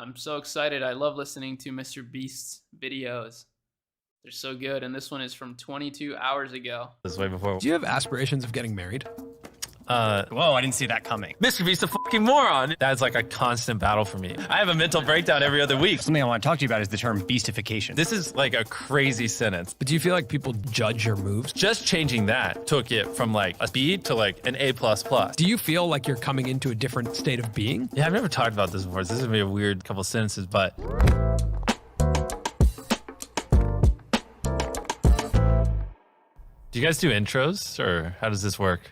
I'm so excited. I love listening to MrBeast's videos. They're so good. And this one is from 22 hours ago. This way before. Do you have aspirations of getting married? Whoa, I didn't see that coming. MrBeast a fucking moron. That's like a constant battle for me. I have a mental breakdown every other week. Something I want to talk to you about is the term beastification. This is like a crazy sentence. But do you feel like people judge your moves? Just changing that took it from like a B to like an A++. Do you feel like you're coming into a different state of being? Yeah, I've never talked about this before, so this is gonna be a weird couple sentences, but do you guys do intros, or how does this work?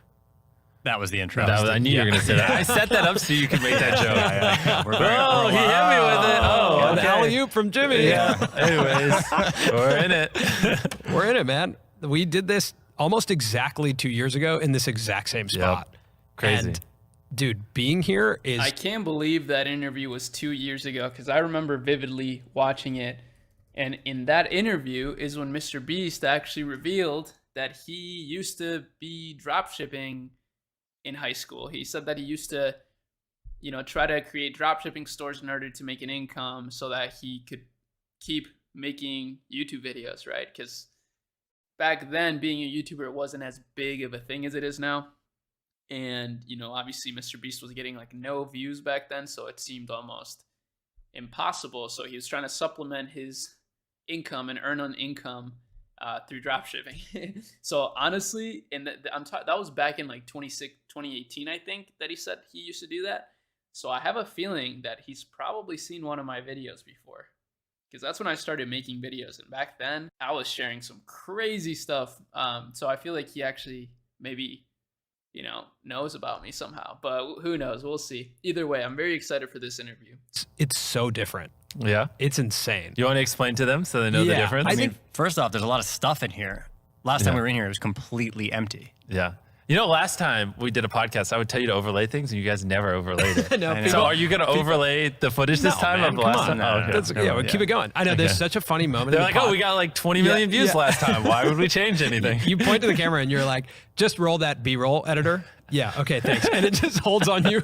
That was the intro. I knew you were gonna say that. I set that up so you could make that joke. Oh, he hit me with it. Oh, An okay. alley-oop from Jimmy. Yeah. Anyways, we're in it. We're in it, man. We did this almost exactly 2 years ago in this exact same spot. Crazy. And, dude, being here is... I can't believe that interview was 2 years ago because I remember vividly watching it. And in that interview is when MrBeast actually revealed that he used to be dropshipping in high school. He said that he used to, try to create dropshipping stores in order to make an income so that he could keep making YouTube videos, right? Because back then, being a YouTuber wasn't as big of a thing as it is now. And, obviously MrBeast was getting like no views back then, so it seemed almost impossible. So he was trying to supplement his income and earn an income through dropshipping. So honestly, that was back in like 2018, I think, that he said he used to do that. So I have a feeling that he's probably seen one of my videos before, because that's when I started making videos. And back then I was sharing some crazy stuff. So I feel like he actually maybe, knows about me somehow, but who knows? We'll see. Either way, I'm very excited for this interview. It's so different. Yeah. It's insane. You want to explain to them so they know the Yeah, difference? I mean, first off, there's a lot of stuff in here. Last time Yeah. we were in here, it was completely empty. Yeah. Last time we did a podcast, I would tell you to overlay things, and you guys never overlaid it. No, know. So are you going to overlay the footage this No, time man, of the come last on. time? Oh, okay. That's, Never we'll mind. keep it going. I know there's such a funny moment. They're in like, the oh, we got like 20 million views last time. Why would we change anything? You point to the camera and you're like, just roll that B-roll editor. Yeah, okay, thanks. And it just holds on you.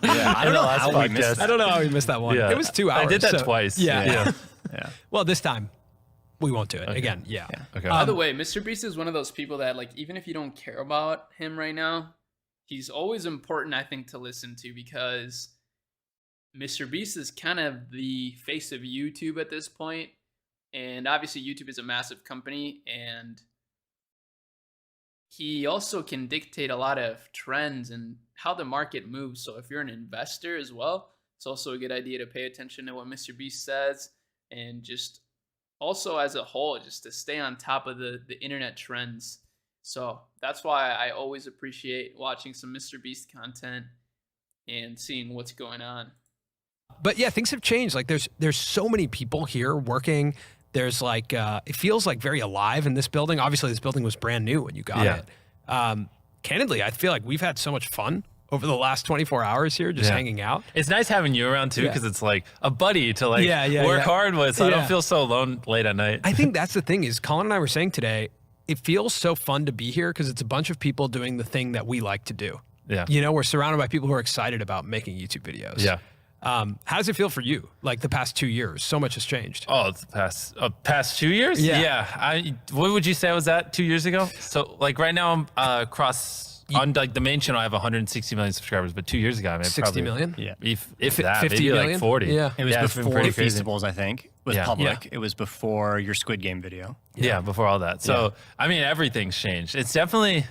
Yeah, I don't know how we missed I don't know how we missed that one. Yeah. It was 2 hours. I did that so- twice. Yeah. Yeah. Well, this time we won't do it again. Yeah. Okay. By the way, MrBeast is one of those people that, like, even if you don't care about him right now, he's always important, I think, to listen to, because MrBeast is kind of the face of YouTube at this point. And obviously YouTube is a massive company, and he also can dictate a lot of trends and how the market moves. So if you're an investor as well, it's also a good idea to pay attention to what MrBeast says, and just also as a whole, just to stay on top of the internet trends. So that's why I always appreciate watching some MrBeast content and seeing what's going on. But yeah, things have changed. Like there's so many people here working. There's like, it feels like very alive in this building. Obviously this building was brand new when you got it. Candidly, I feel like we've had so much fun over the last 24 hours here, just hanging out. It's nice having you around too, because it's like a buddy to like work hard with, so I don't feel so alone late at night. I think that's the thing is, Colin and I were saying today, it feels so fun to be here because it's a bunch of people doing the thing that we like to do. Yeah. We're surrounded by people who are excited about making YouTube videos. Yeah. How does it feel for you? Like the past 2 years, so much has changed. Oh, it's the past 2 years? Yeah. What would you say I was at 2 years ago? So like right now I'm on like the main channel, I have 160 million subscribers, but 2 years ago, I mean, 60 probably, million? Yeah. If that, 50 maybe million? like 40. Yeah. It was it's been before pretty crazy. Feastables, I think, was public. Yeah. It was before your Squid Game video. Yeah, before all that. So, I mean, everything's changed. It's definitely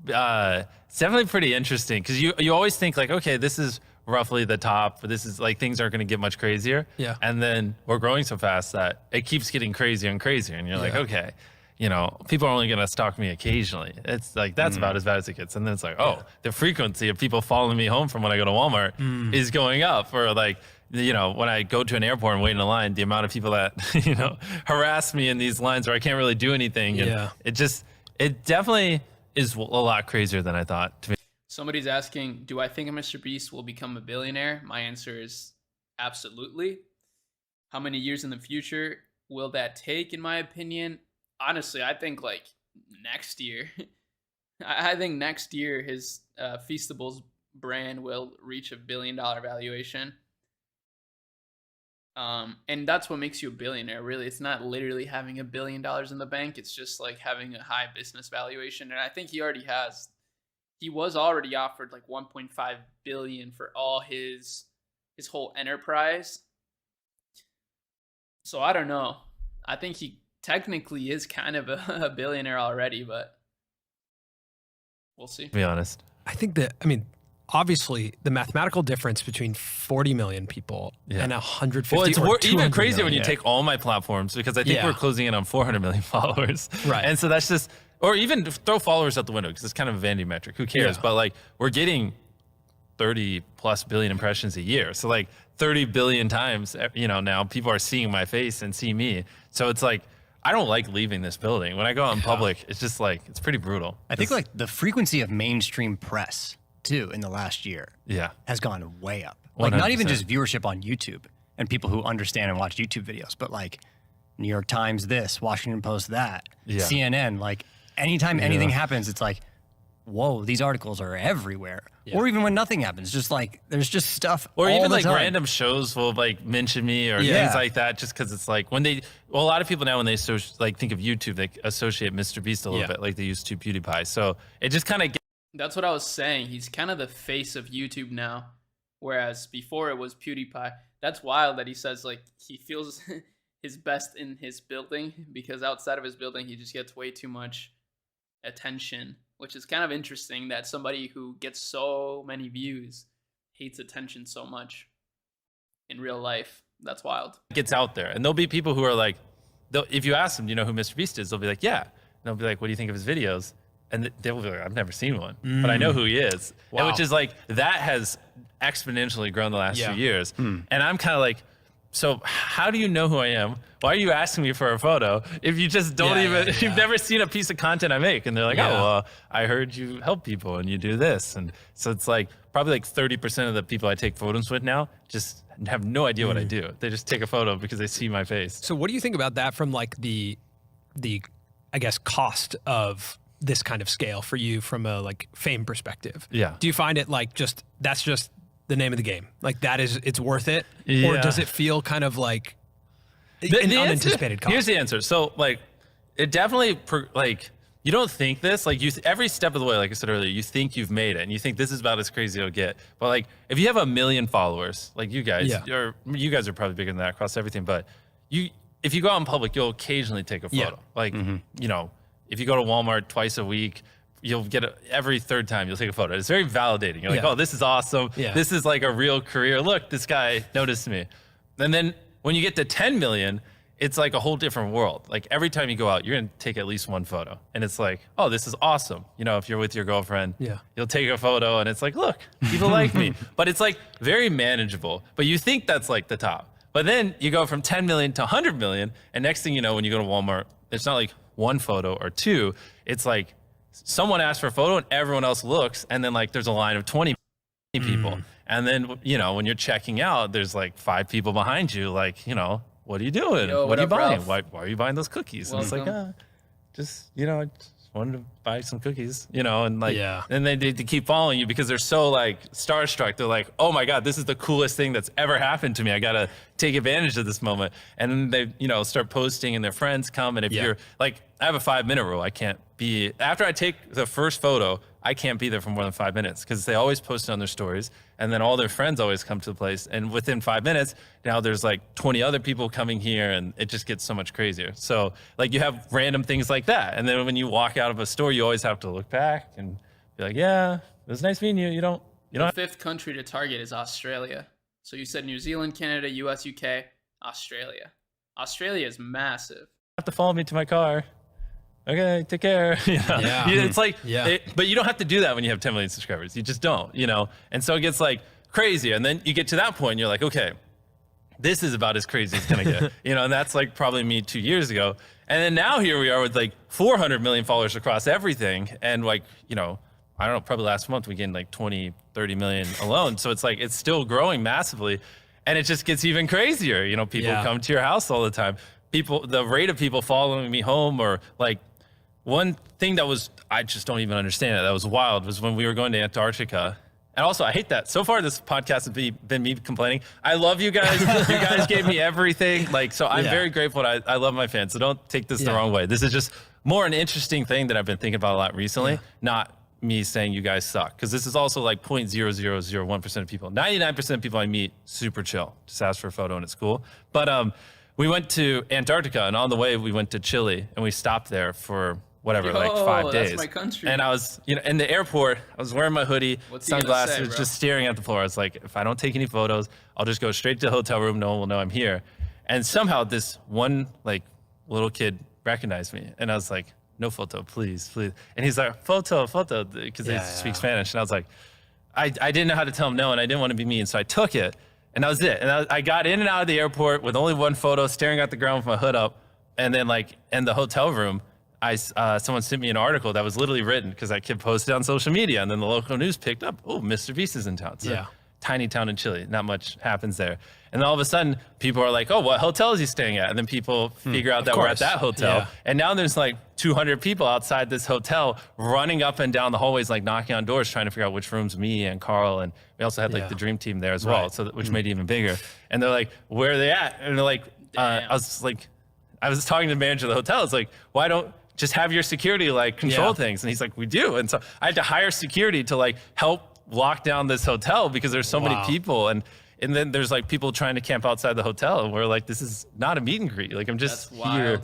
pretty interesting, because you always think like, okay, this is roughly the top, but this is like, things aren't going to get much crazier. Yeah. And then we're growing so fast that it keeps getting crazier and crazier. And you're like, okay, people are only going to stalk me occasionally. It's like, that's about as bad as it gets. And then it's like, oh, the frequency of people following me home from when I go to Walmart is going up. Or like, when I go to an airport and wait in a line, the amount of people that, harass me in these lines where I can't really do anything. And it definitely is a lot crazier than I thought to me. Somebody's asking, do I think MrBeast will become a billionaire? My answer is absolutely. How many years in the future will that take, in my opinion? Honestly, I think like next year. I think next year his Feastables brand will reach $1 billion valuation. And that's what makes you a billionaire, really. It's not literally having $1 billion in the bank. It's just like having a high business valuation. And I think he already has. He was already offered like 1.5 billion for all his whole enterprise. So I don't know. I think he technically is kind of a billionaire already, but we'll see. To be honest. I think that, I mean, obviously the mathematical difference between 40 million people and 150 well, it's or even crazier million. when you take all my platforms, because I think we're closing in on 400 million followers. Right. And so that's just, or even throw followers out the window because it's kind of a vanity metric. Who cares? Yeah. But like we're getting 30 plus billion impressions a year. So like 30 billion times, you know, now people are seeing my face and see me. So it's like, I don't like leaving this building. When I go out in public, it's just like, it's pretty brutal. I think like the frequency of mainstream press too in the last year has gone way up. Like 100%. not even just viewership on YouTube and people who understand and watch YouTube videos, but like New York Times this, Washington Post that, CNN, like anytime anything happens, it's like, whoa, these articles are everywhere. Or even when nothing happens, just like there's just stuff. Or all even the like time. random shows will like mention me or things like that, just because it's like when they, well, a lot of people now when they like think of YouTube, they associate MrBeast a little bit, like they used to PewDiePie. So it just kind of. That's what I was saying. He's kind of the face of YouTube now, whereas before it was PewDiePie. That's wild that he says like he feels his best in his building, because outside of his building he just gets way too much attention, which is kind of interesting that somebody who gets so many views hates attention so much in real life. That's wild. Gets out there, and there'll be people who are like, if you ask them, do you know who MrBeast is? They'll be like, yeah. And they'll be like, what do you think of his videos? And they'll be like, I've never seen one, but I know who he is. Wow. And which is like, that has exponentially grown the last few years. And I'm kind of like, so how do you know who I am? Why are you asking me for a photo if you just don't you've never seen a piece of content I make? And they're like, oh, well, I heard you help people and you do this. And so it's like probably like 30% of the people I take photos with now just have no idea what I do. They just take a photo because they see my face. So what do you think about that from like the I guess cost of this kind of scale for you from a like fame perspective? Yeah. Do you find it like that's just the name of the game? Like it's worth it? Or does it feel kind of like an unanticipated cost? Here's the answer. So like, it definitely like, you don't think this, like every step of the way, like I said earlier, you think you've made it and you think this is about as crazy as it'll get. But like, if you have 1 million followers, like you guys, or you guys are probably bigger than that across everything, but if you go out in public, you'll occasionally take a photo. Like, you know, if you go to Walmart twice a week, you'll get every third time you'll take a photo. It's very validating. You're like, oh, this is awesome. This is like a real career. Look, this guy noticed me. And then when you get to 10 million, it's like a whole different world. Like every time you go out, you're going to take at least one photo. And it's like, oh, this is awesome. You know, if you're with your girlfriend, you'll take a photo and it's like, look, people like me. But it's like very manageable. But you think that's like the top. But then you go from 10 million to 100 million. And next thing you know, when you go to Walmart, it's not like one photo or two. It's like someone asks for a photo and everyone else looks. And then like there's a line of 20 people. And then, you know, when you're checking out, there's like 5 people behind you. Like, you know, what are you doing? Yo, what are you up, buying? Ralph? Why are you buying those cookies? And it's like, just, you know, I just wanted to buy some cookies, you know, and like, and they keep following you because they're so like starstruck. They're like, oh my God, this is the coolest thing that's ever happened to me. I got to take advantage of this moment. And then they, you know, start posting and their friends come. And if you're like, I have a 5-minute rule. I can't be, after I take the first photo, I can't be there for more than 5 minutes because they always post it on their stories. And then all their friends always come to the place. And within 5 minutes, now there's like 20 other people coming here and it just gets so much crazier. So like you have random things like that. And then when you walk out of a store, you always have to look back and be like, yeah, it was nice meeting you. You don't. The 5th country to target is Australia. So you said New Zealand, Canada, US, UK, Australia. Australia is massive. Have to follow me to my car. Okay, take care. It's like, but you don't have to do that when you have 10 million subscribers. You just don't, you know? And so it gets like crazy. And then you get to that point and you're like, okay, this is about as crazy as it's gonna get, you know? And that's like probably me 2 years ago. And then now here we are with like 400 million followers across everything. And like, you know, I don't know, probably last month we gained like 20, 30 million alone. So it's like, it's still growing massively. And it just gets even crazier. You know, people come to your house all the time. The rate of people following me home, or like, one thing that was, I just don't even understand it, that was wild, was when we were going to Antarctica And also, I hate that. So far, this podcast has been me complaining. I love you guys. You guys gave me everything. Like, so I'm very grateful. I love my fans. So don't take this the wrong way. This is just more an interesting thing that I've been thinking about a lot recently, not me saying you guys suck. Because this is also like 0.0001% of people. 99% of people I meet, super chill. Just ask for a photo and it's cool. But we went to Antarctica, and on the way, we went to Chile, and we stopped there for whatever, like 5 days. That's my country. And I was, in the airport, I was wearing my hoodie, sunglasses, just staring at the floor. I was like, if I don't take any photos, I'll just go straight to the hotel room. No one will know I'm here. And somehow this one, like, little kid recognized me. And I was like, no photo, please, please. And he's like, photo, because they speak Spanish. And I was like, I didn't know how to tell him no, and I didn't want to be mean. So I took it, and that was it. And I got in and out of the airport with only one photo, staring at the ground with my hood up. And then, like, in the hotel room, someone sent me an article that was literally written because that kid posted on social media, and then the local news picked up, oh, MrBeast is in town. It's a tiny town in Chile. Not much happens there. And then all of a sudden, people are like, oh, what hotel is he staying at? And then people figure out that we're at that hotel. Yeah. And now there's like 200 people outside this hotel running up and down the hallways, like knocking on doors, trying to figure out which room's me and Carl. And we also had like the dream team there as well, so which made it even bigger. And they're like, where are they at? And they're like, I was talking to the manager of the hotel. It's like, why don't just have your security like control things? And he's like, we do. And so I had to hire security to like help lock down this hotel because there's so many people. And then there's like people trying to camp outside the hotel, and we're like, this is not a meet and greet. Like, I'm just here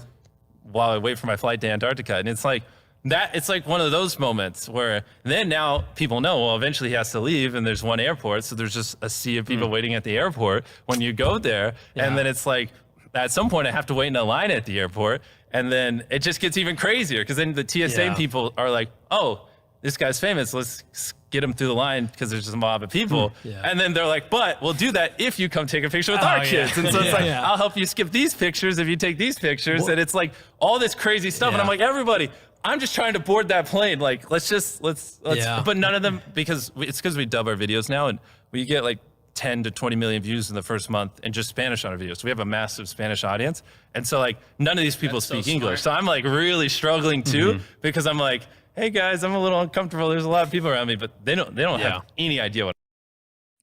while I wait for my flight to Antarctica. And it's like that, it's like one of those moments where then now people know, well, eventually he has to leave, and there's one airport. So there's just a sea of people waiting at the airport when you go there. And then it's like, at some point I have to wait in a line at the airport. And then it just gets even crazier because then the TSA people are like, oh, this guy's famous. Let's get him through the line because there's just a mob of people. And then they're like, but we'll do that if you come take a picture with our kids. And so it's like, I'll help you skip these pictures if you take these pictures. And it's like all this crazy stuff. And I'm like, everybody, I'm just trying to board that plane. Like, let's but none of them, because we dub our videos now, and we get like 10 to 20 million views in the first month, and just Spanish on our videos. So we have a massive Spanish audience. And so like none of these people speak English. So I'm like really struggling too, because I'm like, hey guys, I'm a little uncomfortable. There's a lot of people around me, but they don't have any idea what.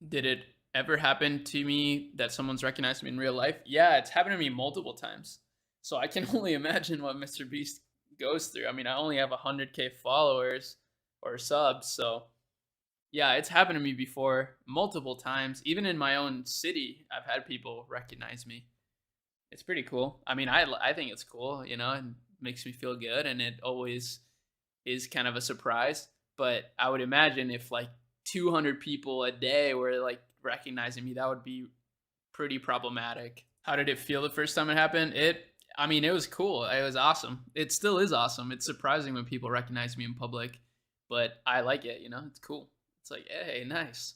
Did it ever happen to me that someone's recognized me in real life? Yeah, it's happened to me multiple times. So I can only imagine what MrBeast goes through. I mean, I only have 100K followers or subs, so yeah, it's happened to me before multiple times. Even in my own city, I've had people recognize me. It's pretty cool. I mean, I think it's cool, it makes me feel good, and it always is kind of a surprise. But I would imagine if like 200 people a day were like recognizing me, that would be pretty problematic. How did it feel the first time it happened? It was cool. It was awesome. It still is awesome. It's surprising when people recognize me in public, but I like it, it's cool. It's like, hey, nice.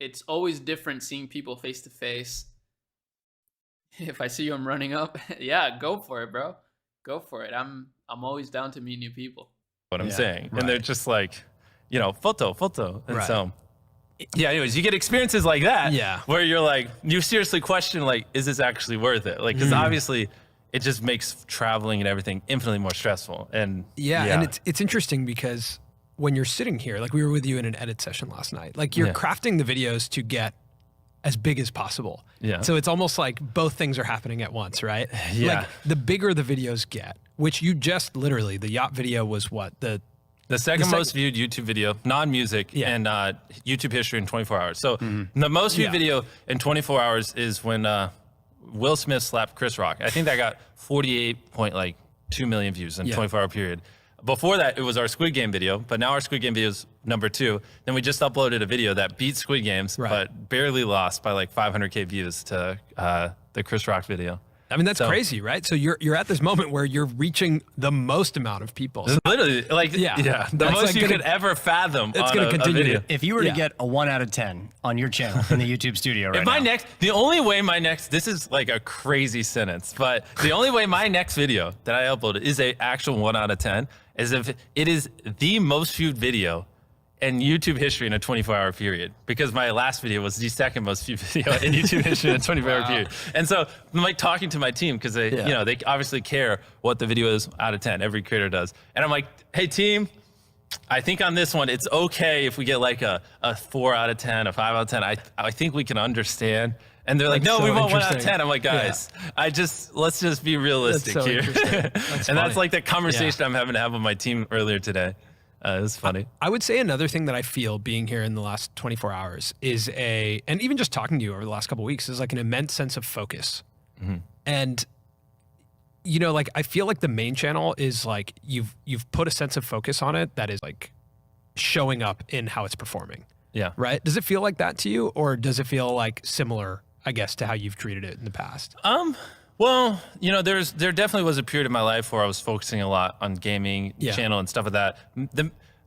It's always different seeing people face to face. If I see them running up, yeah, go for it, bro. Go for it. I'm always down to meet new people. What I'm saying. And they're just like, photo. And so, anyways, you get experiences like that where you're like, you seriously question, like, is this actually worth it? Like, because obviously it just makes traveling and everything infinitely more stressful. And and it's interesting because when you're sitting here, like we were with you in an edit session last night, like you're crafting the videos to get as big as possible. Yeah. So it's almost like both things are happening at once, right? Yeah. Like the bigger the videos get, which you just literally, the yacht video was what? The second most viewed YouTube video, non-music, and YouTube history in 24 hours. So the most viewed video in 24 hours is when Will Smith slapped Chris Rock. I think that got 48.2 million views in a 24-hour period. Before that, it was our Squid Game video, but now our Squid Game video is number 2. Then we just uploaded a video that beat Squid Games, but barely lost by like 500K views to the Chris Rock video. I mean, that's crazy, right? So you're at this moment where you're reaching the most amount of people. So literally, like, the most you could ever fathom. It's going to continue. If you were to get a 1 out of 10 on your channel in the YouTube studio right now. The only way this is like a crazy sentence, but the only way my next video that I uploaded is a actual 1 out of 10 is if it is the most viewed video in YouTube history in a 24-hour period, because my last video was the second most viewed video in YouTube history in a 24-hour period. And so I'm like talking to my team because they, they obviously care what the video is out of 10. Every creator does. And I'm like, hey team, I think on this one, it's okay if we get like a 4 out of 10, a 5 out of 10. I think we can understand. And they're like, That's no, so we want 1 out of interesting. 10. I'm like, guys, let's just be realistic That's so here. interesting. And funny. that's like the conversation I'm having to have with my team earlier today. It was funny. I would say another thing that I feel being here in the last 24 hours is and even just talking to you over the last couple of weeks is like an immense sense of focus. And, you know, like I feel like the main channel is like you've put a sense of focus on it that is like showing up in how it's performing. Yeah. Right? Does it feel like that to you, or does it feel like similar, I guess, to how you've treated it in the past? Well, you know, there definitely was a period in my life where I was focusing a lot on gaming Yeah. channel and stuff like that.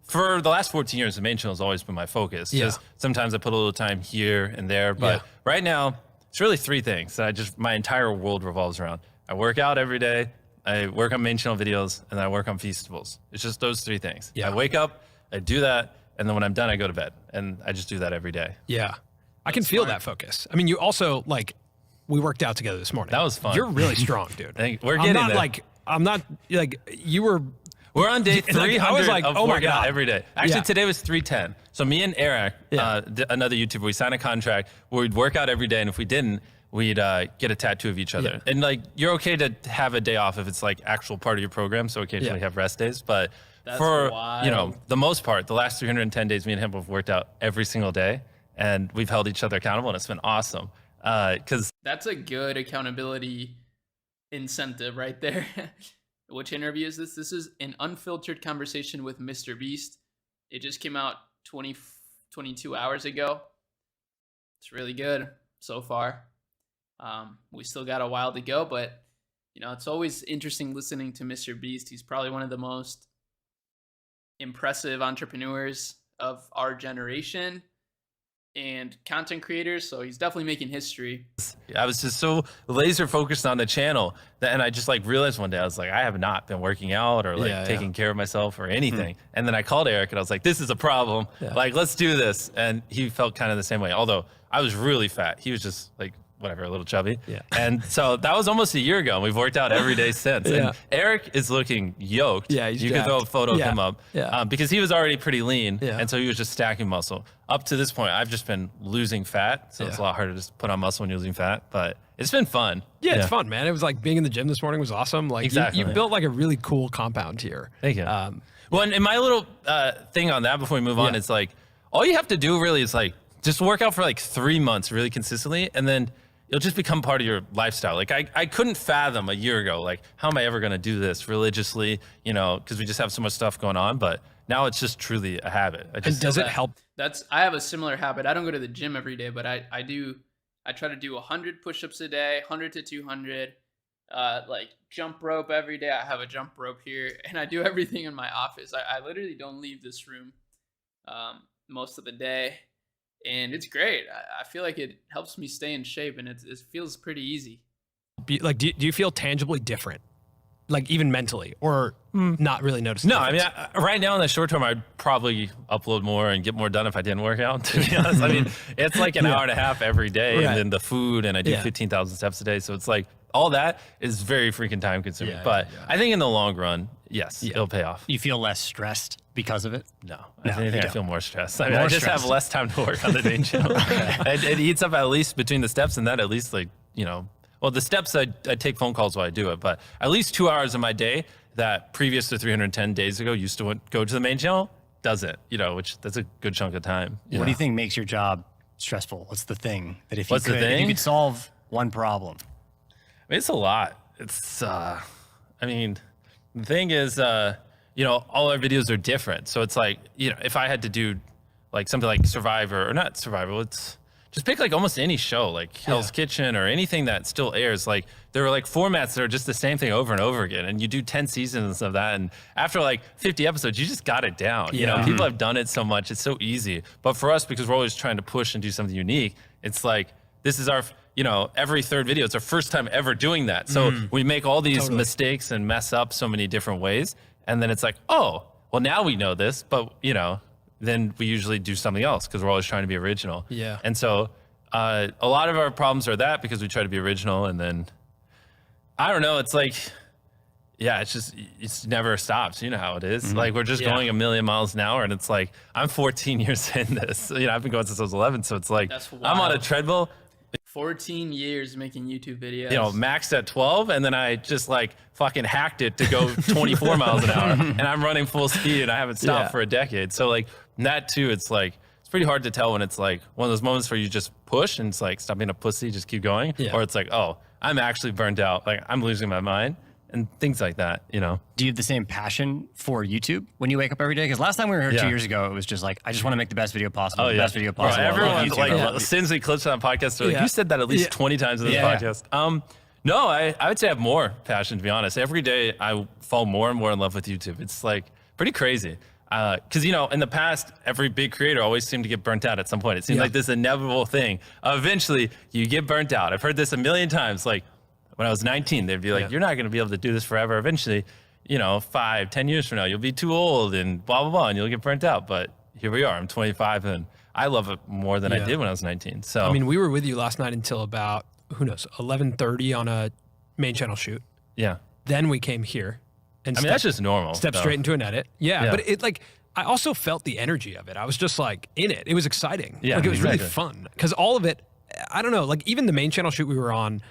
For the last 14 years, the main channel has always been my focus. Just sometimes I put a little time here and there, but right now it's really 3 things that my entire world revolves around. I work out every day, I work on main channel videos, and I work on Feastables. It's just those 3 things. Yeah. I wake up, I do that, and then when I'm done, I go to bed, and I just do that every day. Yeah. I can feel that focus. I mean, you also like, we worked out together this morning. That was fun. You're really strong, dude. We're getting there. I'm not like you were. We're on day 300 I was like, of oh my working out God. every day. Actually, Yeah. today was 310. So me and Arie, another YouTuber, we signed a contract where we'd work out every day, and if we didn't, we'd get a tattoo of each other. Yeah. And like, you're okay to have a day off if it's like actual part of your program, so occasionally have rest days. But for wild. you know, the most part, the last 310 days, me and him have worked out every single day, and we've held each other accountable, and it's been awesome. Because That's a good accountability incentive right there. Which interview is this? This is an unfiltered conversation with MrBeast. It just came out 22 hours ago. It's really good so far. We still got a while to go, but you know, it's always interesting listening to MrBeast. He's probably one of the most impressive entrepreneurs of our generation and content creators, so he's definitely making history. I was just so laser focused on the channel and I just like realized one day, I was like, I have not been working out or like taking care of myself or anything. And then I called Eric and I was like, this is a problem. Like, let's do this. And he felt kind of the same way. Although I was really fat. He was just like, whatever, a little chubby. And so that was almost a year ago, and we've worked out every day since. And Eric is looking yoked. Yeah, he's you jacked. can throw a photo of him up. Because he was already pretty lean, Yeah. and so he was just stacking muscle. Up to this point, I've just been losing fat, so it's a lot harder to just put on muscle when you're losing fat, but it's been fun. Yeah, it's fun, man. It was like being in the gym this morning was awesome. Like you built like a really cool compound here. Thank you. Well, and my little thing on that before we move on, it's like, all you have to do really is like, just work out for like 3 months really consistently, and then it'll just become part of your lifestyle. Like I couldn't fathom a year ago, like, how am I ever going to do this religiously, you know, because we just have so much stuff going on, but now it's just truly a habit. And does it help? I have a similar habit. I don't go to the gym every day, but I try to do 100 push-ups a day, 100 to 200, like jump rope every day. I have a jump rope here, and I do everything in my office. I literally don't leave this room most of the day. And it's great. I feel like it helps me stay in shape, and it feels pretty easy. Like, do you feel tangibly different, like even mentally, or not really notice? No, I mean, right now in the short term, I'd probably upload more and get more done if I didn't work out. To be honest, I mean, it's like an hour and a half every day, and then the food, and I do 15,000 steps a day. So it's like all that is very freaking time consuming. But I think in the long run, yes, it'll pay off. You feel less stressed because of it? No, if anything, I feel more stressed. I mean, More I just have stressed. less time to work on the main channel. It eats up at least between the steps and that, at least like, you know, well, the steps, I take phone calls while I do it, but at least 2 hours of my day that previous to 310 days ago used to go to the main channel does it, you know, which that's a good chunk of time. What do you think makes your job stressful? What's the thing that if What's the if you thing? could solve one problem? I mean, it's a lot. It's, I mean, the thing is, you know, all our videos are different. So it's like, you know, if I had to do like something like Survivor, or not Survivor, it's just pick like almost any show, like Hell's Kitchen or anything that still airs. Like there are like formats that are just the same thing over and over again. And you do 10 seasons of that. And after like 50 episodes, you just got it down. You know, people have done it so much. It's so easy. But for us, because we're always trying to push and do something unique, it's like, this is our, you know, every third video, it's our first time ever doing that. So we make all these mistakes and mess up so many different ways. And then it's like, oh, well, now we know this, but, you know, then we usually do something else because we're always trying to be original. Yeah. And so a lot of our problems are that because we try to be original. And then, I don't know, it's like, yeah, it's never stops. You know how it is. Like we're just going a million miles an hour, and it's like I'm 14 years in this. You know, I've been going since I was 11, so it's like I'm on a treadmill. 14 years making YouTube videos. You know, maxed at 12, and then I just like fucking hacked it to go 24 miles an hour, and I'm running full speed, and I haven't stopped for a decade. So like that too, it's like it's pretty hard to tell when it's like one of those moments where you just push and it's like stop being a pussy, just keep going, or it's like, oh, I'm actually burnt out, like I'm losing my mind. And things like that, you know. Do you have the same passion for YouTube when you wake up every day? Because last time we were here 2 years ago, it was just like, I just want to make the best video possible, the best video possible. Bro, everyone like sends me clips on podcasts. They're like, you said that at least 20 times in this podcast. No, I would say I have more passion, to be honest. Every day I fall more and more in love with YouTube. It's like pretty crazy. Because, you know, in the past, every big creator always seemed to get burnt out at some point. It seemed like this inevitable thing. Eventually, you get burnt out. I've heard this a million times. Like, when I was 19, they'd be like, you're not going to be able to do this forever. Eventually, you know, 5, 10 years from now, you'll be too old and blah, blah, blah, and you'll get burnt out. But here we are. I'm 25, and I love it more than I did when I was 19. So, I mean, we were with you last night until about, who knows, 11:30 on a main channel shoot. Yeah. Then we came here. And that's just normal. Step straight into an edit. Yeah, but it like, I also felt the energy of it. I was just like in it. It was exciting. Yeah, like it was really fun. Because all of it, I don't know, like even the main channel shoot we were on,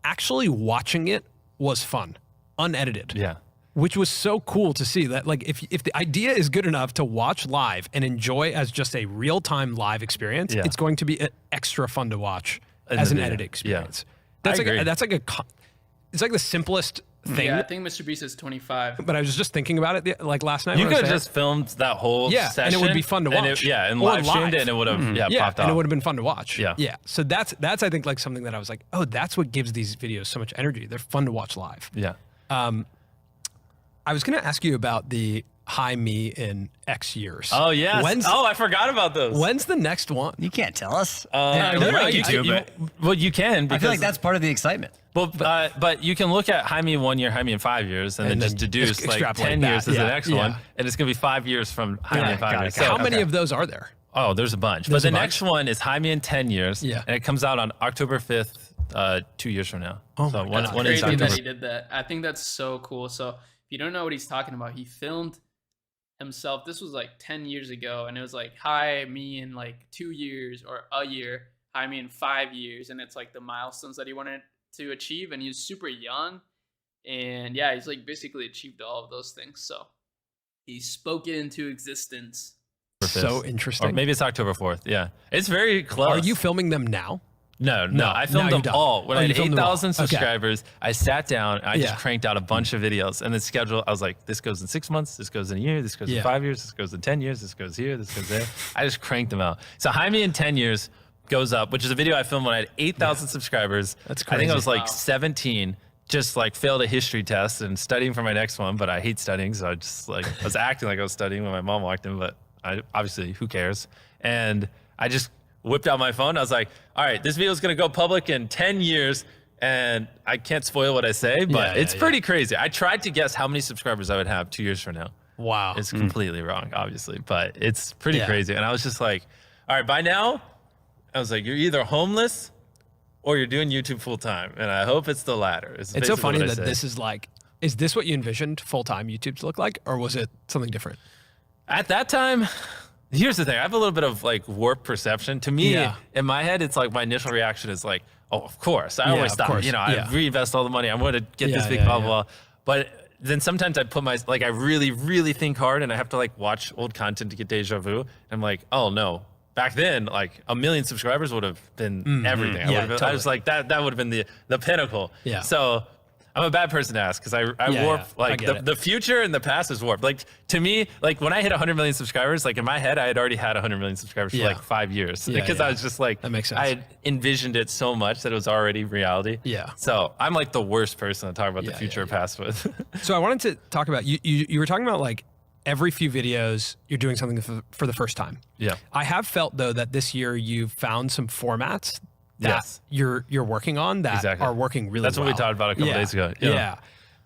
actually watching it was fun, unedited. Yeah. Which was so cool to see that, like, if the idea is good enough to watch live and enjoy as just a real-time live experience, it's going to be extra fun to watch as an edited experience. That's it's like the simplest thing. Yeah, I think MrBeast is 25. But I was just thinking about it like last night. You could have just filmed that whole session. And it would be fun to watch. And live streamed it, and it would have popped off. And it would have been fun to watch. Yeah. Yeah. So that's I think like something that I was like, oh, that's what gives these videos so much energy. They're fun to watch live. Yeah. I was going to ask you about the Hi Me in X years. Oh, yes. I forgot about those. When's the next one? You can't tell us. Well, you can. I feel like that's part of the excitement. Well, but you can look at Hi Me 1 year, Hi Me in 5 years, and then just deduce like 10 years is the next one, and it's going to be 5 years from Hi Me in 5 years. How many of those are there? Oh, there's a bunch. But the next one is Hi Me in 10 years, and it comes out on October 5th, 2 years from now. Oh, so it's crazy that he did that. I think that's so cool. So if you don't know what he's talking about, he filmed himself. This was like 10 years ago, and it was like, hi, me in like 2 years or a year, hi, me in 5 years. And it's like the milestones that he wanted to achieve, and he's super young, and yeah, he's like basically achieved all of those things. So he spoke it into existence. So interesting. Or maybe it's October 4th. Yeah, it's very close. Are you filming them now? No. I filmed them all. When I had 8,000 subscribers, I sat down, I just cranked out a bunch of videos, and the schedule, I was like, this goes in 6 months, this goes in a year, this goes in 5 years, this goes in 10 years, this goes here, this goes there. I just cranked them out. So Hi Me in 10 years goes up, which is a video I filmed when I had 8,000 subscribers. That's crazy. I think I was like 17, just like failed a history test and studying for my next one, but I hate studying, so I just like, I was acting like I was studying when my mom walked in, but obviously, who cares? And I just whipped out my phone. I was like, all right, this video is going to go public in 10 years, and I can't spoil what I say, but it's pretty crazy. I tried to guess how many subscribers I would have 2 years from now. Wow. It's completely wrong, obviously, but it's pretty crazy. And I was just like, all right, by now, I was like, you're either homeless or you're doing YouTube full time. And I hope it's the latter. It's so funny that this is like, is this what you envisioned full-time YouTube to look like, or was it something different? At that time, here's the thing. I have a little bit of like warped perception. To me, in my head, it's like my initial reaction is like, oh, of course. I always thought, you know, I reinvest all the money. I'm going to get this big blah, blah, blah. But then sometimes I put I really, really think hard, and I have to like watch old content to get deja vu. And I'm like, oh no. Back then, like 1 million subscribers would have been everything. I was like, that would have been the pinnacle. Yeah. So I'm a bad person to ask, because I warp like the future and the past is warped. Like to me, like when I hit 100 million subscribers, like in my head, I had already had 100 million subscribers for like 5 years, because I was just like, that makes sense. I had envisioned it so much that it was already reality. Yeah. So I'm like the worst person to talk about the future or past with. So I wanted to talk about you were talking about like every few videos you're doing something for the first time. Yeah. I have felt though that this year you've found some formats that you're working on that are working really well. That's what we talked about a couple days ago. Yeah.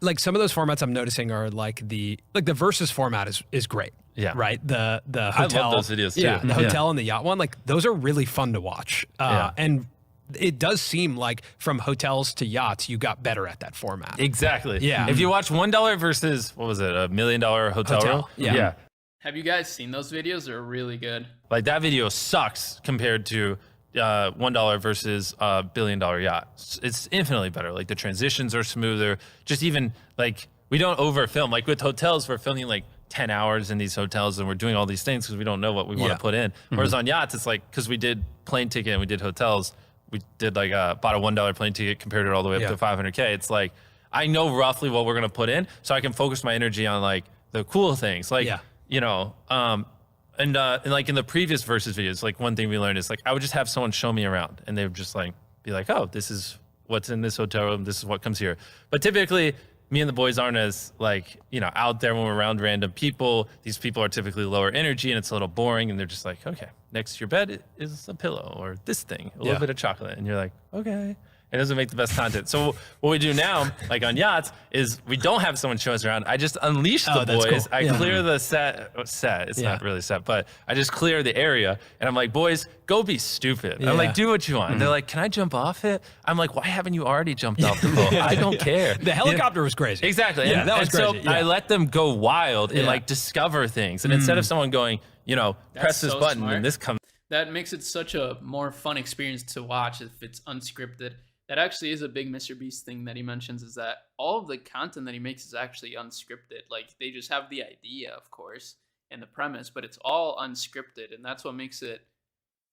Like some of those formats I'm noticing are like the versus format is great. Yeah. Right. The hotel. I love those videos too. Yeah. The hotel and the yacht one. Like those are really fun to watch. And it does seem like from hotels to yachts, you got better at that format. Exactly. Yeah. If you watch $1 versus what was it, $1 million hotel room? Yeah. Have you guys seen those videos? They're really good. Like that video sucks compared to $1 versus $1 billion yacht. It's infinitely better. Like the transitions are smoother. Just even like we don't overfilm. Like with hotels, we're filming like 10 hours in these hotels and we're doing all these things because we don't know what we want to put in. Whereas on yachts, it's like because we did plane ticket and we did hotels, we did like bought a $1 plane ticket, compared it all the way up to 500K. It's like I know roughly what we're gonna put in, so I can focus my energy on like the cool things. Like you know, and like in the previous versus videos, like one thing we learned is like I would just have someone show me around and they would just like be like, oh, this is what's in this hotel room, this is what comes here. But typically me and the boys aren't as like, you know, out there when we're around random people. These people are typically lower energy and it's a little boring and they're just like, okay, next to your bed is a pillow or this thing, a little bit of chocolate. And you're like, okay. It doesn't make the best content. So what we do now, like on yachts, is we don't have someone show us around. I just unleash the boys. Cool. I clear the set. It's not really set, but I just clear the area. And I'm like, boys, go be stupid. I'm like, do what you want. They're like, can I jump off it? I'm like, why haven't you already jumped off the boat? I don't care. The helicopter was crazy. Exactly. Yeah, that was crazy. So I let them go wild and like discover things. And instead of someone going, you know, press this button and this comes. That makes it such a more fun experience to watch if it's unscripted. That actually is a big MrBeast thing that he mentions, is that all of the content that he makes is actually unscripted. Like they just have the idea, of course, and the premise, but it's all unscripted, and that's what makes it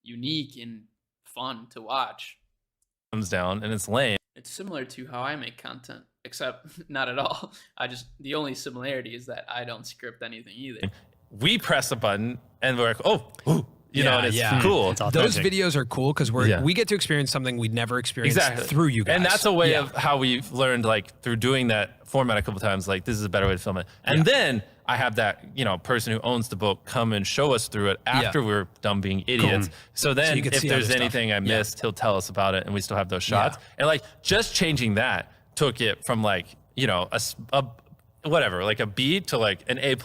unique and fun to watch. Comes down and it's lame. It's similar to how I make content, except not at all. The only similarity is that I don't script anything either. We press a button and we're like, oh, ooh. You know, and it's cool. It's those videos are cool because we get to experience something we'd never experienced through you guys. And that's a way of how we've learned, like through doing that format a couple times, like this is a better way to film it. And then I have that, you know, person who owns the boat come and show us through it after we're done being idiots. Cool. So then if there's anything I missed, he'll tell us about it and we still have those shots. And like just changing that took it from like, you know, a whatever, like a B to like an A++.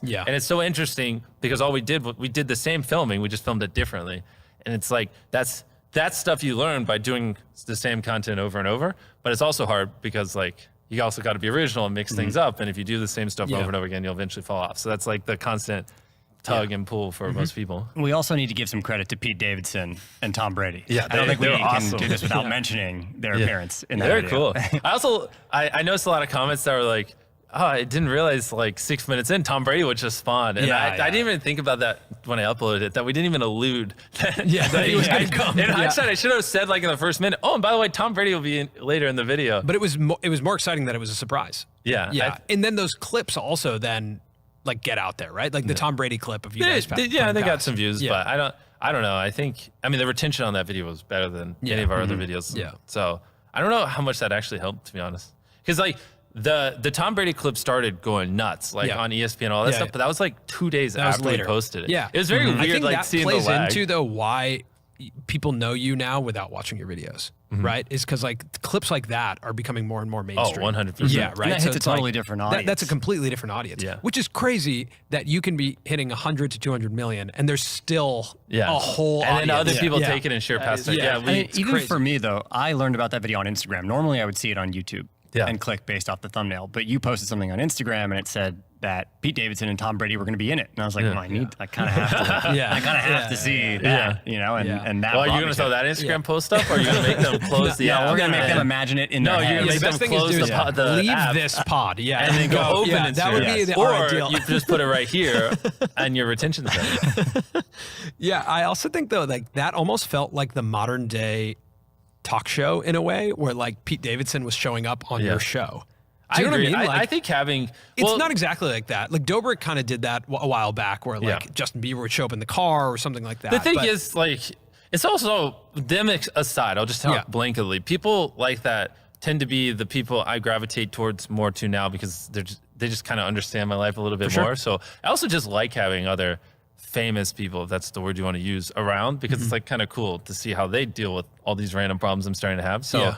Yeah. And it's so interesting because all we did the same filming, we just filmed it differently. And it's like, that's stuff you learn by doing the same content over and over. But it's also hard because like, you also got to be original and mix things up. And if you do the same stuff over and over again, you'll eventually fall off. So that's like the constant tug and pull for most people. We also need to give some credit to Pete Davidson and Tom Brady. Yeah, I don't think we awesome. can do this without mentioning their appearance in that video. They're cool. I also, I noticed a lot of comments that were like, oh, I didn't realize like 6 minutes in, Tom Brady would just spawn. And I didn't even think about that when I uploaded it, that we didn't even allude that, that he was going to come. In hindsight, I should have said like in the first minute, oh, and by the way, Tom Brady will be later in the video. But it was more exciting that it was a surprise. Yeah. Yeah. And then those clips also then like get out there, right? Like the Tom Brady clip of you guys. They got some views, but I don't know. I mean, the retention on that video was better than any of our other videos. Yeah. So I don't know how much that actually helped, to be honest. Because like, the Tom Brady clip started going nuts, like on ESPN and all that stuff, but that was like 2 days after we posted it. Yeah. It was very weird, I think like that seeing plays the lag. into though why people know you now without watching your videos, right? Is because like clips like that are becoming more and more mainstream. Oh, 100%. Yeah, right. And that hits a totally different audience. That's a completely different audience. Yeah. Which is crazy that you can be hitting 100 to 200 million and there's still a whole audience. And then other people take it and share past it. I mean, even for me though, I learned about that video on Instagram. Normally I would see it on YouTube. And click based off the thumbnail. But you posted something on Instagram and it said that Pete Davidson and Tom Brady were going to be in it. And I was like, well, I kind of have to, I kind of have to see that, you know, and that. Well, are you going to throw that Instagram post up or are you going to make them close the app? We're going to make them imagine it in their No, you're going to make them close the leave app. this pod. Yeah. And then go open Instagram. That would be the ideal. Or you just put it right here and your retention's better. Yeah. I also think though, like that almost felt like the modern day talk show in a way where like Pete Davidson was showing up on your show. Do you know what I mean? Like, I think having... It's not exactly like that. Like Dobrik kind of did that a while back where like Justin Bieber would show up in the car or something like that. The thing is like, it's also them aside, I'll just talk blanketly. People like that tend to be the people I gravitate towards more to now because they just kind of understand my life a little bit more. So I also just like having other famous people, if that's the word you want to use, around because it's like kind of cool to see how they deal with all these random problems I'm starting to have. So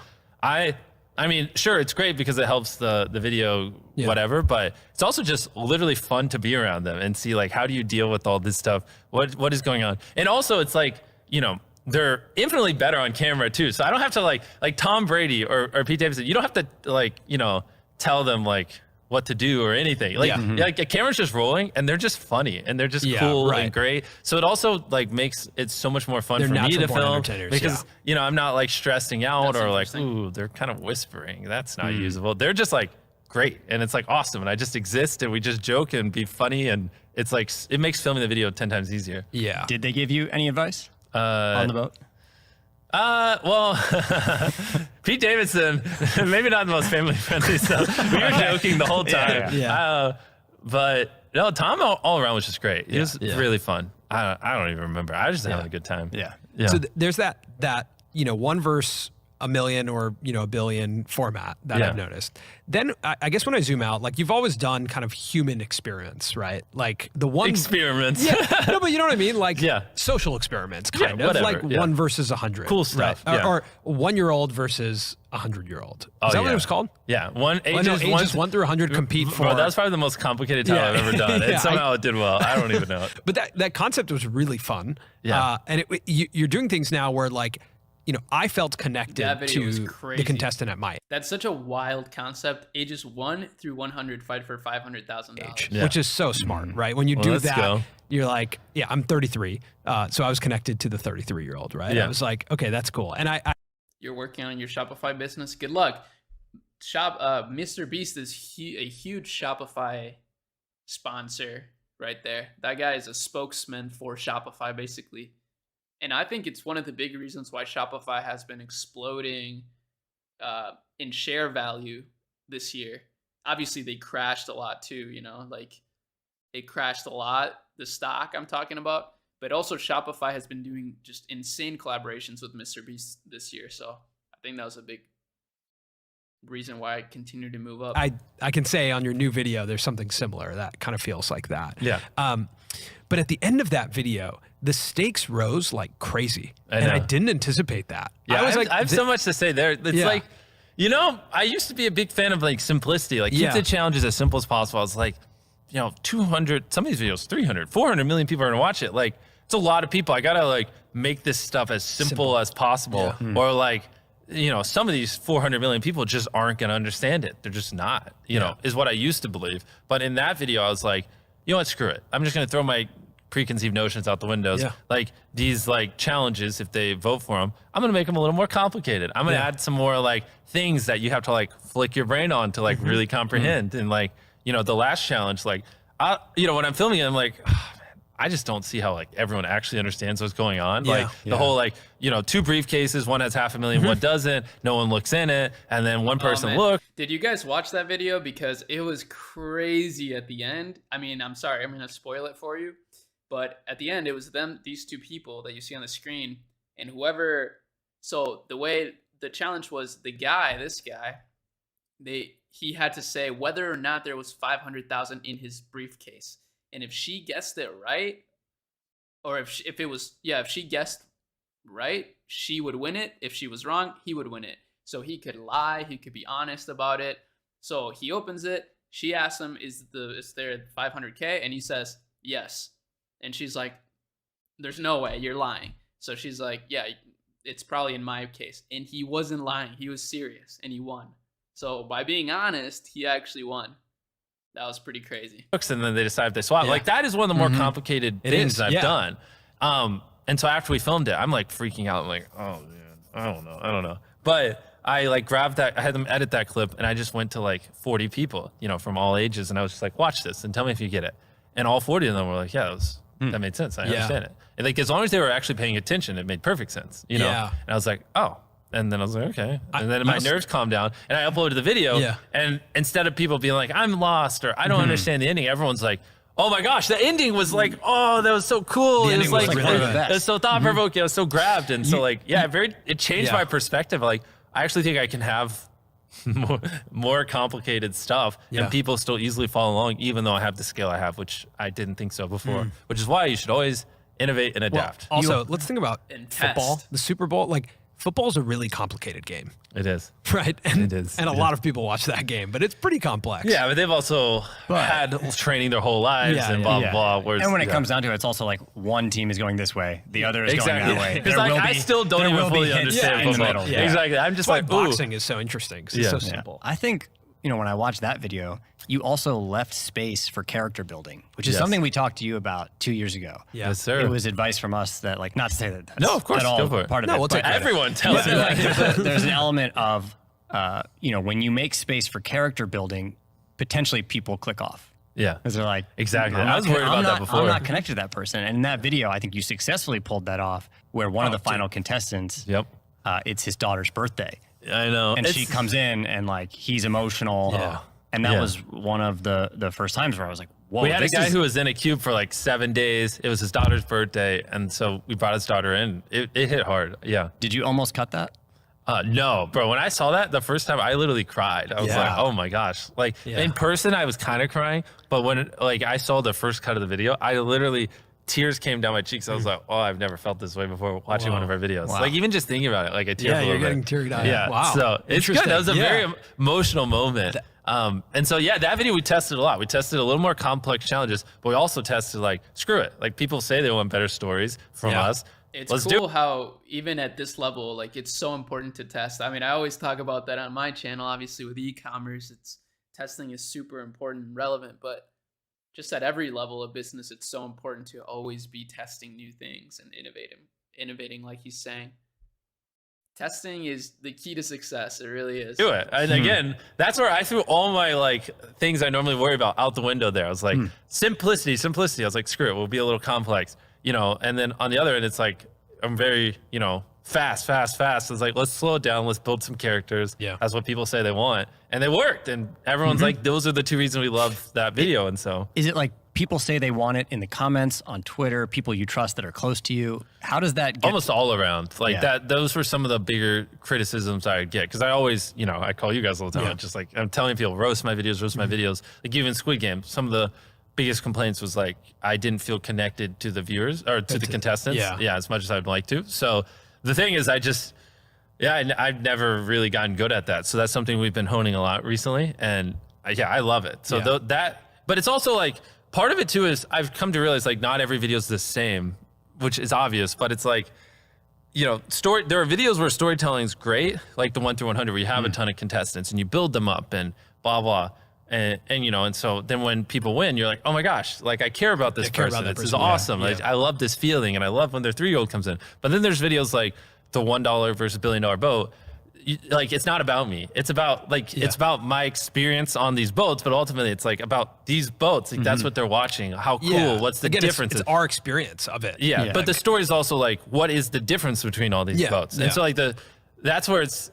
I mean, sure, it's great because it helps the video, whatever, but it's also just literally fun to be around them and see like, how do you deal with all this stuff? What is going on? And also it's like, you know, they're infinitely better on camera too. So I don't have to like Tom Brady or Pete Davidson. You don't have to like, you know, tell them like what to do or anything. Like, like a camera's just rolling and they're just funny and they're just cool and great. So it also like makes it so much more fun for me to film because, you know, I'm not like stressing out or like, ooh, they're kind of whispering. That's not usable. They're just like great. And it's like awesome. And I just exist and we just joke and be funny. And it's like, it makes filming the video 10 times easier. Yeah. Did they give you any advice on the boat? Well, Pete Davidson, maybe not the most family friendly stuff. We were joking the whole time. But no, Tom all around was just great. It was really fun. I don't even remember. I was just having a good time. Yeah. So there's that, you know, 1 verse a million or, you know, a billion format that I've noticed. Then I guess when I zoom out, like you've always done kind of human experiments, right? Like the one experiments. No, but you know what I mean? Like social experiments kind of whatever, like 1 versus 100. Cool stuff. Right? Or 1-year-old versus a 100-year-old. Is that what it was called? Yeah. Ages 1 through 100 compete for. Bro, that was probably the most complicated time I've ever done. And somehow it did well. I don't even know. But that concept was really fun. Yeah. And you're doing things now where like, you know, I felt connected to the contestant at my age. That's such a wild concept. Ages 1 through 100 fight for $500,000. Which is so smart, right? When you do that, you're like, I'm 33. So I was connected to the 33-year-old, right? I was like, okay, that's cool. And you're working on your Shopify business. Good luck. MrBeast is a huge Shopify sponsor right there. That guy is a spokesman for Shopify, basically. And I think it's one of the big reasons why Shopify has been exploding in share value this year. Obviously, they crashed a lot too, you know, like it crashed a lot, the stock I'm talking about. But also Shopify has been doing just insane collaborations with MrBeast this year. So I think that was a big reason why I continue to move up. I can say on your new video, there's something similar that kind of feels like that. Yeah. But at the end of that video, the stakes rose like crazy. And I didn't anticipate that. Yeah, I have so much to say there. It's like, you know, I used to be a big fan of like simplicity, like keep the challenges as simple as possible. I was like, you know, 200, some of these videos, 300, 400 million people are gonna watch it. Like, it's a lot of people. I gotta like make this stuff as simple as possible. Or like, you know, some of these 400 million people just aren't gonna understand it. They're just not, you know, is what I used to believe. But in that video, I was like, you know what, screw it. I'm just gonna throw my preconceived notions out the windows. Like these like challenges, if they vote for them, I'm gonna make them a little more complicated. I'm gonna add some more like things that you have to like flick your brain on to like really comprehend. And like, you know, the last challenge, like, you know, when I'm filming it, I'm like, oh, man, I just don't see how like everyone actually understands what's going on. Like the whole like, you know, 2 briefcases, one has 500,000, one doesn't. No one looks in it, and then one person looked. Did you guys watch that video? Because it was crazy at the end. I mean, I'm sorry, I'm gonna spoil it for you. But at the end, it was these 2 people that you see on the screen, and whoever. So the way the challenge was, this guy, he had to say whether or not there was 500,000 in his briefcase, and if she guessed it right, or if she guessed right, she would win it. If she was wrong, he would win it. So he could lie, he could be honest about it. So he opens it. She asks him, "Is there 500K?" And he says yes. And she's like, "There's no way, you're lying." So she's like, "Yeah, it's probably in my case." And he wasn't lying. He was serious, and he won. So by being honest, he actually won. That was pretty crazy. And then they decide if they swap. Like that is one of the more complicated things I've done. And so after we filmed it, I'm like freaking out. I'm like, oh man, I don't know. But I like grabbed that, I had them edit that clip, and I just went to like 40 people, you know, from all ages. And I was just like, watch this and tell me if you get it. And all 40 of them were like, yeah, that made sense. I understand it. And like, as long as they were actually paying attention, it made perfect sense, you know? And I was like, oh. And then I was like, okay. And then my nerves calmed down, and I uploaded the video. And instead of people being like, I'm lost, or I don't understand the ending, everyone's like, oh my gosh, the ending was like, oh, that was so cool. It was like, it was so thought provoking. I was so grabbed. And so like, it changed my perspective. Like, I actually think I can have more complicated stuff and people still easily follow along, even though I have the skill I have, which I didn't think so before, which is why you should always innovate and adapt. Well, also, let's think about football, the Super Bowl. Like, football's a really complicated game, It is. right? And, It is, and a yeah. lot of people watch that game, but it's pretty complex. Yeah, but they've also had training their whole lives Yeah, and yeah, blah, Yeah. blah, blah. And when it comes down to it, it's also like one team is going this way, the other is Exactly. going that way. Because There like, will I be- still don't there even will be fully hits understand in the football. middle. Yeah. Exactly. I'm just That's why like, ooh. boxing is so interesting, 'cause it's so Yeah. simple. I think, when I watched that video, you also left space for character building, which is Yes. something we talked to you about 2 years ago. Yeah. Yes, sir. It was advice from us that, like, not to say that that's No, of course, at all go for it. part of No, it. we'll take but credit. Everyone tells you like, that. there's an element of, when you make space for character building, potentially people click off. Yeah. Because they're like, Exactly. I'm I was worried about that before. I'm not connected to that person. And in that video, I think you successfully pulled that off, where one of the final contestants, Yep. it's his daughter's birthday. I know. And she comes in and like he's emotional. Yeah. And that Yeah. was one of the first times where I was like, whoa. We had a this guy is- who was in a cube for like 7 days. It was his daughter's birthday. And so we brought his daughter in. It hit hard. Yeah. Did you almost cut that? No, bro. When I saw that the first time, I literally cried. I was Yeah. like, "Oh my gosh!" Like Yeah. in person, I was kind of crying, but when I saw the first cut of the video, I literally tears came down my cheeks. I was like, "Oh, I've never felt this way before watching one of our videos." Wow. Like even just thinking about it, like I teared Yeah, a you're little getting bit. teary eyed. Yeah. Wow. So it's good. That was a Interesting. very Yeah. emotional moment. And so yeah, that video we tested a lot. We tested a little more complex challenges, but we also tested like screw it. Like people say they want better stories from Yeah. us. It's Let's cool do it. how even at this level, like it's so important to test. I mean, I always talk about that on my channel. Obviously, with e-commerce, it's testing is super important and relevant. But just at every level of business, it's so important to always be testing new things and innovating, like he's saying. Testing is the key to success. It really is. Do it. And again, that's where I threw all my like things I normally worry about out the window there. I was like, simplicity. I was like, screw it, we'll be a little complex, and then on the other end, it's like, I'm very, fast. It's like, let's slow it down. Let's build some characters. Yeah. That's what people say they want. And they worked. And everyone's like, those are the two reasons we love that video. And so Is it like people say they want it in the comments on Twitter, people you trust that are close to you? How does that get? almost all around like Yeah. that, those were some of the bigger criticisms I would get. Cause I always, I call you guys all the time. Yeah. I'm just like, I'm telling people, roast my videos. Like even Squid Game, some of the biggest complaints was like, I didn't feel connected to the viewers or to the contestants. yeah. As much as I'd like to. So the thing is, I've never really gotten good at that. So that's something we've been honing a lot recently. And I love it. So Yeah. but it's also like, part of it too is I've come to realize like not every video is the same, which is obvious, but it's like, there are videos where storytelling is great, like the 1 through 100, where you have a ton of contestants and you build them up and blah, blah. And so then when people win, you're like, oh my gosh, like I care about this care person. about that This is person, yeah, awesome. yeah. Like I love this feeling, and I love when their 3-year-old comes in. But then there's videos like the $1 versus $1 billion boat. Like it's not about me. It's about it's about my experience on these boats, but ultimately it's like about these boats. Like that's what they're watching. How cool? What's the Again, difference? It's our experience of it. Yeah, but the story is also like, what is the difference between all these Yeah, boats? yeah. And so like that's where it's,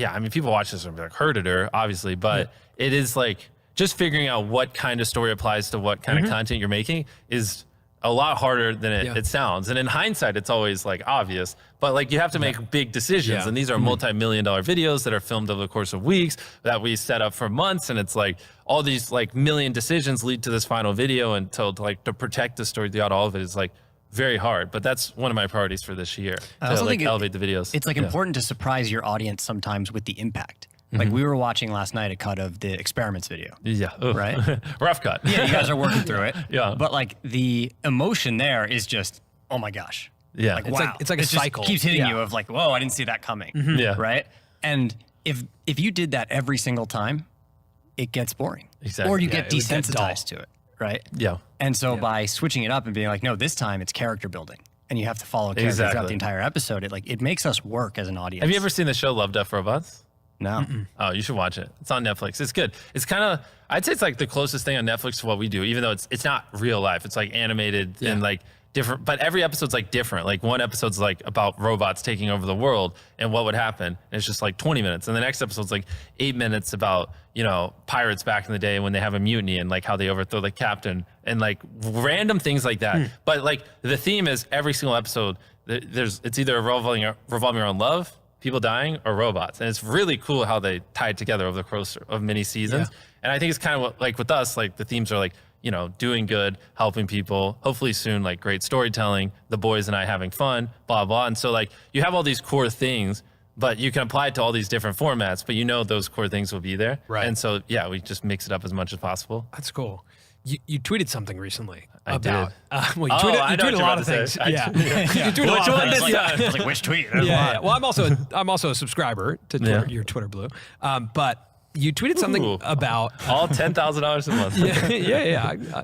I mean, people watch this and be like, heard it or obviously, but it is like just figuring out what kind of story applies to what kind of content you're making is a lot harder than it sounds. And in hindsight, it's always like obvious, but like you have to make big decisions. Yeah. And these are multi-million-dollar videos that are filmed over the course of weeks that we set up for months. And it's like all these like million decisions lead to this final video, and to protect the story throughout all of it is like very hard. But that's one of my priorities for this year, I to also like think elevate the videos. It's like important to surprise your audience sometimes with the impact. Like we were watching last night a cut of the experiments video. Yeah. Ugh. Right? Rough cut. Yeah, you guys are working through it. Yeah. But like the emotion there is just, oh my gosh. Yeah. Like, It's wow. like- it's like a It just cycle. keeps hitting Yeah. you of like, whoa, I didn't see that coming. Yeah. Right? And if you did that every single time, it gets boring. Exactly. Or you Yeah, get it would get desensitized to it. Right? Yeah. And so by switching it up and being like, no, this time it's character building, and you have to follow characters throughout Exactly. the entire episode, it makes us work as an audience. Have you ever seen the show Love, Death, Robots? No. Oh, you should watch it. It's on Netflix. It's good. It's kind of, I'd say it's like the closest thing on Netflix to what we do, even though it's not real life. It's like animated and like different, but every episode's like different. Like one episode's like about robots taking over the world and what would happen. And it's just like 20 minutes. And the next episode's like 8 minutes about, pirates back in the day when they have a mutiny and like how they overthrow the captain and like random things like that. But like the theme is every single episode, it's either revolving around love, people dying, or robots. And it's really cool how they tie it together over the course of many seasons. Yeah. And I think it's kind of like with us, like the themes are like you know, doing good, helping people, hopefully soon, like great storytelling, the boys and I having fun, blah, blah. And so like you have all these core things, but you can apply it to all these different formats, but you know those core things will be there. Right. And so, yeah, we just mix it up as much as possible. That's cool. You tweeted something recently I about. did. Well, you Oh, tweeted, I you know tweeted what a lot you're of about to things. say. Yeah. You tweeted a Which lot of one things. this time? I was like, which tweet? There's a Yeah, lot. yeah. Well, I'm also a subscriber to Twitter, your Twitter Blue. But you tweeted something Ooh. about. All $10,000 a month.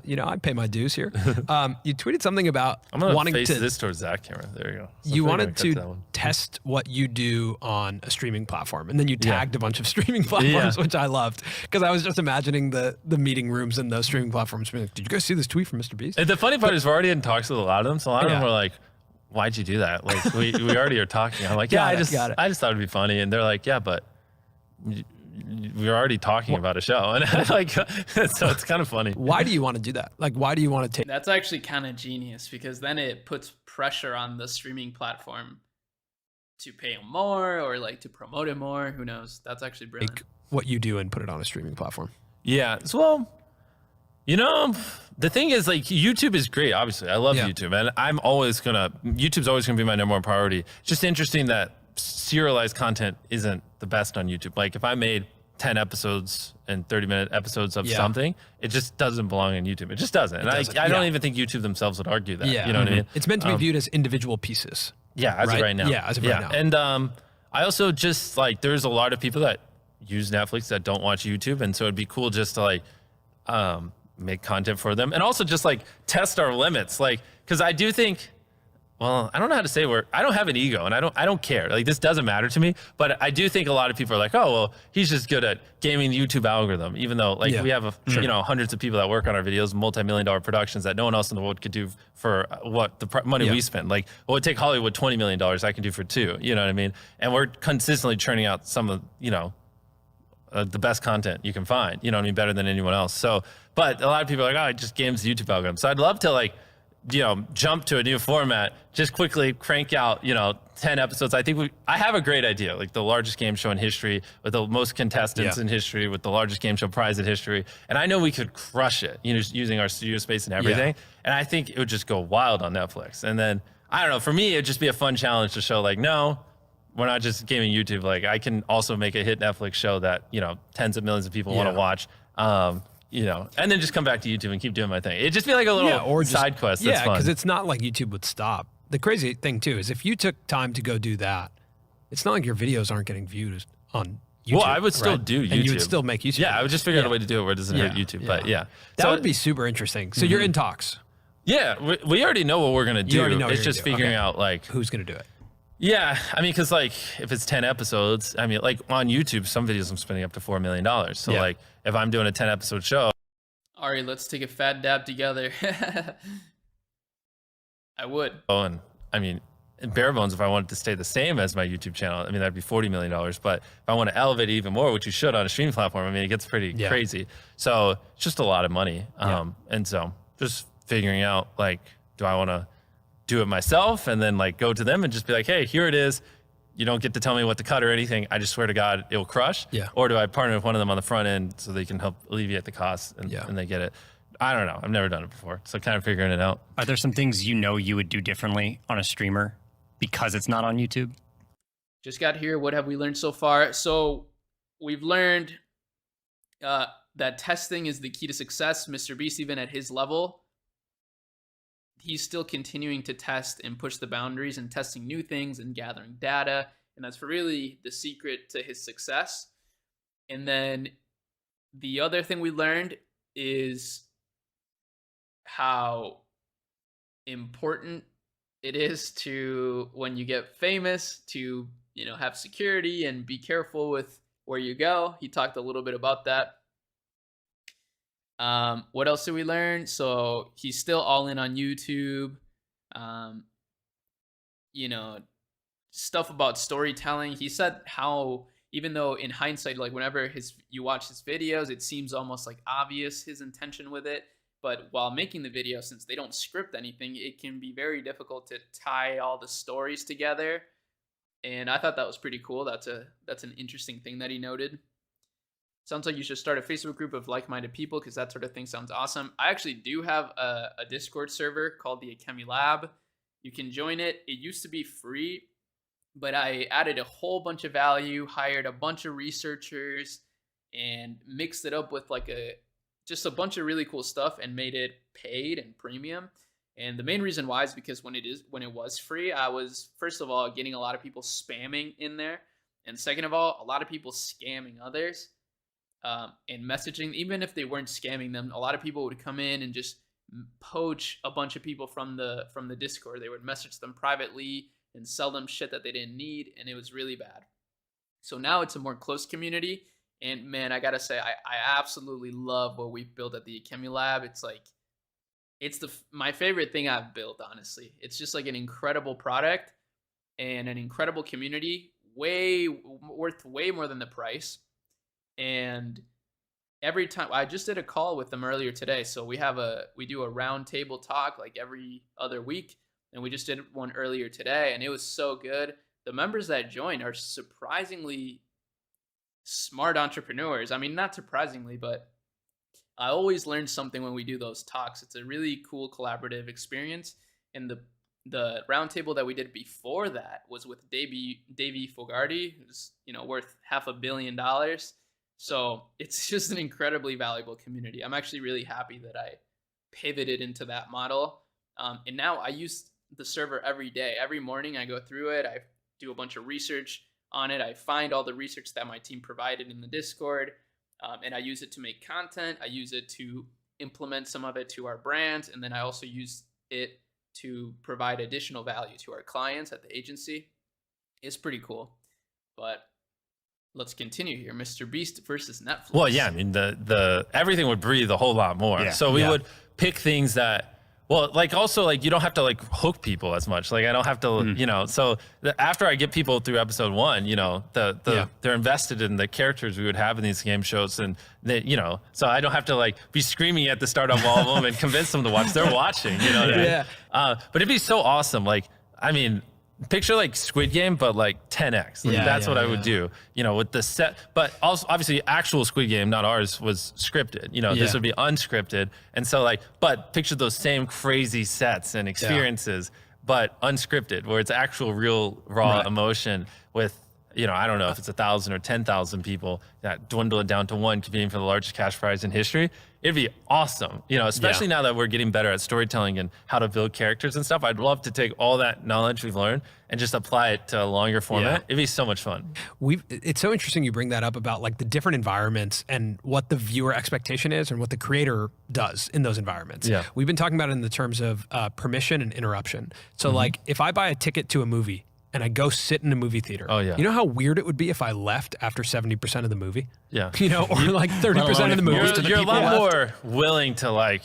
yeah. I pay my dues here. You tweeted something about I'm going to wanting face to. this towards that camera. There you go. So You I'm wanted gonna cut that to one. test what you do on a streaming platform, and then you tagged a bunch of streaming platforms, which I loved because I was just imagining the meeting rooms in those streaming platforms. Being like, did you guys see this tweet from MrBeast? And the funny part is we're already in talks with a lot of them, so a lot of them are like, "Why'd you do that?" Like we already are talking. I'm like, "Yeah, Got it. I just thought it'd be funny," and they're like, "Yeah, but we're already talking about a show," and I'm like, so it's kind of funny. Why do you want to do that? Like, why do you want to take? That's actually kind of genius because then it puts pressure on the streaming platform to pay him more or like to promote it more. Who knows? That's actually brilliant. Take what you do and put it on a streaming platform. Yeah, so, well, you know, the thing is, like, YouTube is great. Obviously, I love YouTube, and YouTube's always gonna be my number one priority. It's just interesting that serialized content isn't the best on YouTube. Like if I made 10 episodes and 30-minute episodes of something, it just doesn't belong on YouTube. It just doesn't. And I don't even think YouTube themselves would argue that. You know what I mean? It's meant to be viewed as individual pieces. Yeah, as of right now. Yeah, as of right now. And I also just like there's a lot of people that use Netflix that don't watch YouTube, and so it'd be cool just to like make content for them, and also just like test our limits. Like, because I do think. Well, I don't know how to say I don't have an ego and I don't care. Like this doesn't matter to me, but I do think a lot of people are like, oh, well, he's just good at gaming the YouTube algorithm, even though like we have you know, hundreds of people that work on our videos, multi-million-dollar productions that no one else in the world could do for what the money we spend. Like it would take Hollywood $20 million, I can do for 2, you know what I mean? And we're consistently churning out some of, you know, the best content you can find, you know what I mean? Better than anyone else. So, but a lot of people are like, oh, it just games the YouTube algorithm. So I'd love to like, you know, jump to a new format, just quickly crank out, you know, 10 episodes. I think I have a great idea, like the largest game show in history with the most contestants in history, with the largest game show prize in history. And I know we could crush it, you know, just using our studio space and everything. And I think it would just go wild on Netflix. And then, I don't know, for me, it'd just be a fun challenge to show like, no, we're not just gaming YouTube. Like I can also make a hit Netflix show that, you know, tens of millions of people want to watch. You know, and then just come back to YouTube and keep doing my thing. It'd just be like a little side quest. That's fun. Because it's not like YouTube would stop. The crazy thing too is if you took time to go do that, it's not like your videos aren't getting viewed on YouTube. Well, I would still do YouTube. And you would still make YouTube. Yeah, videos. I would just figure out a way to do it where it doesn't hurt YouTube. But yeah. That would be super interesting. So you're in talks. Yeah, we already know what we're going to do. You already know what it's you're just gonna do. figuring out like Who's going to do it? Yeah, I mean, because like if it's 10 episodes, I mean, like on YouTube, some videos I'm spending up to $4 million. So like if I'm doing a 10 episode show. Arie, let's take a fat dab together. I would. Oh, and I mean, in bare bones, if I wanted to stay the same as my YouTube channel, I mean, that'd be $40 million. But if I want to elevate it even more, which you should on a streaming platform, I mean, it gets pretty crazy. So it's just a lot of money. And so just figuring out, like, do I want to do it myself and then like go to them and just be like, hey, here it is. You don't get to tell me what to cut or anything. I just swear to God, it'll crush. Yeah. Or do I partner with one of them on the front end so they can help alleviate the costs and they get it? I don't know. I've never done it before. So kind of figuring it out. Are there some things you know you would do differently on a streamer because it's not on YouTube? Just got here. What have we learned so far? So we've learned that testing is the key to success. MrBeast, even at his level, he's still continuing to test and push the boundaries and testing new things and gathering data. And that's really the secret to his success. And then the other thing we learned is how important it is to, when you get famous, to, you know, have security and be careful with where you go. He talked a little bit about that. What else did we learn? So he's still all in on YouTube. You know, stuff about storytelling. He said how, even though in hindsight, like whenever you watch his videos, it seems almost like obvious his intention with it. But while making the video, since they don't script anything, it can be very difficult to tie all the stories together. And I thought that was pretty cool. That's an interesting thing that he noted. sounds like you should start a Facebook group of like-minded people because that sort of thing sounds awesome. I actually do have a Discord server called the Akemi Lab. You can join it. It used to be free, but I added a whole bunch of value, hired a bunch of researchers, and mixed it up with like just a bunch of really cool stuff and made it paid and premium. And the main reason why is because when it was free, I was, first of all, getting a lot of people spamming in there. And second of all, a lot of people scamming others and messaging. Even if they weren't scamming them, a lot of people would come in and just poach a bunch of people from the Discord. They would message them privately and sell them shit that they didn't need, and it was really bad. So now it's a more close community. And man, I gotta say, I absolutely love what we've built at the Akemi Lab. It's like, it's my favorite thing I've built, honestly. It's just like an incredible product and an incredible community, worth way more than the price. And every time, I just did a call with them earlier today. So we do a round table talk like every other week, and we just did one earlier today, and it was so good. The members that join are surprisingly smart entrepreneurs. I mean, not surprisingly, but I always learn something when we do those talks. It's a really cool collaborative experience. And the roundtable that we did before that was with Davey Fogarty, who's worth $500 million. So it's just an incredibly valuable community. I'm actually really happy that I pivoted into that model. And now I use the server every day. Every morning I go through it. I do a bunch of research on it. I find all the research that my team provided in the Discord, and I use it to make content. I use it to implement some of it to our brands, and then I also use it to provide additional value to our clients at the agency. It's pretty cool. But let's continue here. MrBeast versus Netflix. Well, yeah, I mean, the everything would breathe a whole lot more. Yeah. So we would pick things that, well, like also like you don't have to like hook people as much. Like I don't have to, so after I get people through episode 1, they're invested in the characters we would have in these game shows, and they, so I don't have to like be screaming at the start of all of them and convince them to watch. They're watching, But it'd be so awesome. Like, I mean, picture like Squid Game, but like 10x. Like, that's what I would do, with the set. But also, obviously, actual Squid Game, not ours, was scripted. This would be unscripted. And so, like, but picture those same crazy sets and experiences, but unscripted, where it's actual, real, raw emotion with, I don't know if it's 1,000 or 10,000 people that dwindle it down to one competing for the largest cash prize in history. It'd be awesome, especially now that we're getting better at storytelling and how to build characters and stuff. I'd love to take all that knowledge we've learned and just apply it to a longer format. It'd be so much fun. It's so interesting you bring that up about like the different environments and what the viewer expectation is and what the creator does in those environments. Yeah. We've been talking about it in the terms of permission and interruption. So like if I buy a ticket to a movie and I go sit in a movie theater. Oh, yeah. You know how weird it would be if I left after 70% of the movie? Yeah. Or like 30% of the movie. You're a lot more willing to like,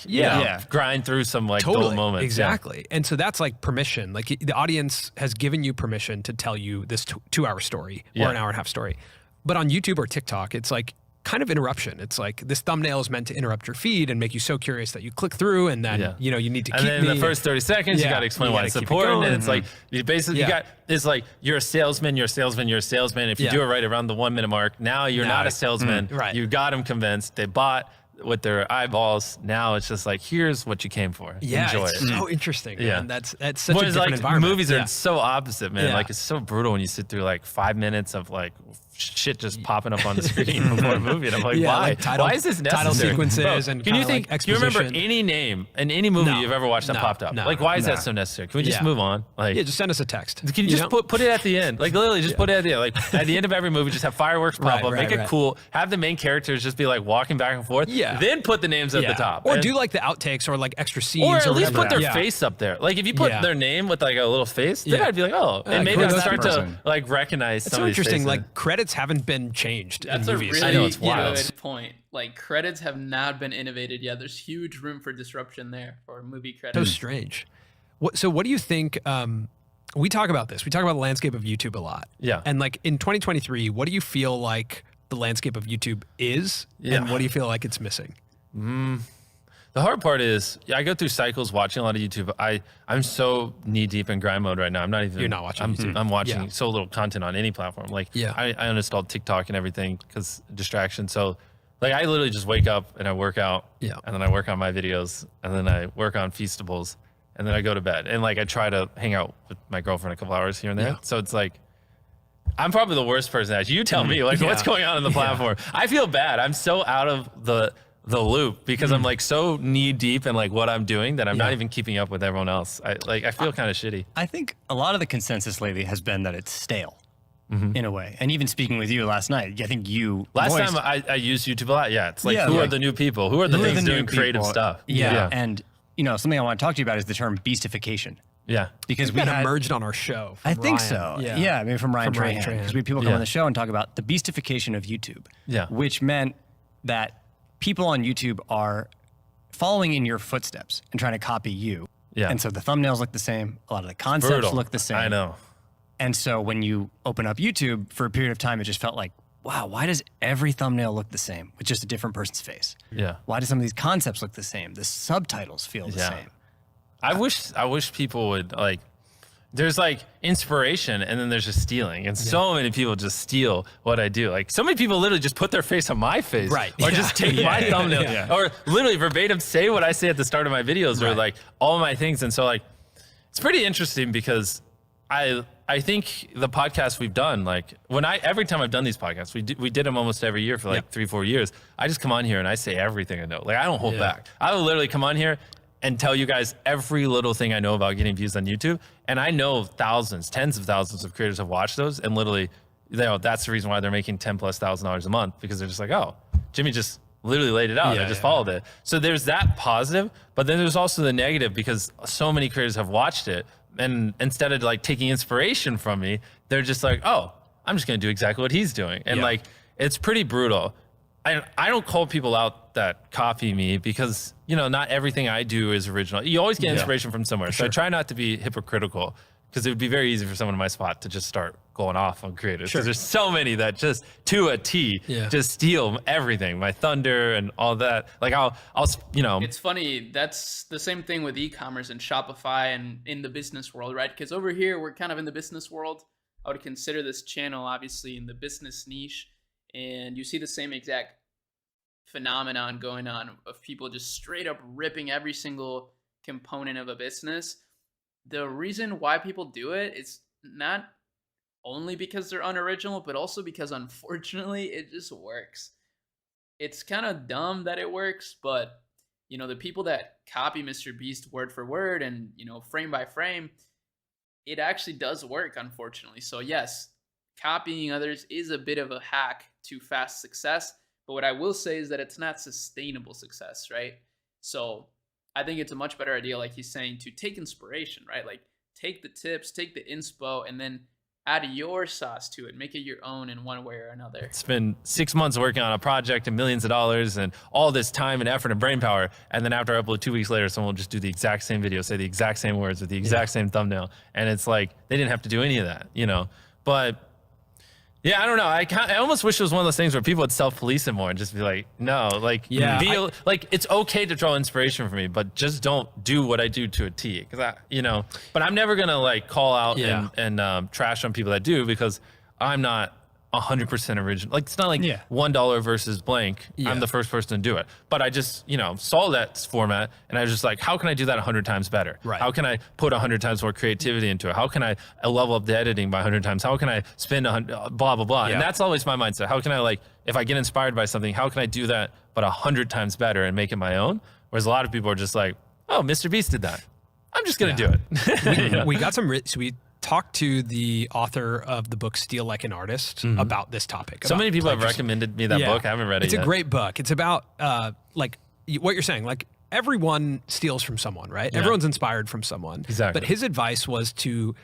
grind through some like dull moments. Exactly. And so that's like permission. Like the audience has given you permission to tell you this 2-hour story or an hour and a half story. But on YouTube or TikTok, it's like kind of interruption. It's like this thumbnail is meant to interrupt your feed and make you so curious that you click through, and then you need to keep. And then in the first 30 seconds, you got to explain why it's important. And it's like you basically it's like you're a salesman. If you do it right around the 1 minute mark, now you're not a salesman. Right. You got them convinced. They bought with their eyeballs. Now it's just like, here's what you came for. Enjoy it's it. so interesting. Man. That's such a different like environment. Movies are so opposite, man. Like it's so brutal when you sit through like 5 minutes of like shit just popping up on the screen before a movie, and I'm like, why? Why is this necessary? Title sequences. Bro, and can you think? Like do you remember any name in any movie you've ever watched that popped up? Like, why is that so necessary? Can we just move on? Like, just send us a text. Can you just put it at the end? Like literally, just put it at the end. Like at the end of every movie, just have fireworks pop up, make it cool. Have the main characters just be like walking back and forth. Then put the names at the top, or do like the outtakes or like extra scenes, or at least put their face up there. Like if you put their name with like a little face, then I'd be like, oh, and maybe I'd start to like recognize. It's so interesting. Like credits haven't been changed. That's in a movies. really I know, it's wild. good point. Like credits have not been innovated yet. There's huge room for disruption there for movie credits. So strange. So what do you think? We talk about this. We talk about the landscape of YouTube a lot. Yeah. And like in 2023, what do you feel like the landscape of YouTube is, and what do you feel like it's missing? The hard part is, I go through cycles watching a lot of YouTube. I'm so knee deep in grind mode right now. I'm not even. You're not watching YouTube. I'm watching so little content on any platform. Like I uninstalled TikTok and everything because distraction. So Like I literally just wake up and I work out, Yeah. and then I work on my videos, and then I work on Feastables, and then I go to bed. And like I try to hang out with my girlfriend a couple hours here and there. Yeah. So it's like I'm probably the worst person. Actually, you tell me like what's going on in the platform. I feel bad. I'm so out of the loop because I'm like so knee deep in like what I'm doing that I'm not even keeping up with everyone else. I feel kind of shitty. I think a lot of the consensus lately has been that it's stale. In a way. And even speaking with you last night, I think you Last voiced, time I used YouTube a lot. Yeah, it's like who are the new people? Who are the things doing creative stuff? Yeah. And you know, something I want to talk to you about is the term beastification. Yeah. Because We we got had, emerged on our show. I think Ryan. so. Yeah. Yeah, maybe from Ryan Ryan Trahan. Trahan. Because we had people come on the show and talk about the beastification of YouTube. Yeah. Which meant that people on YouTube are following in your footsteps and trying to copy you. Yeah. And so the thumbnails look the same. A lot of the concepts Brutal. look the same. I know. And so when you open up YouTube for a period of time, it just felt like, wow, why does every thumbnail look the same with just a different person's face? Yeah. Why do some of these concepts look the same? The subtitles feel the Yeah. same. I wish people would like there's like inspiration and then there's just stealing. And so many people just steal what I do. Like so many people literally just put their face on my face. Right. Or just take my thumbnail. Or literally verbatim say what I say at the start of my videos or like all my things. And so like it's pretty interesting because I think the podcast we've done, like every time I've done these podcasts, we did them almost every year for like 3-4 years. I just come on here and I say everything I know. Like I don't hold back. I will literally come on here and tell you guys every little thing I know about getting views on YouTube. And I know thousands, tens of thousands of creators have watched those and literally, that's the reason why they're making $10,000+ a month because they're just like, oh, Jimmy just literally laid it out. I just followed it. So there's that positive, but then there's also the negative because so many creators have watched it. And instead of like taking inspiration from me, they're just like, oh, I'm just going to do exactly what he's doing. And like, it's pretty brutal. I don't call people out that copy me because, you know, not everything I do is original. You always get inspiration from somewhere. So I try not to be hypocritical because it would be very easy for someone in my spot to just start going off on creators. Because there's so many that just to a T just steal everything, my thunder and all that. Like I'll, you know. It's funny. That's the same thing with e-commerce and Shopify and in the business world, right? Because over here, we're kind of in the business world. I would consider this channel obviously in the business niche. And you see the same exact phenomenon going on of people just straight up ripping every single component of a business. The reason why people do it is not only because they're unoriginal, but also because unfortunately it just works. It's kind of dumb that it works, but you know, the people that copy MrBeast word for word and, you know, frame by frame, it actually does work, unfortunately. So yes, copying others is a bit of a hack to fast success, but what I will say is that it's not sustainable success, right? So I think it's a much better idea, like he's saying, to take inspiration, right? Like take the tips, take the inspo, and then add your sauce to it. Make it your own in one way or another. Spend 6 months working on a project and millions of dollars and all this time and effort and brain power. And then after I upload 2 weeks later, someone will just do the exact same video, say the exact same words with the exact same thumbnail. And it's like, they didn't have to do any of that, you know? But yeah, I don't know. I almost wish it was one of those things where people would self-police it more and just be like, no, like, like it's okay to draw inspiration from me, but just don't do what I do to a T. Because but I'm never gonna like call out and trash on people that do because I'm not 100% original. Like it's not like $1 versus blank. I'm the first person to do it. But I just, saw that format and I was just like, how can I do that 100 times better? Right. How can I put 100 times more creativity into it? How can I level up the editing by 100 times? How can I spend 100, blah, blah, blah. And that's always my mindset. How can I like, if I get inspired by something, how can I do that, but 100 times better and make it my own? Whereas a lot of people are just like, oh, MrBeast did that. I'm just going to do it. We got some, so we talked to the author of the book Steal Like an Artist about this topic. So many people have recommended me that book. I haven't read it yet. It's a great book. It's about like what you're saying, like everyone steals from someone, right? Everyone's inspired from someone. Exactly. But his advice was to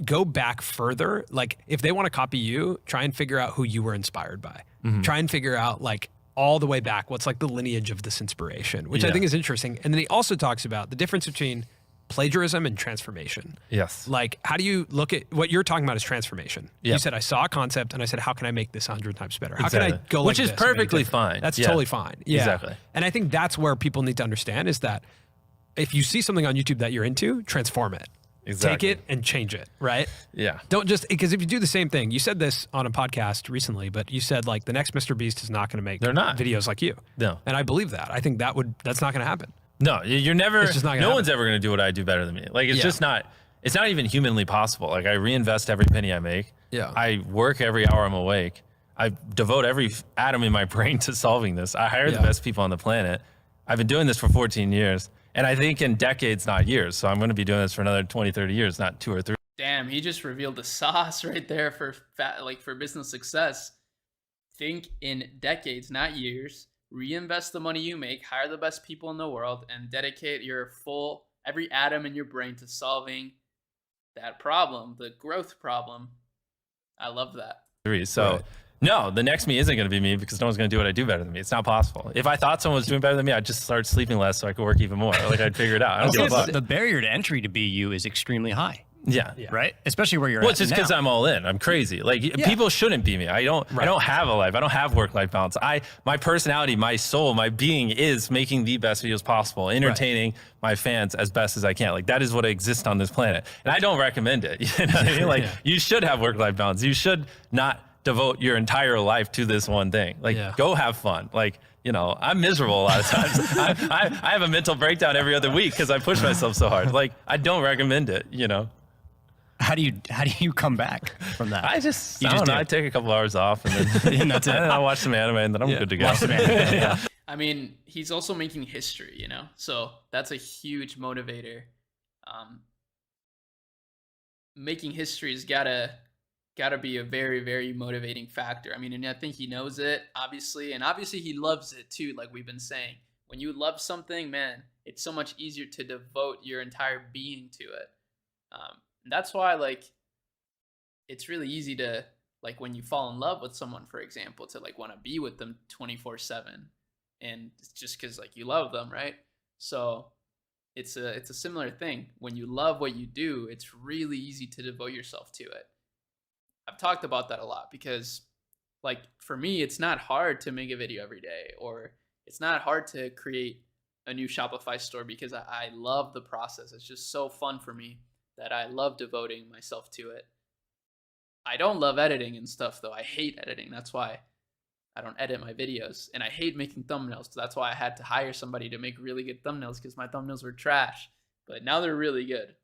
go back further. Like if they want to copy you, try and figure out who you were inspired by. Try and figure out like all the way back, what's like the lineage of this inspiration, which I think is interesting. And then he also talks about the difference between plagiarism and transformation. Yes. Like, how do you look at what you're talking about is transformation? You said, I saw a concept and I said, how can I make this 100 times better? How can I go like Which is this and make it perfectly different? fine. That's totally fine. Yeah. Exactly. And I think that's where people need to understand is that if you see something on YouTube that you're into, transform it. Exactly. Take it and change it, right? Yeah. Don't just, because if you do the same thing, you said this on a podcast recently, but you said like the next MrBeast is not going to make They're not. videos like you. No. And I believe that. I think that's not going to happen. No, you're never. It's just not gonna no happen. one's ever going to do what I do better than me. Like it's Yeah. just not. It's not even humanly possible. Like I reinvest every penny I make. Yeah. I work every hour I'm awake. I devote every atom in my brain to solving this. I hire the best people on the planet. I've been doing this for 14 years. And I think in decades, not years. So I'm going to be doing this for another 20, 30 years, not 2 or 3. Damn, he just revealed the sauce right there for for business success. Think in decades, not years. Reinvest the money you make, hire the best people in the world, and dedicate your every atom in your brain to solving that problem, the growth problem. I love that. So no, the next me isn't going to be me because no one's going to do what I do better than me. It's not possible. If I thought someone was doing better than me, I'd just start sleeping less so I could work even more. Like I'd figure it out. I don't give a fuck. The barrier to entry to be you is extremely high. Yeah. Right? Especially where you're Well, at it's just because now. I'm all in. I'm crazy. Like people shouldn't be me. I don't have a life. I don't have work-life balance. My personality, my soul, my being is making the best videos possible, entertaining my fans as best as I can. Like that is what exists on this planet. And I don't recommend it. You know what I mean? Like you should have work-life balance. You should not devote your entire life to this one thing. Like go have fun. Like, you know, I'm miserable a lot of times. I have a mental breakdown every other week because I push myself so hard. Like I don't recommend it, you know. How do you come back from that? I don't know. I take a couple hours off and then And that's it. and then I watch some anime and then I'm good to go. I mean, he's also making history, you know? So that's a huge motivator. Making history has gotta be a very, very motivating factor. I mean, and I think he knows it, obviously, and obviously he loves it too, like we've been saying. When you love something, man, it's so much easier to devote your entire being to it. And that's why, like, it's really easy to, like, when you fall in love with someone, for example, to like want to be with them 24/7, and it's just because like you love them, right? So it's a similar thing. When you love what you do, it's really easy to devote yourself to it. I've talked about that a lot because, like, for me, it's not hard to make a video every day, or it's not hard to create a new Shopify store because I love the process. It's just so fun for me that I love devoting myself to it. I don't love editing and stuff, though. I hate editing. That's why I don't edit my videos. And I hate making thumbnails. So that's why I had to hire somebody to make really good thumbnails because my thumbnails were trash. But now they're really good.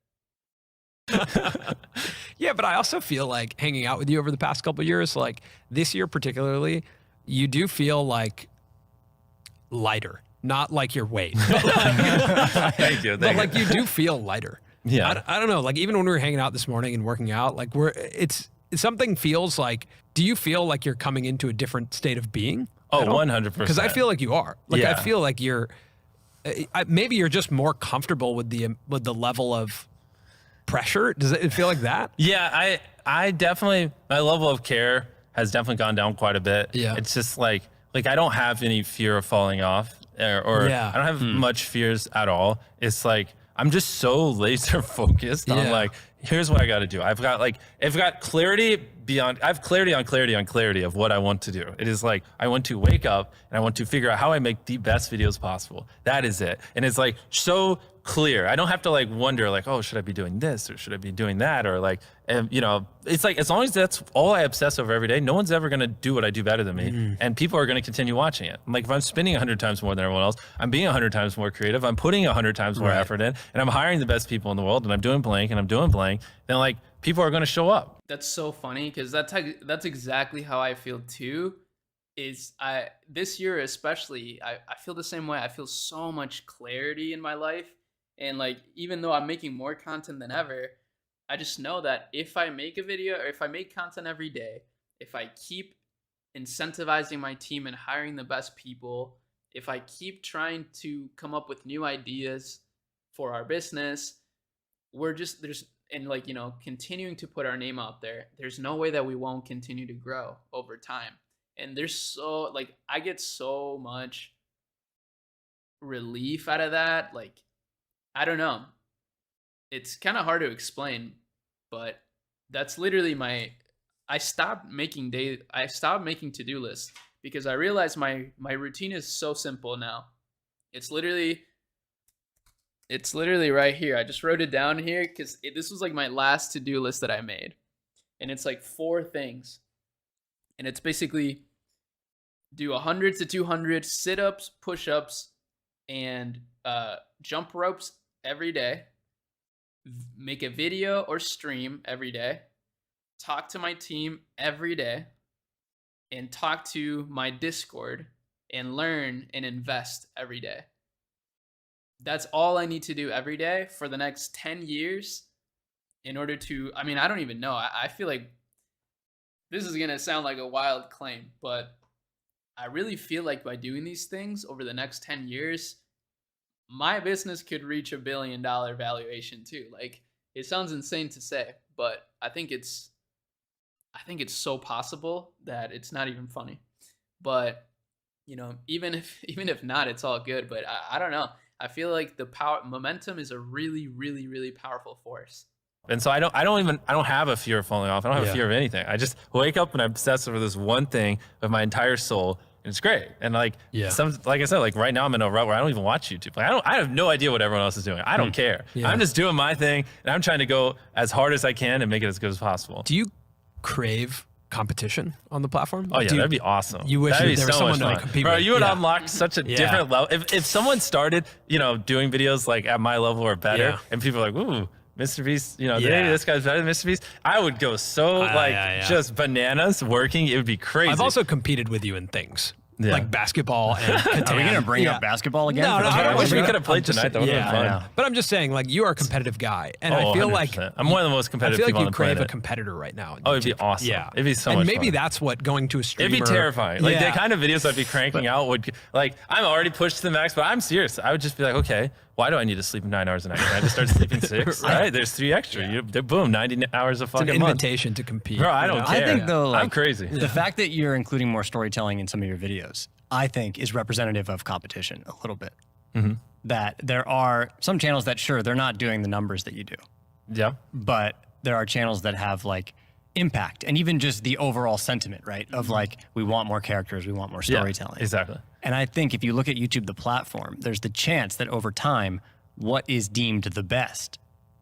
Yeah, but I also feel like hanging out with you over the past couple of years, like this year particularly, you do feel like lighter, not like your weight, Thank you. but like you do feel lighter. Yeah. I don't know. Like even when we were hanging out this morning and working out, like it's something feels like. Do you feel like you're coming into a different state of being? Oh, 100%. Because I feel like you are. Like Yeah. I feel like you're. Maybe you're just more comfortable with the level of pressure. Does it feel like that? Yeah, I definitely, my level of care has definitely gone down quite a bit. Yeah. It's just like I don't have any fear of falling off or Yeah. I don't have much fears at all. It's like, I'm just so laser focused on like, here's what I got to do. I've got clarity beyond, I have clarity on clarity on clarity of what I want to do. It is like, I want to wake up and I want to figure out how I make the best videos possible. That is it. And it's like, so clear. I don't have to like wonder like, oh, should I be doing this or should I be doing that? Or like, you know, it's like, as long as that's all I obsess over every day, no one's ever going to do what I do better than me. And people are going to continue watching it. Like if I'm spending 100 times more than everyone else, I'm being 100 times more creative. I'm putting 100 times more effort in and I'm hiring the best people in the world and I'm doing blank and I'm doing blank. Then like people are going to show up. That's so funny because that's exactly how I feel too. This year especially, I feel the same way. I feel so much clarity in my life. And like, even though I'm making more content than ever, I just know that if I make a video or if I make content every day, if I keep incentivizing my team and hiring the best people, if I keep trying to come up with new ideas for our business, like, you know, continuing to put our name out there, there's no way that we won't continue to grow over time. And I get so much relief out of that. Like, I don't know. It's kind of hard to explain, but that's literally I stopped making to-do lists because I realized my routine is so simple now. It's literally It's literally right here. I just wrote it down here because this was like my last to-do list that I made. And it's like 4 things. And it's basically do 100 to 200 sit-ups, push-ups, and jump ropes every day. Make a video or stream every day. Talk to my team every day. And talk to my Discord and learn and invest every day. That's all I need to do every day for the next 10 years in order to, I mean, I don't even know. I feel like this is going to sound like a wild claim, but I really feel like by doing these things over the next 10 years, my business could reach $1 billion valuation too. Like, it sounds insane to say, but I think it's so possible that it's not even funny. But, you know, even if not, it's all good. But I don't know. I feel like the momentum is a really, really, really powerful force. And so I don't have a fear of falling off. I don't have a fear of anything. I just wake up and I'm obsessed over this one thing with my entire soul. And it's great. And like I said, like right now I'm in a rut where I don't even watch YouTube. Like I have no idea what everyone else is doing. I don't care. Yeah. I'm just doing my thing and I'm trying to go as hard as I can and make it as good as possible. Do you crave competition on the platform? Oh yeah, that'd be awesome. You wish there was someone to compete Bro, with. you would unlock such a different level. If someone started, doing videos like at my level or better, and people are like, ooh, MrBeast, this guy's better than MrBeast, I would go so just bananas working. It would be crazy. I've also competed with you in things. Like basketball and Catan. Are we going to bring up basketball again? No, I wish we could have played tonight. That would have been fun. But I'm just saying, like, you are a competitive guy. And I feel 100%. like I'm one of the most competitive people on the planet. I feel like you crave a competitor right now. Oh, it'd be awesome. Yeah. It'd be so much fun. And maybe that's what going to a streamer... It'd be terrifying. Like, the kind of videos I'd be cranking out would... Like, I'm already pushed to the max, but I'm serious. I would just be like, okay, why do I need to sleep 9 hours a night? Can I just start sleeping 6? All right, there's 3 extra. Boom, 90 hours a fucking month. It's an invitation to compete. Bro, I don't care. I think, though, like, I'm crazy. The fact that you're including more storytelling in some of your videos, I think, is representative of competition a little bit. Mm-hmm. That there are some channels that, sure, they're not doing the numbers that you do. Yeah. But there are channels that have, like, impact and even just the overall sentiment, right? Of, like, we want more characters, we want more storytelling. Yeah, exactly. And I think if you look at YouTube, the platform, there's the chance that over time, what is deemed the best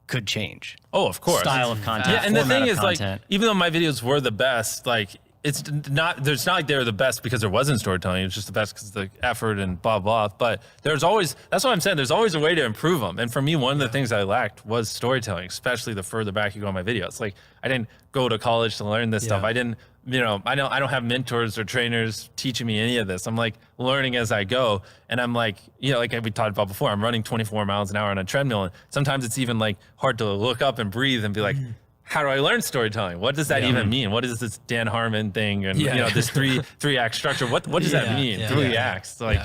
could change. Oh, of course. Style of content. Yeah, and the thing is, like, even though my videos were the best, like, it's not like they were the best because there wasn't storytelling. It's just the best because of the effort and blah, blah. But there's always, that's what I'm saying, there's always a way to improve them. And for me, one of the things I lacked was storytelling, especially the further back you go in my videos. Like, I didn't go to college to learn this stuff. I didn't, I don't have mentors or trainers teaching me any of this. I'm like learning as I go. And I'm like, like we talked about before, I'm running 24 miles an hour on a treadmill. And sometimes it's even like hard to look up and breathe and be like, how do I learn storytelling? What does that even mean? What is this Dan Harmon thing? And this three act structure. What does that mean? 3 acts, like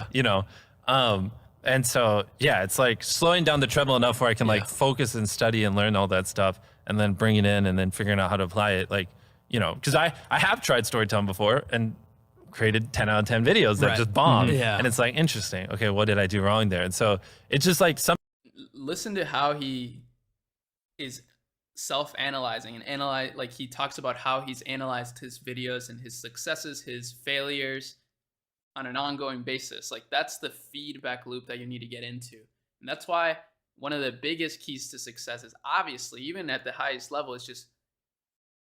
And so it's like slowing down the treadmill enough where I can like focus and study and learn all that stuff, and then bring it in and then figuring out how to apply it. Like because I have tried storytelling before and created 10 out of 10 videos that just bombed. And it's like, interesting. Okay, what did I do wrong there? And so it's just like listen to how he is self-analyzing and analyze, like he talks about how he's analyzed his videos and his successes, his failures on an ongoing basis. Like, that's the feedback loop that you need to get into. And that's why one of the biggest keys to success is, obviously, even at the highest level, is just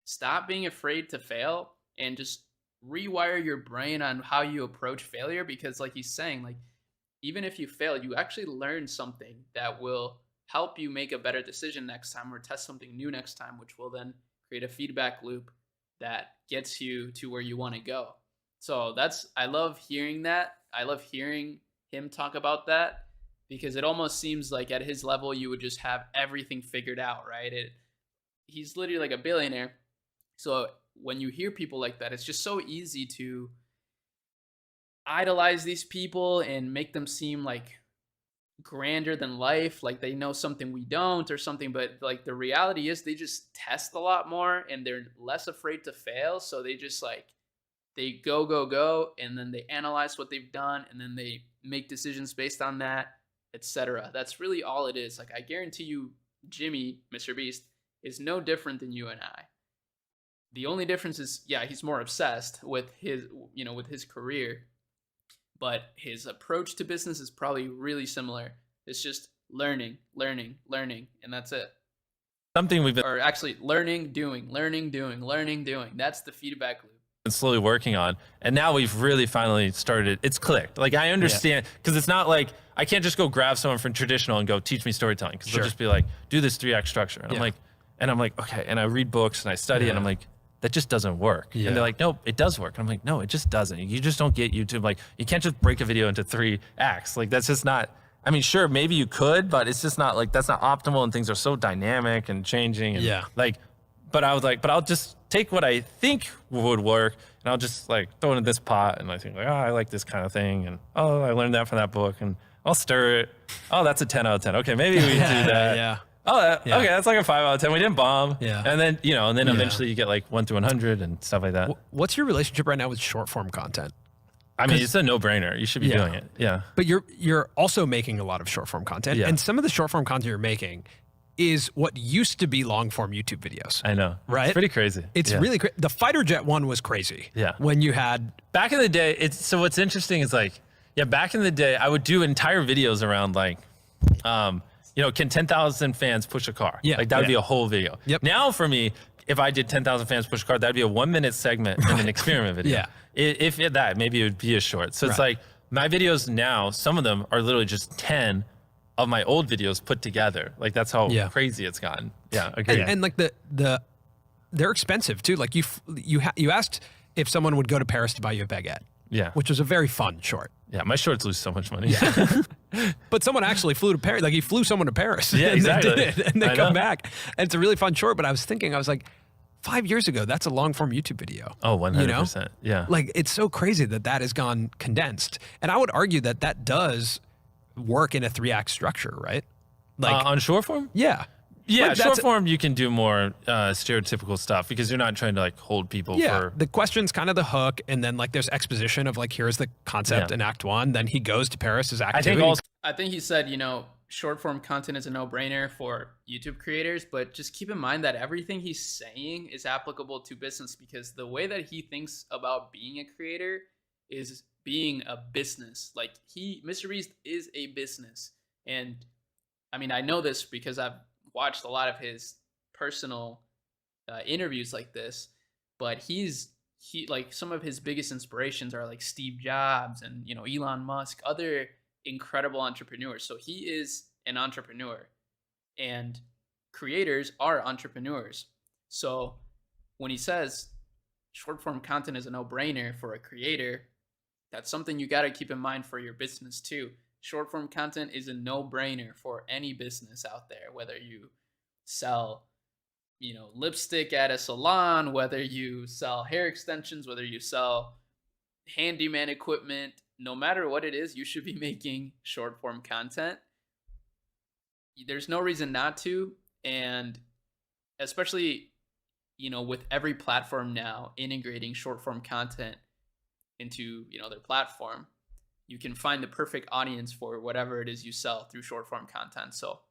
stop being afraid to fail and just rewire your brain on how you approach failure. Because like he's saying, like, even if you fail, you actually learn something that will help you make a better decision next time or test something new next time, which will then create a feedback loop that gets you to where you want to go. So I love hearing that. I love hearing him talk about that, because it almost seems like at his level, you would just have everything figured out, right? He's literally like a billionaire. So when you hear people like that, it's just so easy to idolize these people and make them seem like grander than life, like they know something we don't or something. But like the reality is they just test a lot more and they're less afraid to fail. So they just like, they go, and then they analyze what they've done and then they make decisions based on that, etc. That's really all it is. Like, I guarantee you, Jimmy, MrBeast, is no different than you and I. The only difference is, he's more obsessed with his career, but his approach to business is probably really similar. It's just learning, learning, learning, and that's it. Something we've been Or actually learning, doing, learning, doing, learning, doing. That's the feedback loop. slowly working on, and now we've really finally started. It's clicked. Like I understand, because it's not like I can't just go grab someone from traditional and go teach me storytelling, because they'll just be like, do this 3-act structure, and I'm like, okay, and I read books and I study, and I'm like, that just doesn't work. And they're like, no, it does work. And I'm like, no, it just doesn't. You just don't get YouTube. Like, you can't just break a video into 3 acts. Like, that's just not, I mean, sure, maybe you could, but it's just not like, that's not optimal, and things are so dynamic and changing. And like, but I was like, but I'll just take what I think would work, and I'll just like throw it in this pot, and I think like, oh, I like this kind of thing. And oh, I learned that from that book, and I'll stir it. Oh, that's a 10 out of 10. Okay, maybe we do that. Oh, okay, that's like a 5 out of 10. We didn't bomb. And then, you know, and then eventually you get like 1 to 100 and stuff like that. What's your relationship right now with short form content? I mean, it's a no-brainer. You should be doing it. Yeah. But you're also making a lot of short form content, and some of the short form content you're making is what used to be long form YouTube videos. I know. Right? It's pretty crazy. It's really crazy. The fighter jet one was crazy. Yeah. When you had back in the day, so what's interesting is like, back in the day, I would do entire videos around like, you know, can 10,000 fans push a car? Like that would be a whole video. Now for me, if I did 10,000 fans push a car, that'd be a 1-minute segment in an experiment video. If that, maybe it would be a short. So it's like my videos now, some of them are literally just 10 of my old videos put together. Like that's how crazy it's gotten. Yeah, agreed. And like they're expensive too. Like you asked if someone would go to Paris to buy you a baguette. Which was a very fun short. My shorts lose so much money. But someone actually flew to Paris. Like he flew someone to Paris. Yeah, and exactly. They did it, and they come back. And it's a really fun short. But I was thinking, I was like, 5 years ago, that's a long form YouTube video. Oh, 100%. You know? Yeah. Like it's so crazy that has gone condensed. And I would argue that does work in a 3-act structure, right? Like on short form? Yeah. Yeah, like short form you can do more stereotypical stuff because you're not trying to like hold people for. The question's kind of the hook, and then like there's exposition of like here's the concept in Act 1. Then he goes to Paris as Act 2. I think he said, you know, short form content is a no-brainer for YouTube creators, but just keep in mind that everything he's saying is applicable to business, because the way that he thinks about being a creator is being a business. Like MrBeast is a business, and I mean I know this because I've watched a lot of his personal interviews like this, but he like some of his biggest inspirations are like Steve Jobs and, you know, Elon Musk, other incredible entrepreneurs. So he is an entrepreneur, and creators are entrepreneurs. So when he says short form content is a no-brainer for a creator, that's something you got to keep in mind for your business too. Short form content is a no-brainer for any business out there, whether you sell, you know, lipstick at a salon, whether you sell hair extensions, whether you sell handyman equipment, no matter what it is, you should be making short form content. There's no reason not to. And especially, you know, with every platform now integrating short form content into, you know, their platform, you can find the perfect audience for whatever it is you sell through short form content. So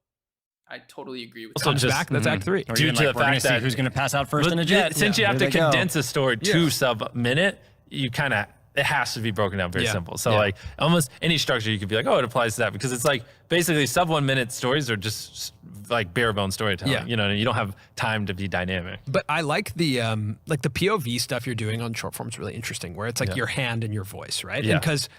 I totally agree with that. Back, that's Act 3. Due to the fact that who's going to pass out first in a jet. Since you have to condense a story to sub-minute, you kind of, it has to be broken down very simple. So like almost any structure you could be like, oh, it applies to that, because it's like basically sub 1 minute stories are just like bare bone storytelling. You know, you don't have time to be dynamic. But I like the POV stuff you're doing on short form is really interesting, where it's like your hand and your voice, right? And because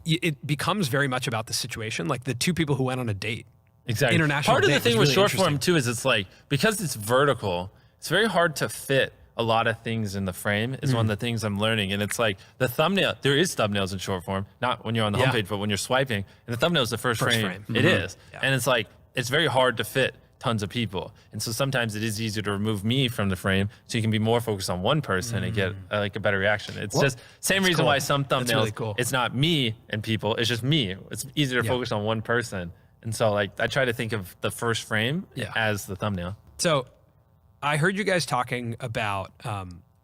it becomes very much about the situation, like the two people who went on a date. Exactly. International Part of the thing with really short form too is it's like, because it's vertical, it's very hard to fit a lot of things in the frame is one of the things I'm learning. And it's like the thumbnail, there is thumbnails in short form, not when you're on the homepage, but when you're swiping, and the thumbnail is the first frame. It is. And it's like, it's very hard to fit tons of people. And so sometimes it is easier to remove me from the frame so you can be more focused on one person and get like a better reaction. It's just same reason why some thumbnails, it's not me and people, it's just me. It's easier to focus on one person. And so like I try to think of the first frame as the thumbnail. So I heard you guys talking about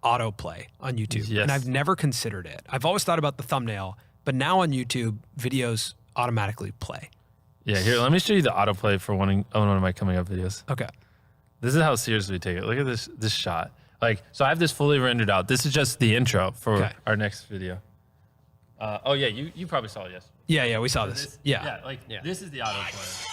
autoplay on YouTube, and I've never considered it. I've always thought about the thumbnail, but now on YouTube, videos automatically play. Yeah, here, let me show you the autoplay for one of my coming up videos. Okay. This is how serious we take it. Look at this shot. Like, so I have this fully rendered out. This is just the intro for our next video. Oh yeah, you probably saw it, yes. Yeah, we saw this. This is the autoplay.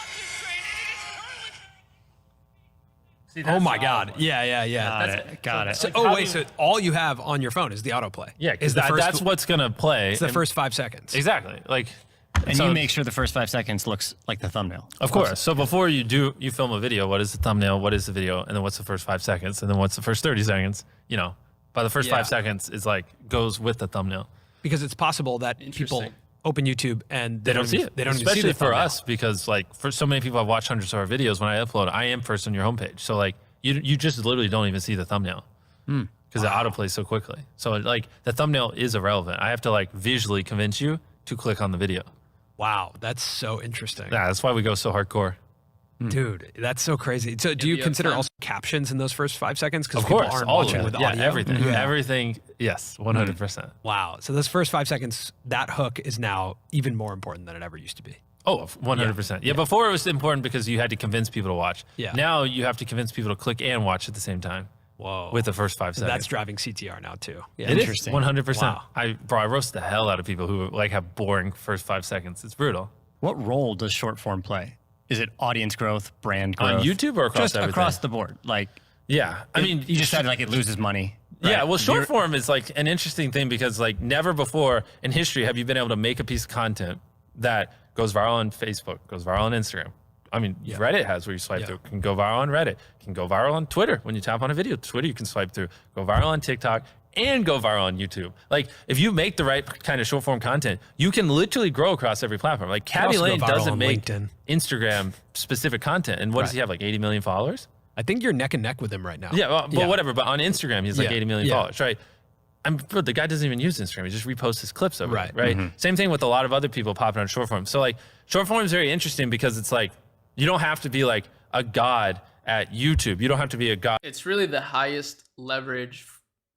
See, Oh my the God. autoplay. Yeah. Got it. So, Like, wait, so all you have on your phone is the autoplay. Yeah, because that's what's gonna play. It's the first 5 seconds. Exactly. Like, And so, you make sure the first 5 seconds looks like the thumbnail. of course. So before you film a video, what is the thumbnail? What is the video? And then what's the first 5 seconds? And then what's the first 30 seconds? You know, by the first Yeah. 5 seconds is like goes with the thumbnail. Because it's possible that people Interesting. open YouTube and They don't see it. They don't even Especially see the for thumbnail. us, because like for so many people I've watched hundreds of our videos, when I upload, I am first on your homepage. So like you just literally don't even see the thumbnail because it autoplays so quickly. So like the thumbnail is irrelevant. I have to like visually convince you to click on the video. Wow, that's so interesting. Yeah, that's why we go so hardcore. Dude, that's so crazy. So do you you have consider time? also captions in those first 5 seconds? Because Of people course, aren't all watching of with it. Yeah, audio. everything, Yeah. everything. Yes, 100%. Wow. So those first 5 seconds, that hook is now even more important than it ever used to be. Oh, 100%. Yeah, before it was important because you had to convince people to watch. Yeah. Now you have to convince people to click and watch at the same time Whoa. with the first 5 seconds. That's driving CTR now too. Yeah. It is Interesting. 100%. Wow. I roast the hell out of people who like have boring first 5 seconds. It's brutal. What role does short form play? Is it audience growth, brand growth? On YouTube or across Just everything? across the board. Like, Yeah. I mean, you just said like it loses money. yeah, right? well, short form is like an interesting thing because like never before in history have you been able to make a piece of content that goes viral on Facebook, goes viral on Instagram. I mean, Reddit has where you swipe through, can go viral on Reddit, can go viral on Twitter. When you tap on a video, Twitter you can swipe through, go viral on TikTok, and go viral on YouTube. Like if you make the right kind of short form content, you can literally grow across every platform. Like can Cabby also go Lane viral doesn't on make LinkedIn. Instagram specific content. And what does he have, like 80 million followers? I think you're neck and neck with him right now. Yeah, well, but whatever. But on Instagram, he's like Yeah. 80 million Yeah. followers, right? Bro, the guy doesn't even use Instagram. He just reposts his clips over Right. it, right? Same thing with a lot of other people popping on short form. So like short form is very interesting because it's like you don't have to be like a god at YouTube. You don't have to be a god. It's really the highest leverage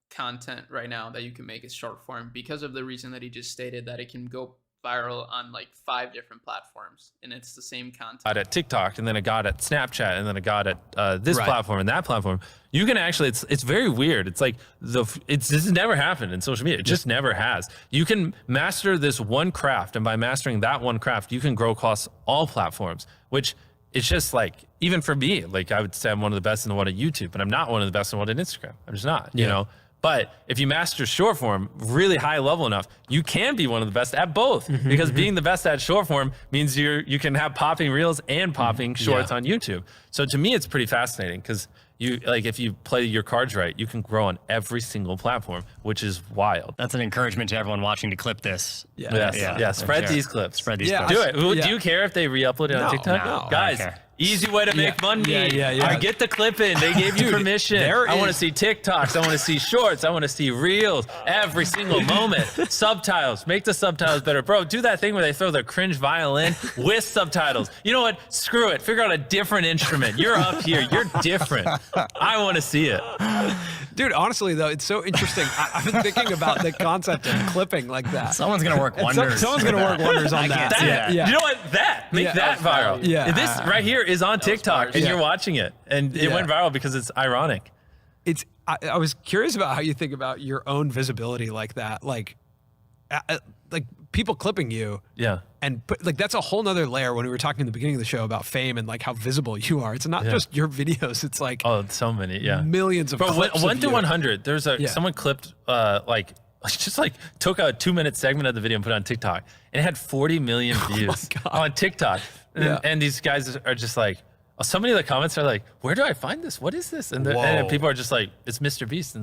content right now that you can make is short form because of the reason that he just stated that it can go viral on like 5 different platforms and it's the same content. At TikTok, and then a god at Snapchat, and then a god at this Right. platform and that platform. You can actually, it's very weird. It's like this has never happened in social media. It just never has. You can master this one craft, and by mastering that one craft, you can grow across all platforms. Which it's just like even for me, like I would say I'm one of the best in the world at YouTube, but I'm not one of the best in the world at Instagram. I'm just not. You know. But if you master short form really high level enough, you can be one of the best at both. Because being the best at short form means you can have popping reels and popping shorts on YouTube. So to me, it's pretty fascinating because you like if you play your cards right, you can grow on every single platform, which is wild. That's an encouragement to everyone watching to clip this. Yeah. Spread Sure. these clips. Spread these Yeah, clips. Do it. Yeah. Do you care if they re-upload it on No, TikTok? no, I don't Guys, care. easy way to make money. Yeah. Get the clip in. They gave you permission. there I want to is- see TikToks. I want to see shorts. I want to see reels every single moment. Subtitles. Make the subtitles better. Bro, do that thing where they throw their cringe violin with subtitles. You know what? Screw it. Figure out a different instrument. You're up here. You're different. I want to see it. Dude, honestly though, it's so interesting. I've been thinking about the concept of clipping like that. Someone's gonna work wonders. Someone's gonna work wonders on that. That, Yeah. You know what? Make Yeah. that viral. Yeah. This right here is on TikTok, and Yeah. you're watching it, and it Yeah. went viral because it's ironic. I was curious about how you think about your own visibility like that, like people clipping you. Yeah. And like that's a whole nother layer when we were talking in the beginning of the show about fame and like how visible you are. It's not just your videos. It's like Oh, so many. Yeah. millions of Bro, clips. one of to you. 100. There's someone clipped took a 2-minute segment of the video and put it on TikTok, and it had 40 million views on TikTok. And these guys are just like, so many of the comments are like, "Where do I find this? What is this?" And Whoa. people are just like, "It's MrBeast,"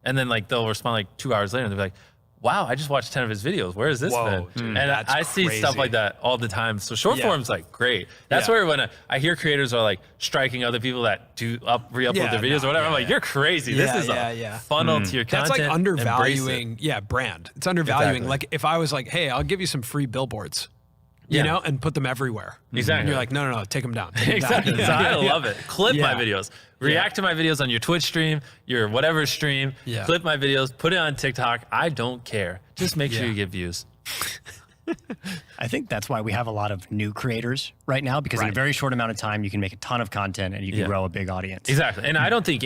and then they'll respond like 2 hours later, and they'll be like, "Wow, I just watched 10 of his videos. Where has this Whoa, been?" dude, And that's I see stuff crazy. like that all the time. So short Yeah. form's like great. That's Yeah. where when I hear creators are like striking other people that do re-upload Yeah, their videos no, or whatever, I'm yeah, like, you're crazy. Yeah, This is yeah. a funnel to your That's content. like Embrace it. undervaluing, brand. It's undervaluing. Exactly. Like if I was like, hey, I'll give you some free billboards, you Yeah. know, and put them everywhere. Exactly. And you're like, no, take them down. Take 'em down. Exactly. So I love it. Clip my Yeah. videos. React to my videos on your Twitch stream, your whatever stream. Yeah. Clip my videos. Put it on TikTok. I don't care. Just make sure Yeah. you get views. I think that's why we have a lot of new creators right now, because in a Right. very short amount of time, you can make a ton of content and you can Yeah. grow a big audience. Exactly. And I don't think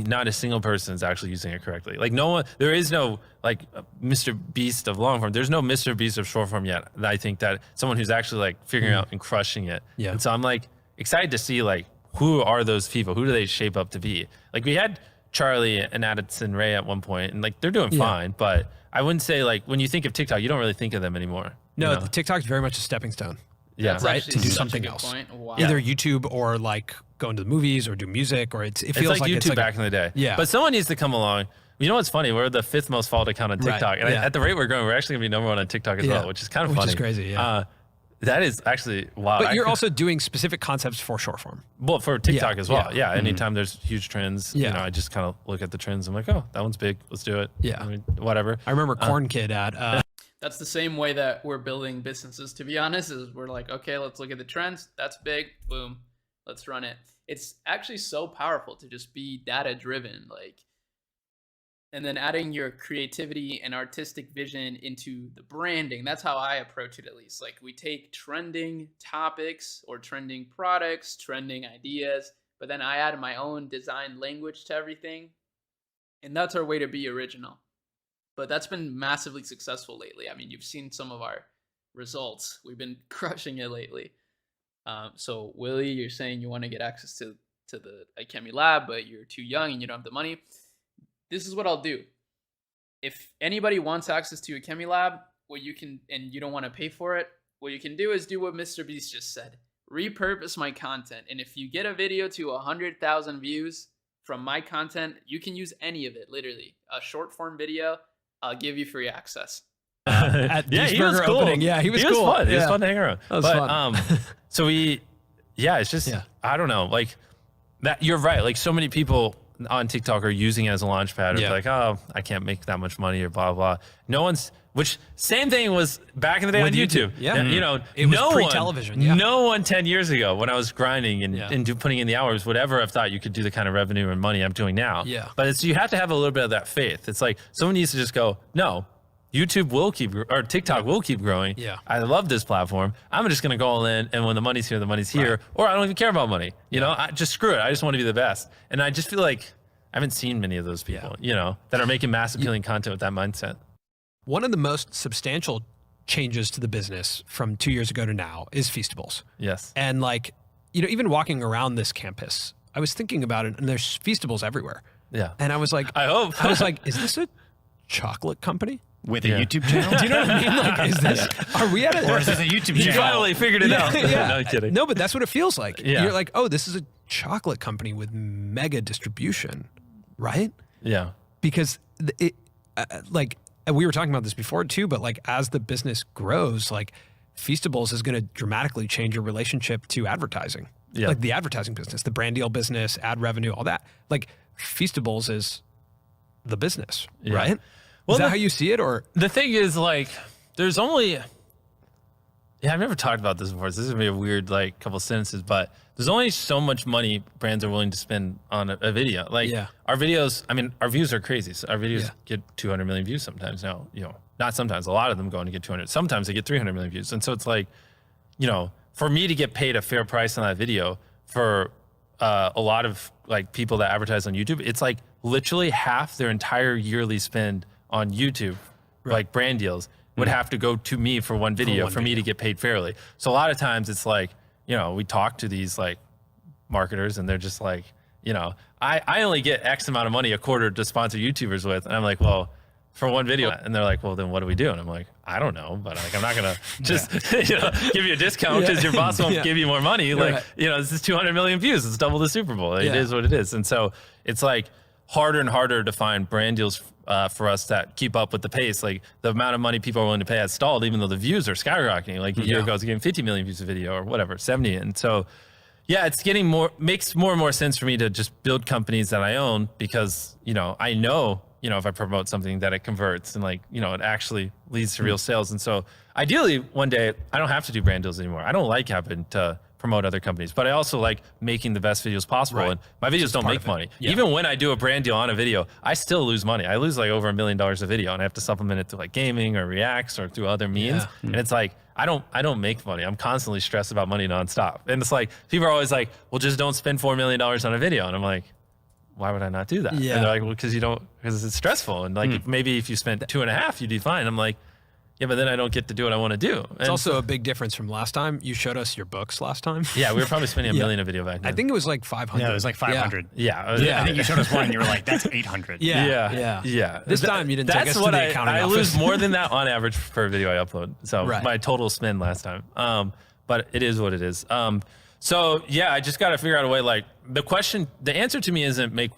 not a single person is actually using it correctly. Like no one, there is no like Mr. Beast of long form. There's no Mr. Beast of short form yet. I think that someone who's actually like figuring out and crushing it. Yeah. And so I'm like excited to see like who are those people? Who do they shape up to be? Like we had Charlie and Addison Ray at one point, and like they're doing fine, but I wouldn't say like when you think of TikTok, you don't really think of them anymore. No, you know? TikTok is very much a stepping stone. Yeah, That's right. actually To do such a something good else. point. Wow. Either YouTube or like going to the movies or do music, or it feels it's like YouTube it's like back in the day. Yeah. But someone needs to come along. You know what's funny? We're the 5th most followed account on TikTok. And at the rate we're going, we're actually going to be #1 on TikTok as well, which is kind of funny. Which is crazy, yeah. That is actually wild. But you're also doing specific concepts for short form. Well, for TikTok as well. Yeah. Mm-hmm. Anytime there's huge trends, you know, I just kind of look at the trends. I'm like, oh, that one's big. Let's do it. Yeah. I mean, whatever. I remember Corn Kid at That's the same way that we're building businesses, to be honest, is we're like, okay, let's look at the trends. That's big. Boom. Let's run it. It's actually so powerful to just be data driven. Like, and then adding your creativity and artistic vision into the branding. That's how I approach it, at least. Like, we take trending topics or trending products, trending ideas, but then I add my own design language to everything. And that's our way to be original. But that's been massively successful lately. I mean, you've seen some of our results. We've been crushing it lately. So, Willie, you're saying you want to get access to the iChemy lab, but you're too young and you don't have the money. This is what I'll do. If anybody wants access to a Chemi lab, what you can, and you don't want to pay for it, what you can do is do what MrBeast just said. Repurpose my content. And if you get a video to 100,000 views from my content, you can use any of it, literally. A short form video, I'll give you free access. at he was cool. opening. Yeah, he was cool. Fun. Yeah. It was fun to hang around. That was fun. So it's just, I don't know, like that. You're right. Like so many people on TikTok are using it as a launch pad. It's like, oh, I can't make that much money or blah, blah. No one's, which same thing was back in the day with YouTube. Yeah. You know, it was pre-television. No one 10 years ago when I was grinding and putting in the hours would ever have thought you could do the kind of revenue and money I'm doing now. Yeah. But it's, you have to have a little bit of that faith. It's like someone needs to just go, no, YouTube will keep, or TikTok will keep growing. Yeah. I love this platform. I'm just going to go all in. And when the money's here, the money's here. Or I don't even care about money. You know, I just screw it. I just want to be the best. And I just feel like I haven't seen many of those people, you know, that are making mass appealing content with that mindset. One of the most substantial changes to the business from 2 years ago to now is Feastables. Yes. And like, you know, even walking around this campus, I was thinking about it and there's Feastables everywhere. Yeah. And I was like, I hope. I was like, is this a chocolate company? With a YouTube channel? Do you know what I mean? Like, is this, are we at it? Or is this a YouTube You channel? finally figured it out. Yeah. No, I'm kidding. No, but that's what it feels like. Yeah. You're like, oh, this is a chocolate company with mega distribution, right? Yeah. Because it, like, and we were talking about this before too, but like as the business grows, like Feastables is going to dramatically change your relationship to advertising. Yeah. Like the advertising business, the brand deal business, ad revenue, all that. Like Feastables is the business, right? Well, is that how you see it, or the thing is, like, there's only, I've never talked about this before. So this is gonna be a weird, like, couple sentences, but there's only so much money brands are willing to spend on a video. Like, our videos, I mean, our views are crazy. So our videos get 200 million views sometimes now. You know, not sometimes. A lot of them go on to get 200. Sometimes they get 300 million views. And so it's like, you know, for me to get paid a fair price on that video for a lot of like people that advertise on YouTube, it's like literally half their entire yearly spend on YouTube, like brand deals, would have to go to me for one video for me to get paid fairly. So a lot of times it's like, you know, we talk to these like marketers and they're just like, you know, I only get X amount of money a quarter to sponsor YouTubers with. And I'm like, well, for one video. And they're like, well, then what do we do? And I'm like, I don't know, but like, I'm not going to just you know, give you a discount because your boss won't give you more money. Like, you know, this is 200 million views. It's double the Super Bowl. It is what it is. And so it's like harder and harder to find brand deals for us that keep up with the pace. Like the amount of money people are willing to pay has stalled, even though the views are skyrocketing. Like a year ago, I was getting 50 million views a video or whatever, 70. And so, yeah, it's getting makes more and more sense for me to just build companies that I own because, you know, I know, you know, if I promote something that it converts and like, you know, it actually leads to real sales. And so ideally one day I don't have to do brand deals anymore. I don't like having to promote other companies, but I also like making the best videos possible. And my videos don't make money. Even when I do a brand deal on a video, I still lose money. I lose like over $1 million a video and I have to supplement it through like gaming or reacts or through other means. And it's like, I don't make money. I'm constantly stressed about money nonstop. And it's like, people are always like, well, just don't spend $4 million on a video. And I'm like, why would I not do that? And they're like, well, because it's stressful. And like, maybe if you spent 2.5, you'd be fine. I'm like, Yeah, but then I don't get to do what I want to do. It's also a big difference from last time. You showed us your books last time. Yeah, we were probably spending $1 million a video back then. I think it was like 500. Yeah, it was like 500. Yeah. I think you showed us one and you were like, that's 800. Yeah. This time you didn't take us to the accounting I office. lose more than that on average per video I upload. So my total spend last time. But it is what it is. So yeah, I just got to figure out a way. Like the answer to me isn't make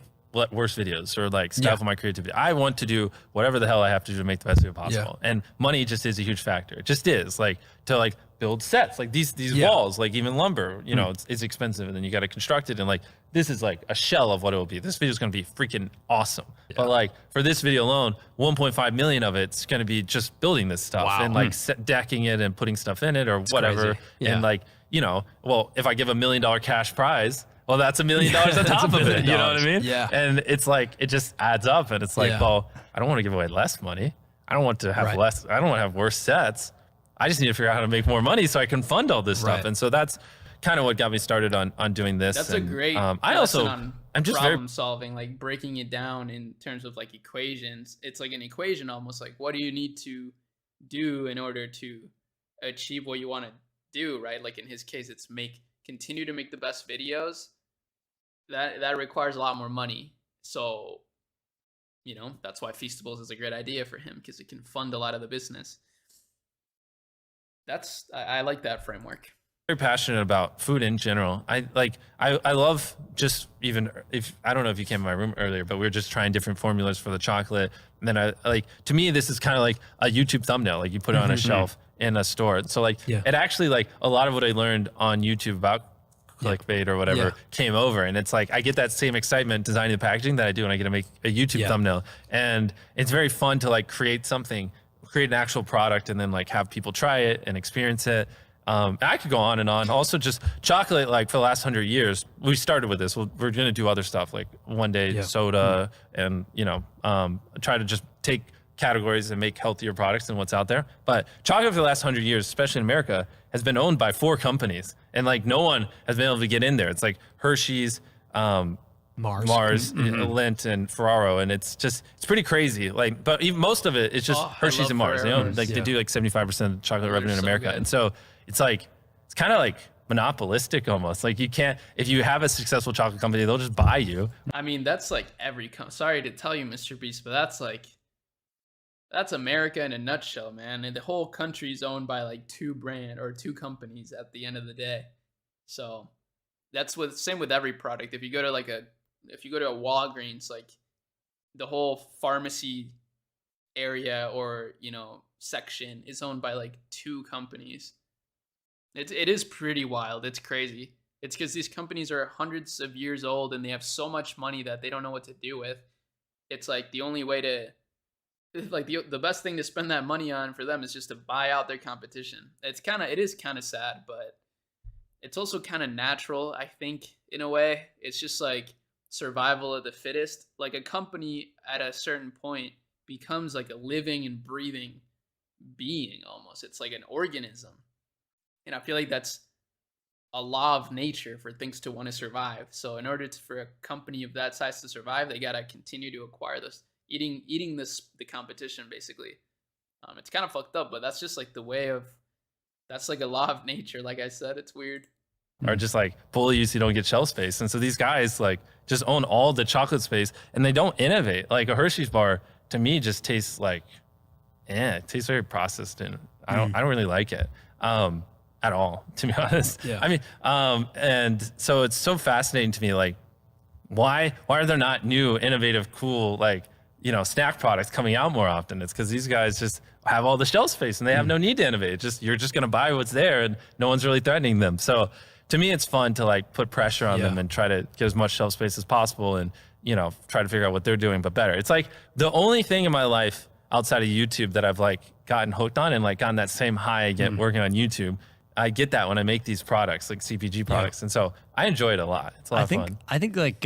worse videos or like stifle my creativity. I want to do whatever the hell I have to do to make the best video possible. And money just is a huge factor. It just is, like, to like build sets, like these walls, like even lumber, you know, it's expensive, and then you got to construct it. And like, this is like a shell of what it will be. This video is going to be freaking awesome. But like for this video alone, 1.5 million of it's going to be just building this stuff and like decking it and putting stuff in it or whatever. And like, you know, well, if I give $1 million cash prize, well, that's $1 million on top of it. You know what I mean? Yeah. And it's like, it just adds up, and it's like, well, I don't want to give away less money. I don't want to have less. I don't want to have worse sets. I just need to figure out how to make more money so I can fund all this stuff. And so that's kind of what got me started on doing this. That's and, a great I'm just problem solving, like breaking it down in terms of like equations. It's like an equation almost, like what do you need to do in order to achieve what you want to do, right? Like in his case, it's continue to make the best videos. That requires a lot more money. So, you know, that's why Feastables is a great idea for him, because it can fund a lot of the business. I like that framework. Very passionate about food in general. I love, just even if I don't know if you came in my room earlier, but we were just trying different formulas for the chocolate. And then to me, this is kind of like a YouTube thumbnail. Like you put it on a shelf in a store. So like it actually, like a lot of what I learned on YouTube about clickbait or whatever came over, and it's like I get that same excitement designing the packaging that I do when I get to make a YouTube thumbnail. And it's very fun to like create an actual product and then like have people try it and experience it. And I could go on and on. Also, just chocolate, like for the last 100 years, we started with this. We're going to do other stuff, like one day soda, and you know, try to just take categories and make healthier products than what's out there. But chocolate for the last 100 years, especially in America, has been owned by 4 companies, and like no one has been able to get in there. It's like Hershey's, Mars, Lindt, and Ferraro, and it's pretty crazy. Like, but even most of it is just Hershey's and Mars. You know, like they do like 75% of chocolate revenue in America, and so it's like it's kind of like monopolistic almost. Like you can't, if you have a successful chocolate company, they'll just buy you. I mean, that's like sorry to tell you, MrBeast, but that's America in a nutshell, man. And the whole country is owned by like 2 companies at the end of the day. So that's same with every product. If you go to a Walgreens, like the whole pharmacy area or, you know, section is owned by like 2 companies. It is pretty wild. It's crazy. It's because these companies are hundreds of years old and they have so much money that they don't know what to do with. It's like the only way to, like the best thing to spend that money on for them is just to buy out their competition. It is kind of sad, but it's also kind of natural, I think, in a way. It's just like survival of the fittest. Like a company at a certain point becomes like a living and breathing being almost. It's like an organism. And I feel like that's a law of nature for things to want to survive. So in order for a company of that size to survive, they got to continue to acquire this, eating the competition, basically. It's kind of fucked up, but that's just like that's like a law of nature. Like I said, it's weird. Or just like bully you so you don't get shelf space. And so these guys like just own all the chocolate space and they don't innovate. Like a Hershey's bar to me just tastes like, it tastes very processed, and I don't really like it. At all, to be honest. I mean, and so it's so fascinating to me, like, why are there not new, innovative, cool, like, you know, snack products coming out more often? It's because these guys just have all the shelf space and they have no need to innovate. You're just gonna buy what's there, and no one's really threatening them. So to me, it's fun to like put pressure on them and try to get as much shelf space as possible, and you know, try to figure out what they're doing, but better. It's like the only thing in my life outside of YouTube that I've like gotten hooked on and like gotten that same high I get working on YouTube. I get that when I make these products, like CPG products. And so I enjoy it a lot. It's a lot of fun. I think like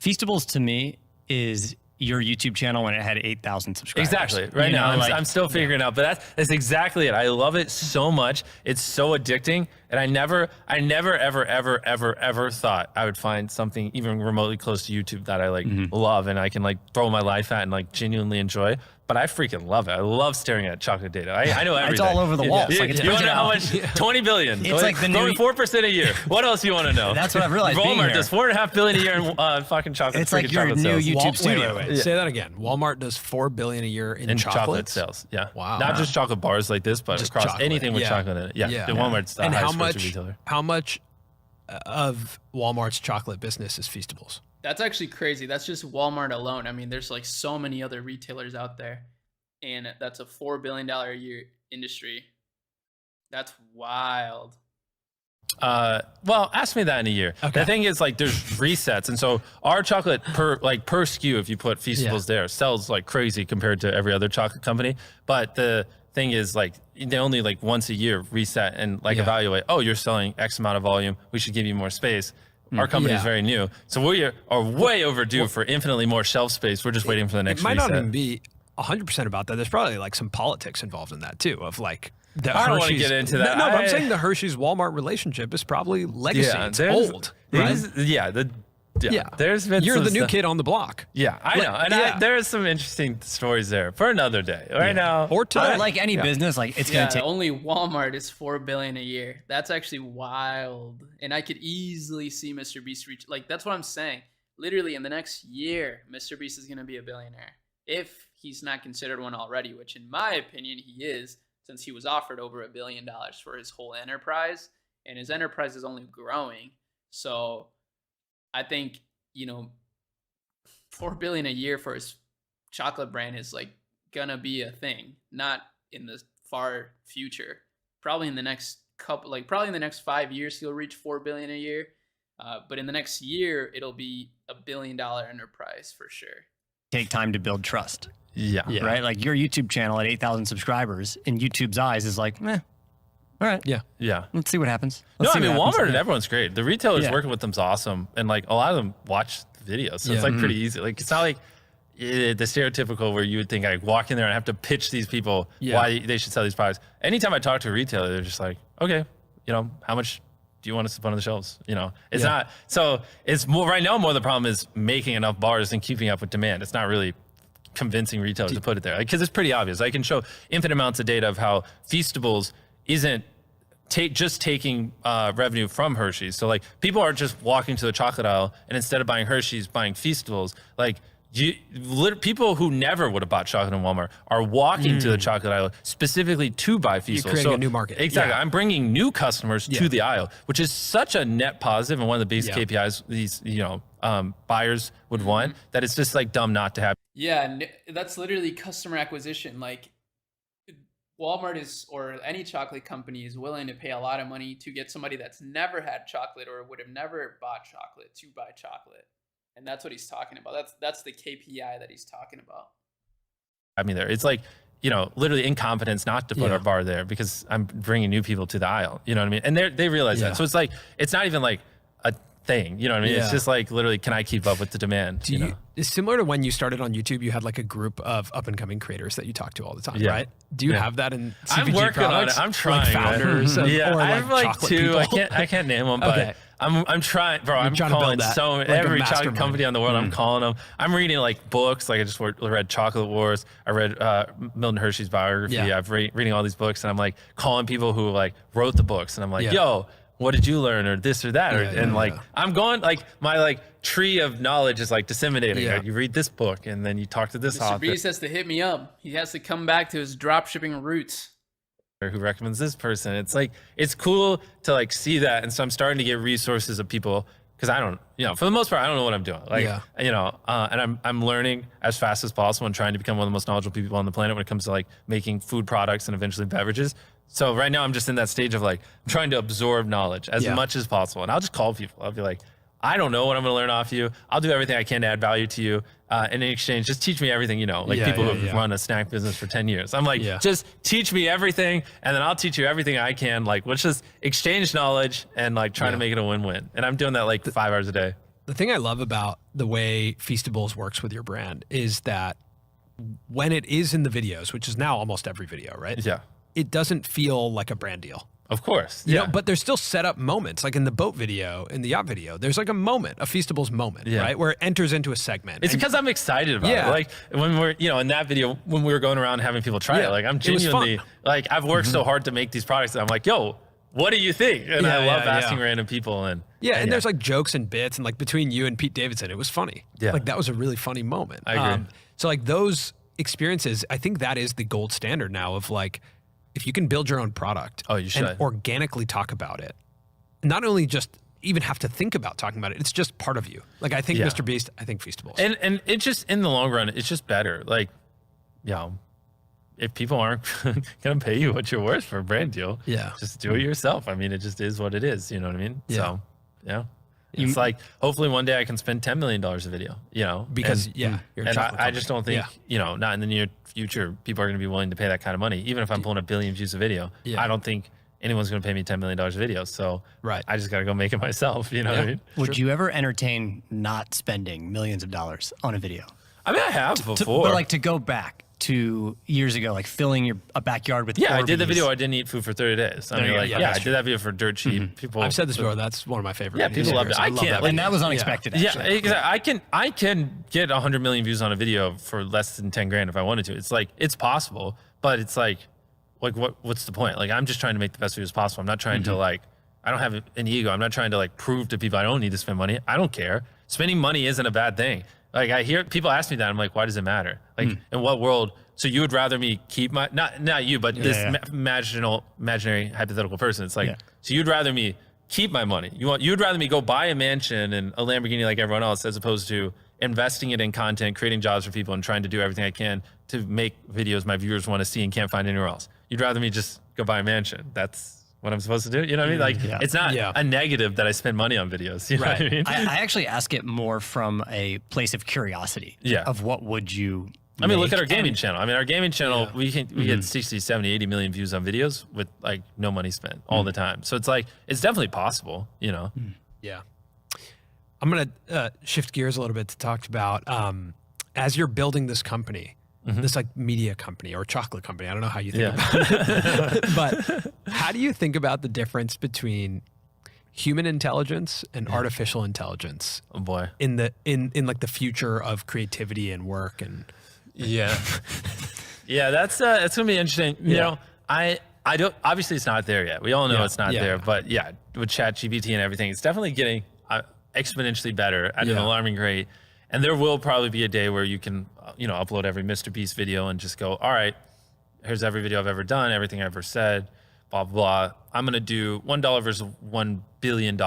Feastables to me is your YouTube channel when it had 8,000 subscribers. Exactly. Right now, I'm still figuring it out, but that's exactly it. I love it so much. It's so addicting. And I never, ever thought I would find something even remotely close to YouTube that I like love and I can like throw my life at and like genuinely enjoy. but I freaking love it. I love staring at chocolate data. I know everything. It's all over the walls. Yeah. Like, it's you want to know how printed much? 20 billion. It's like the growing new 4% a year. What else you want to know? That's what I've realized being Walmart here. does $4.5 billion a year in fucking chocolate. It's like freaking your chocolate new sales. YouTube studio. Wait. Say that again. Walmart does $4 billion a year in chocolate chocolates? sales. Yeah. Wow. Not just chocolate bars like this, but Just across chocolate. anything with Yeah. chocolate in it. Yeah. Yeah. The Walmart's the And highest grocery retailer. how much of Walmart's chocolate business is Feastables? That's actually crazy. That's just Walmart alone. I mean, there's like so many other retailers out there, and that's a $4 billion a year industry. That's wild. Well, ask me that in a year. Okay. The thing is, like, there's resets, and so our chocolate per SKU, if you put Feastables there, sells like crazy compared to every other chocolate company. But the thing is, like, they only like once a year reset and like evaluate. Oh, you're selling X amount of volume. We should give you more space. Our company is very new, so we are way overdue for infinitely more shelf space. We're just waiting for the next It might reset. not even be 100% about that. There's probably like some politics involved in that too, of like the I don't wanna Hershey's- get into that. No, but I'm saying the Hershey's Walmart relationship is probably legacy. It's there's- old. there's- Right? Yeah, there's been You're some the new stuff. kid on the block. Yeah, I know, and there's some interesting stories there for another day. Right now, Or today. But like any business, like it's Yeah, gonna take. only Walmart is $4 billion a year. That's actually wild. And I could easily see MrBeast reach, like, that's what I'm saying. Literally in the next year, MrBeast is gonna be a billionaire. If he's not considered one already, which in my opinion he is, since he was offered over $1 billion for his whole enterprise, and his enterprise is only growing. So I think, you know, $4 billion a year for his chocolate brand is like gonna be a thing. Not in the far future. Probably in the next probably in the next 5 years he'll reach $4 billion a year. But in the next year it'll be $1 billion enterprise for sure. Take time to build trust, yeah. right? Like your YouTube channel at 8,000 subscribers in YouTube's eyes is like, meh. All right, Yeah. let's see what happens. No, Let's I see mean, what happens. Walmart and everyone's great. The retailers Yeah. working with them's awesome. And like a lot of them watch the videos. So it's Yeah. like pretty easy. Like it's not like the stereotypical where you would think I walk in there and have to pitch these people why they should sell these products. Anytime I talk to a retailer, they're just like, okay, you know, how much do you want us to put on the shelves? You know, it's not, so it's more right now, more the problem is making enough bars and keeping up with demand. It's not really convincing retailers to put it there. Like, cause it's pretty obvious. I can show infinite amounts of data of how Feastables isn't just taking revenue from Hershey's. So like people are just walking to the chocolate aisle and instead of buying Hershey's, buying Feastables. Like people who never would have bought chocolate in Walmart are walking to the chocolate aisle specifically to buy Feastables. creating a new market. Exactly. Yeah. I'm bringing new customers to the aisle, which is such a net positive and one of the biggest KPIs these buyers would want, that it's just like dumb not to have. Yeah, that's literally customer acquisition. Like Walmart is, or any chocolate company is willing to pay a lot of money to get somebody that's never had chocolate or would have never bought chocolate to buy chocolate. And that's what he's talking about. That's the KPI that he's talking about. I mean, it's like, you know, literally incompetence not to put our bar there because I'm bringing new people to the aisle. You know what I mean? And they realize that. So it's like, it's not even like a thing. You know what I mean? It's just like literally, can I keep up with the demand? You know? It's similar to when you started on YouTube, you had like a group of up and coming creators that you talk to all the time, Yeah. right? Do you have that in CPG I'm working products? on it. I'm trying. Like founders of, Yeah, or I like have like chocolate two. people? I can't name them, but Okay. I'm trying, bro. I'm trying to calling build that, so like a every chocolate mastermind. company on the world. I'm calling them. I'm reading like books. Like I just read Chocolate Wars. I read Milton Hershey's biography. Yeah. I've reading all these books, and I'm like calling people who like wrote the books, and I'm like, Yeah. yo, what did you learn, or this or that, and like I'm going like my like tree of knowledge is like disseminating. Yeah. Like, you read this book, and then you talk to this author MrBeast has to hit me up. He has to come back to his drop shipping roots. who recommends this person. It's like, it's cool to like see that. And so I'm starting to get resources of people because I don't, you know, for the most part, I don't know what I'm doing. Like, you know, and I'm learning as fast as possible and trying to become one of the most knowledgeable people on the planet when it comes to like making food products and eventually beverages. So right now I'm just in that stage of like, I'm trying to absorb knowledge as much as possible. And I'll just call people. I'll be like, I don't know what I'm going to learn off you. I'll do everything I can to add value to you. And in exchange, just teach me everything you know. Like people who've run a snack business for 10 years. I'm like, just teach me everything, and then I'll teach you everything I can. Like, let's just exchange knowledge and like try to make it a win-win. And I'm doing that like 5 hours a day. The thing I love about the way Feastables works with your brand is that when it is in the videos, which is now almost every video, right? Yeah. It doesn't feel like a brand deal. Of course. You Yeah. know, but there's still set up moments, like in the boat video, in the yacht video. There's like a moment, a Feastables moment, right, where it enters into a segment. It's because I'm excited about it. Like when we're, in that video, when we were going around having people try it, like I'm genuinely, like I've worked so hard to make these products that I'm like, yo, what do you think? And I love asking random people. And there's like jokes and bits, and like between you and Pete Davidson, it was funny. Yeah. Like that was a really funny moment. I agree. So like those experiences, I think that is the gold standard now of like, if you can build your own product you should. and organically talk about it, not only just even have to think about talking about it, it's just part of you. Like I think MrBeast, I think Feastables. And it just, in the long run, it's just better. Like, if people aren't going to pay you what you're worth for a brand deal, just do it yourself. I mean, it just is what it is. You know what I mean? Yeah. So, it's like, hopefully one day I can spend $10 million a video, because you're and I just don't think, not in the near future, people are going to be willing to pay that kind of money. Even if I'm pulling 1 billion views a video, I don't think anyone's going to pay me $10 million a video. So I just got to go make it myself. You know what I mean? Would you ever entertain not spending millions of dollars on a video? I mean, I have before. But like to go back to years ago, like filling a backyard with I did the video. I didn't eat food for 30 days. I mean, like, I did that video for dirt cheap. People, I've said this before. That's one of my favorite. Yeah, people loved it. I can't. And that was unexpected. Actually. Yeah, I can get 100 million views on a video for less than 10 grand if I wanted to. It's like, it's possible, but it's like what's the point? Like, I'm just trying to make the best videos possible. I'm not trying to I don't have an ego. I'm not trying to like prove to people I don't need to spend money. I don't care. Spending money isn't a bad thing. Like I hear people ask me that. I'm like, why does it matter? Like in what world? So you would rather me keep my, not you, but this imaginary hypothetical person. It's like, so you'd rather me keep my money. You'd rather me go buy a mansion and a Lamborghini like everyone else, as opposed to investing it in content, creating jobs for people, and trying to do everything I can to make videos my viewers want to see and can't find anywhere else. You'd rather me just go buy a mansion. That's what I'm supposed to do. You know what I mean? Like, it's not a negative that I spend money on videos. You know what I mean? I actually ask it more from a place of curiosity. Of what would you I mean, look at our gaming channel. I mean, our gaming channel, we get 60, 70, 80 million views on videos with like no money spent all the time. So it's like, it's definitely possible, Yeah. I'm going to shift gears a little bit to talk about, as you're building this company, this like media company or chocolate company, I don't know how you think about it, but how do you think about the difference between human intelligence and artificial intelligence? Oh boy. In like the future of creativity and work and... Yeah, that's gonna be interesting. You know, I don't. Obviously, it's not there yet. We all know it's not there. But with ChatGPT and everything, it's definitely getting exponentially better at an alarming rate. And there will probably be a day where you can, upload every MrBeast video and just go, all right, here's every video I've ever done, everything I've ever said, blah blah blah. I'm gonna do $1 versus $1 billion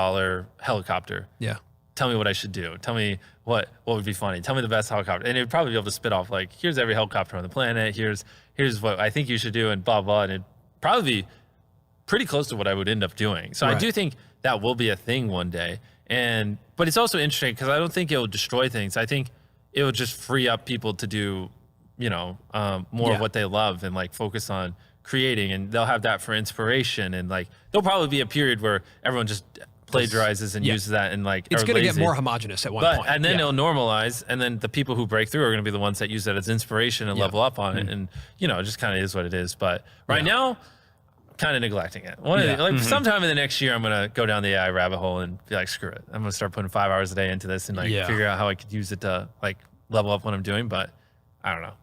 helicopter. Yeah. Tell me what I should do. Tell me what would be funny. Tell me the best helicopter. And it would probably be able to spit off like, here's every helicopter on the planet. Here's what I think you should do, and blah, blah. And it'd probably be pretty close to what I would end up doing. So I do think that will be a thing one day. But it's also interesting because I don't think it will destroy things. I think it will just free up people to do, more of what they love and like focus on creating, and they'll have that for inspiration. And like, there'll probably be a period where everyone just plagiarizes and uses that, and like it's going to get more homogenous at one point. And then it'll normalize, and then the people who break through are going to be the ones that use that as inspiration and level up on it. And it just kind of is what it is. But right now, kind of neglecting it. Sometime in the next year, I'm going to go down the AI rabbit hole and be like, screw it. I'm going to start putting 5 hours a day into this and like figure out how I could use it to like level up what I'm doing. But I don't know.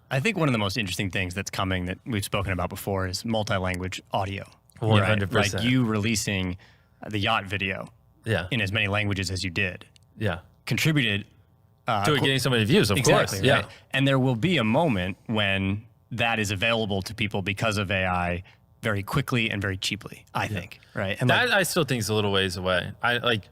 I think one of the most interesting things that's coming that we've spoken about before is multi-language audio. 100%. Like you releasing the yacht video in as many languages as you did contributed to it getting so many views, of course. Right? And there will be a moment when that is available to people because of AI very quickly and very cheaply, I think, right? And that I still think is a little ways away. But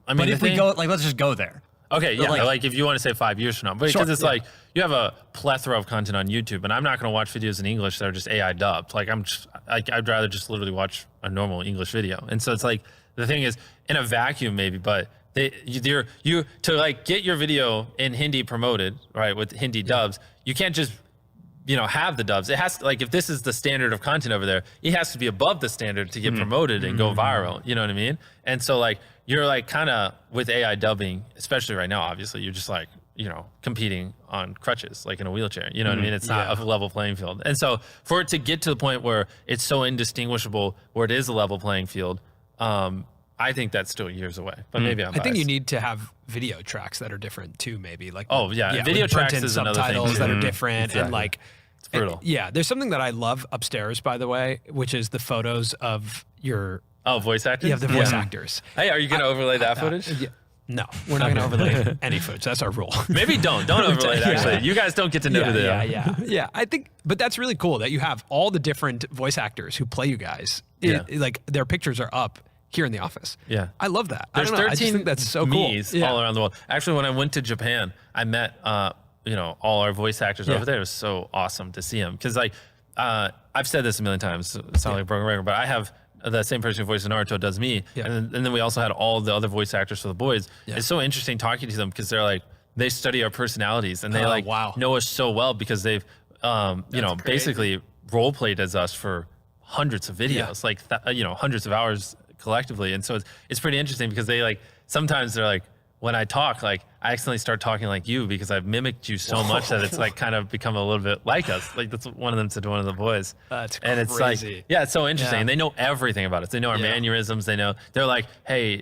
if we go, like, let's just go there. Okay, like if you want to say 5 years from now, but because it's like you have a plethora of content on YouTube, and I'm not going to watch videos in English that are just AI dubbed. Like I'd rather just literally watch a normal English video. And so it's like, the thing is, in a vacuum maybe, but to like get your video in Hindi promoted, right, with Hindi dubs, you can't just have the dubs. It has to, like, if this is the standard of content over there, it has to be above the standard to get promoted and go viral. You know what I mean? And so like you're like kind of with AI dubbing, especially right now, obviously you're just like, competing on crutches, like in a wheelchair. You know what I mean? It's not a level playing field. And so for it to get to the point where it's so indistinguishable, where it is a level playing field, I think that's still years away. But maybe I'm biased. I think you need to have video tracks that are different too, maybe. Like video with tracks built-in is another thing subtitles too. that are different and like it's brutal. there's something that I love upstairs, by the way, which is the photos of your voice actors. the voice actors. Hey, are you gonna overlay that footage? No, we're not going to overlay any footage. That's our rule. Maybe don't overlay it. Actually, you guys don't get to know Yeah. I think, but that's really cool that you have all the different voice actors who play you guys. Like their pictures are up here in the office. Yeah, I love that. There's 13 I just think that's so cool. all around the world. Actually, when I went to Japan, I met all our voice actors over there. It was so awesome to see them because I've said this a million times. It's not like a broken record, but I have the same person who voices Naruto does me. Yeah. And then we also had all the other voice actors for the boys. Yeah. It's so interesting talking to them because they're like, they study our personalities and they know us so well because they've, basically role played as us for hundreds of videos, hundreds of hours collectively. And so it's pretty interesting because they sometimes they're like, when I talk, I accidentally start talking like you because I've mimicked you so much that it's kind of become a little bit like us. Like that's one of them said to one of the boys. That's and crazy. It's so interesting. Yeah. And they know everything about us. They know our mannerisms. They're like, hey,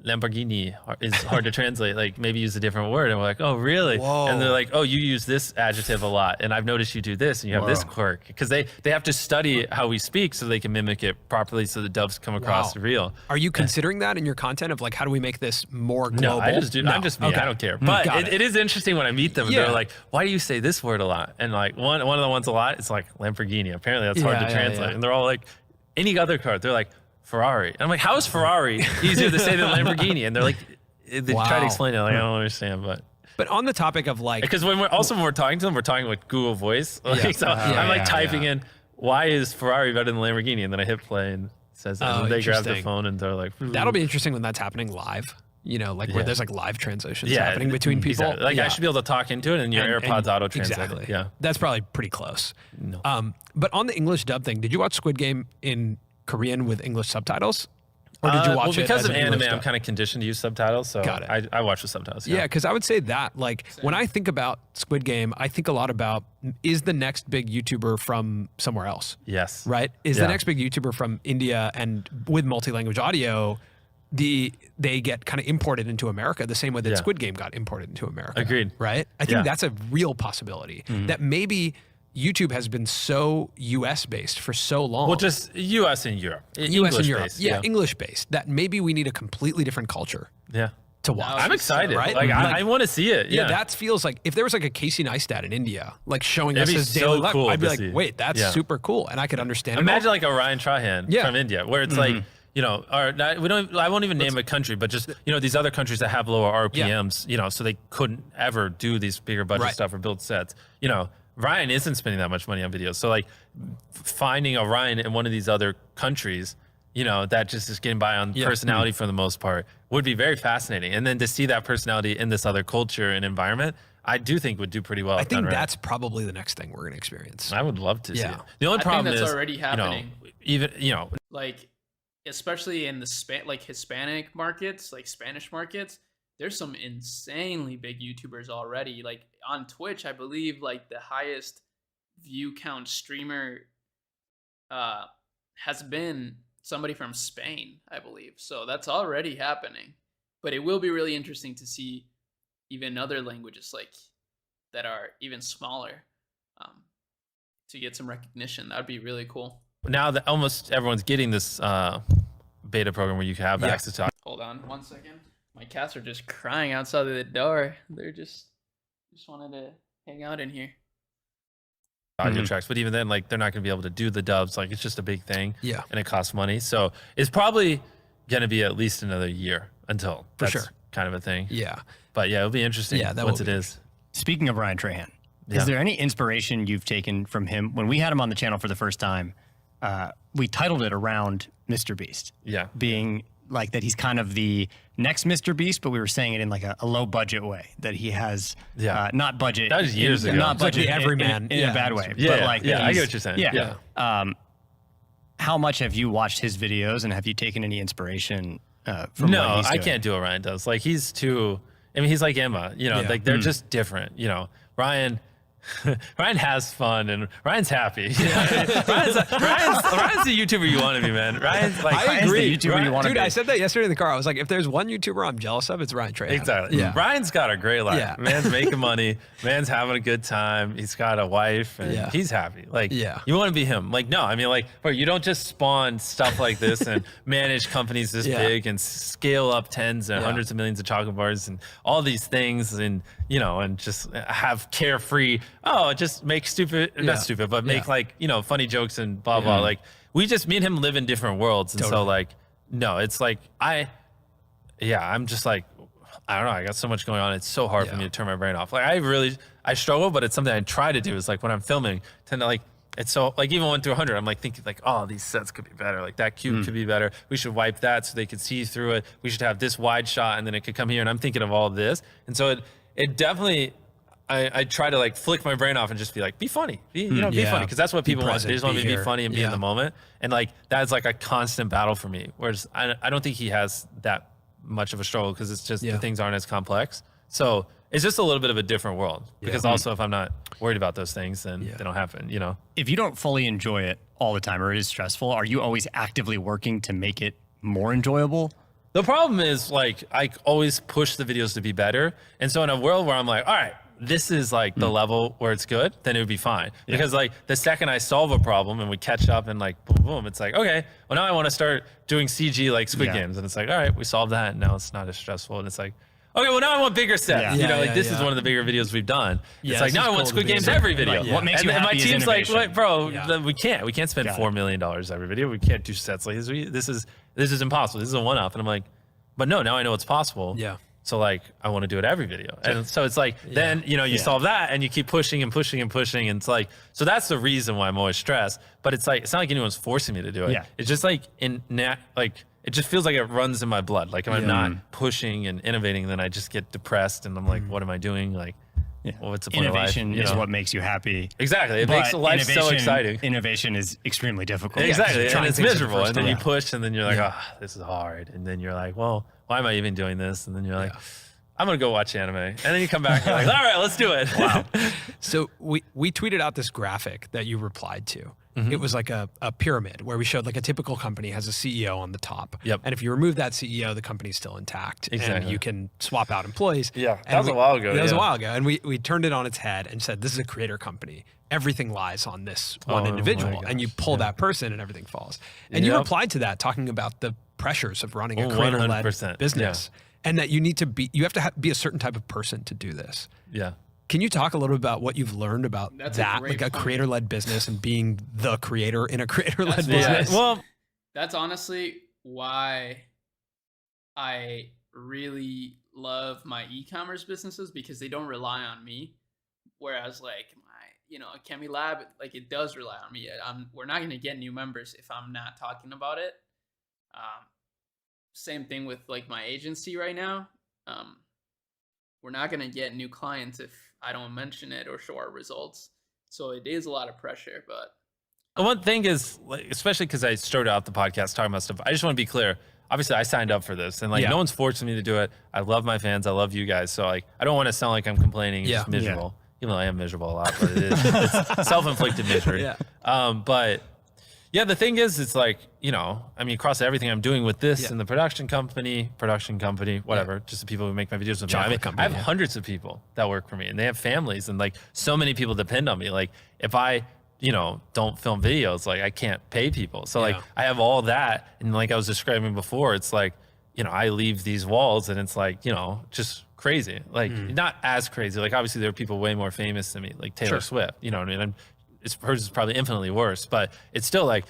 Lamborghini is hard to translate. Like maybe use a different word. And we're like, oh, really? Whoa. And they're like, oh, you use this adjective a lot. And I've noticed you do this and you have this quirk. Because they have to study how we speak so they can mimic it properly so the dubs come across real. Are you considering that in your content of how do we make this more global? No, I just do. No. I'm just me. Okay. I don't care. But it is interesting when I meet them. They're like, why do you say this word a lot? And one of the ones a lot, it's like Lamborghini. Apparently that's hard to translate. And they're all like, any other car. They're like, Ferrari. And I'm like, how is Ferrari easier to say than Lamborghini? And they're like, they try to explain it. I don't understand, but on the topic of because when we're talking to them, we're talking with Google Voice. I'm typing in, why is Ferrari better than Lamborghini? And then I hit play and it says that. And they grab their phone and they're like, that'll be interesting when that's happening live. Where there's live transitions happening between people. Exactly. I should be able to talk into it and your AirPods auto translate. Exactly. Yeah. That's probably pretty close. No. But on the English dub thing, did you watch Squid Game in Korean with English subtitles? Or did you watch it because as of anime, I'm kind of conditioned to use subtitles, so I watch the subtitles. Yeah, because I would say that, when I think about Squid Game, I think a lot about, is the next big YouTuber from somewhere else? Yes. Right? Is the next big YouTuber from India, and with multi-language audio, they get kind of imported into America the same way that Squid Game got imported into America. Agreed. Right? I think that's a real possibility. That maybe YouTube has been so US based for so long. Well, just US and Europe. US and Europe. Yeah, English based. That maybe we need a completely different culture. Yeah. To watch. I'm excited. Right? I want to see it. Yeah. That feels like if there was a Casey Neistat in India, showing us his so daily life, cool I'd be like, wait, that's super cool. And I could understand Imagine a Ryan Trahan from India, where it's I won't even name a country, but just, these other countries that have lower RPMs, so they couldn't ever do these bigger budget stuff or build sets. Ryan isn't spending that much money on videos. So finding a Ryan in one of these other countries, that just is getting by on personality for the most part would be very fascinating. And then to see that personality in this other culture and environment, I do think would do pretty well. I think that's probably the next thing we're going to experience. I would love to see it. The only problem think that's is already happening. Especially in the Hispanic markets, Spanish markets, there's some insanely big YouTubers already. On Twitch, I believe the highest view count streamer has been somebody from Spain, I believe. So that's already happening. But it will be really interesting to see even other languages that are even smaller to get some recognition. That would be really cool. Now that almost everyone's getting this beta program where you can have access to. Hold on 1 second. My cats are just crying outside of the door. They're just wanted to hang out in here. Audio tracks, but even then, they're not going to be able to do the dubs. It's just a big thing. Yeah. And it costs money. So it's probably going to be at least another year until that's kind of a thing. Yeah. But it'll be interesting once it is. Speaking of Ryan Trahan, is there any inspiration you've taken from him? When we had him on the channel for the first time, we titled it around MrBeast. Yeah. Being that he's kind of the next MrBeast, but we were saying it in a low budget way, that he has not budget. That was years ago. Not budget the everyman in a bad way. Yeah, but I get what you're saying. Yeah. How much have you watched his videos, and have you taken any inspiration from No, what he's I doing? can't do what Ryan does. He's too I mean, he's like Emma, you know, Yeah. like they're just different, you know. Ryan has fun and Ryan's happy. Ryan's the YouTuber you want to be, man. Ryan's like, I agree. the YouTuber you want to Dude, be. I said that yesterday in the car. I was like, if there's one YouTuber I'm jealous of, it's Ryan Trahan. exactly. Yeah. Ryan's got a great life. Yeah. Man's making money. Man's having a good time. He's got a wife and Yeah. he's happy. Like, Yeah. you want to be him. Like, no, I mean, like, bro, you don't just spawn stuff like this and manage companies this Yeah. big and scale up tens and hundreds of millions of chocolate bars and all these things and, you know, and just have carefree, just make stupid, not stupid, but make like, you know, funny jokes and blah, blah. Like, me and him live in different worlds. And so, like, no, it's like, I'm just like, I don't know. I got so much going on. It's so hard for me to turn my brain off. Like, I struggle, but it's something I try to do is like when I'm filming, tend to like, it's so like even 1 through 100, I'm like thinking like, oh, these sets could be better. Like that cube could be better. We should wipe that so they could see through it. We should have this wide shot and then it could come here. And I'm thinking of all of this. And so it definitely, I try to like flick my brain off and just be like, be funny, be funny. Cause that's what people want. They just want me to be funny and be in the moment. And like, that's like a constant battle for me. Whereas I don't think he has that much of a struggle because it's just the things aren't as complex. So it's just a little bit of a different world because also if I'm not worried about those things, then they don't happen, you know? If you don't fully enjoy it all the time or it is stressful, are you always actively working to make it more enjoyable? The problem is like, I always push the videos to be better. And so in a world where I'm like, all right, this is like the level where it's good, then it would be fine. Because like the second I solve a problem and we catch up and like boom, boom, it's like, okay, well now I want to start doing CG like Squid Games. And it's like, all right, we solved that. And now it's not as stressful. And it's like, okay, well now I want bigger sets. You know, like this is one of the bigger videos we've done. It's like now I want Squid Games every video. Right. What makes you happy my is team's like, innovation. what, bro, we can't spend $4 million every video. We can't do sets like this. This is impossible. This is a one-off. And I'm like, but no, now I know it's possible. Yeah. So like, I want to do it every video. And so it's like, then, you know, you solve that and you keep pushing and pushing and pushing. And it's like, so that's the reason why I'm always stressed, but it's like, it's not like anyone's forcing me to do it. Yeah. It's just like it just feels like it runs in my blood. Like if I'm not pushing and innovating, then I just get depressed and I'm like, what am I doing? Like, well, what's the point Innovation of life? is what makes you happy. Exactly. It But makes life so exciting. Innovation is extremely difficult. Exactly. trying And it's things for the miserable. first And then time. you push and then you're like, this is hard. And then you're like, well, why am I even doing this? And then you're like, I'm going to go watch anime. And then you come back and you're like, all right, let's do it. Wow. So we tweeted out this graphic that you replied to. It was like a pyramid where we showed like a typical company has a CEO on the top. Yep. And if you remove that CEO, the company's still intact. And Exactly. you can swap out employees. Yeah, that And was a while ago, That was a yeah. while ago. And we turned it on its head and said, this is a creator company. Everything lies on this one Oh my individual. And you gosh, pull that person and everything falls. And you Yep. replied to that talking about the pressures of running a Oh, creator-led 100%, business. And that you need to be, you have to be a certain type of person to do this. Yeah. Can you talk a little bit about what you've learned about That's a that, great like a point. creator-led business and being the creator in a creator-led That's business? why- Well, That's honestly why I really love my e-commerce businesses because they don't rely on me. Whereas like Chemi Lab, like it does rely on me. We're not going to get new members if I'm not talking about it. Same thing with like my agency right now. We're not going to get new clients if I don't mention it or show our results. So it is a lot of pressure, but one thing is, like, especially because I started out the podcast talking about stuff, I just want to be clear. Obviously, I signed up for this, and like no one's forcing me to do it. I love my fans. I love you guys. So like, I don't want to sound like I'm complaining. Yeah. Just miserable. Even though I am miserable a lot, but it's self-inflicted misery. Yeah. But yeah, the thing is, it's like, I mean, across everything I'm doing with this and the production company, whatever, just the people who make my videos with me. I mean, company, I have hundreds of people that work for me, and they have families, and like so many people depend on me. Like if I don't film videos, like I can't pay people. So like I have all that. And like I was describing before, it's like, I leave these walls and it's like, just crazy. Like not as crazy. Like obviously there are people way more famous than me, like Taylor Swift, you know what I mean? Hers is probably infinitely worse, but it's still like,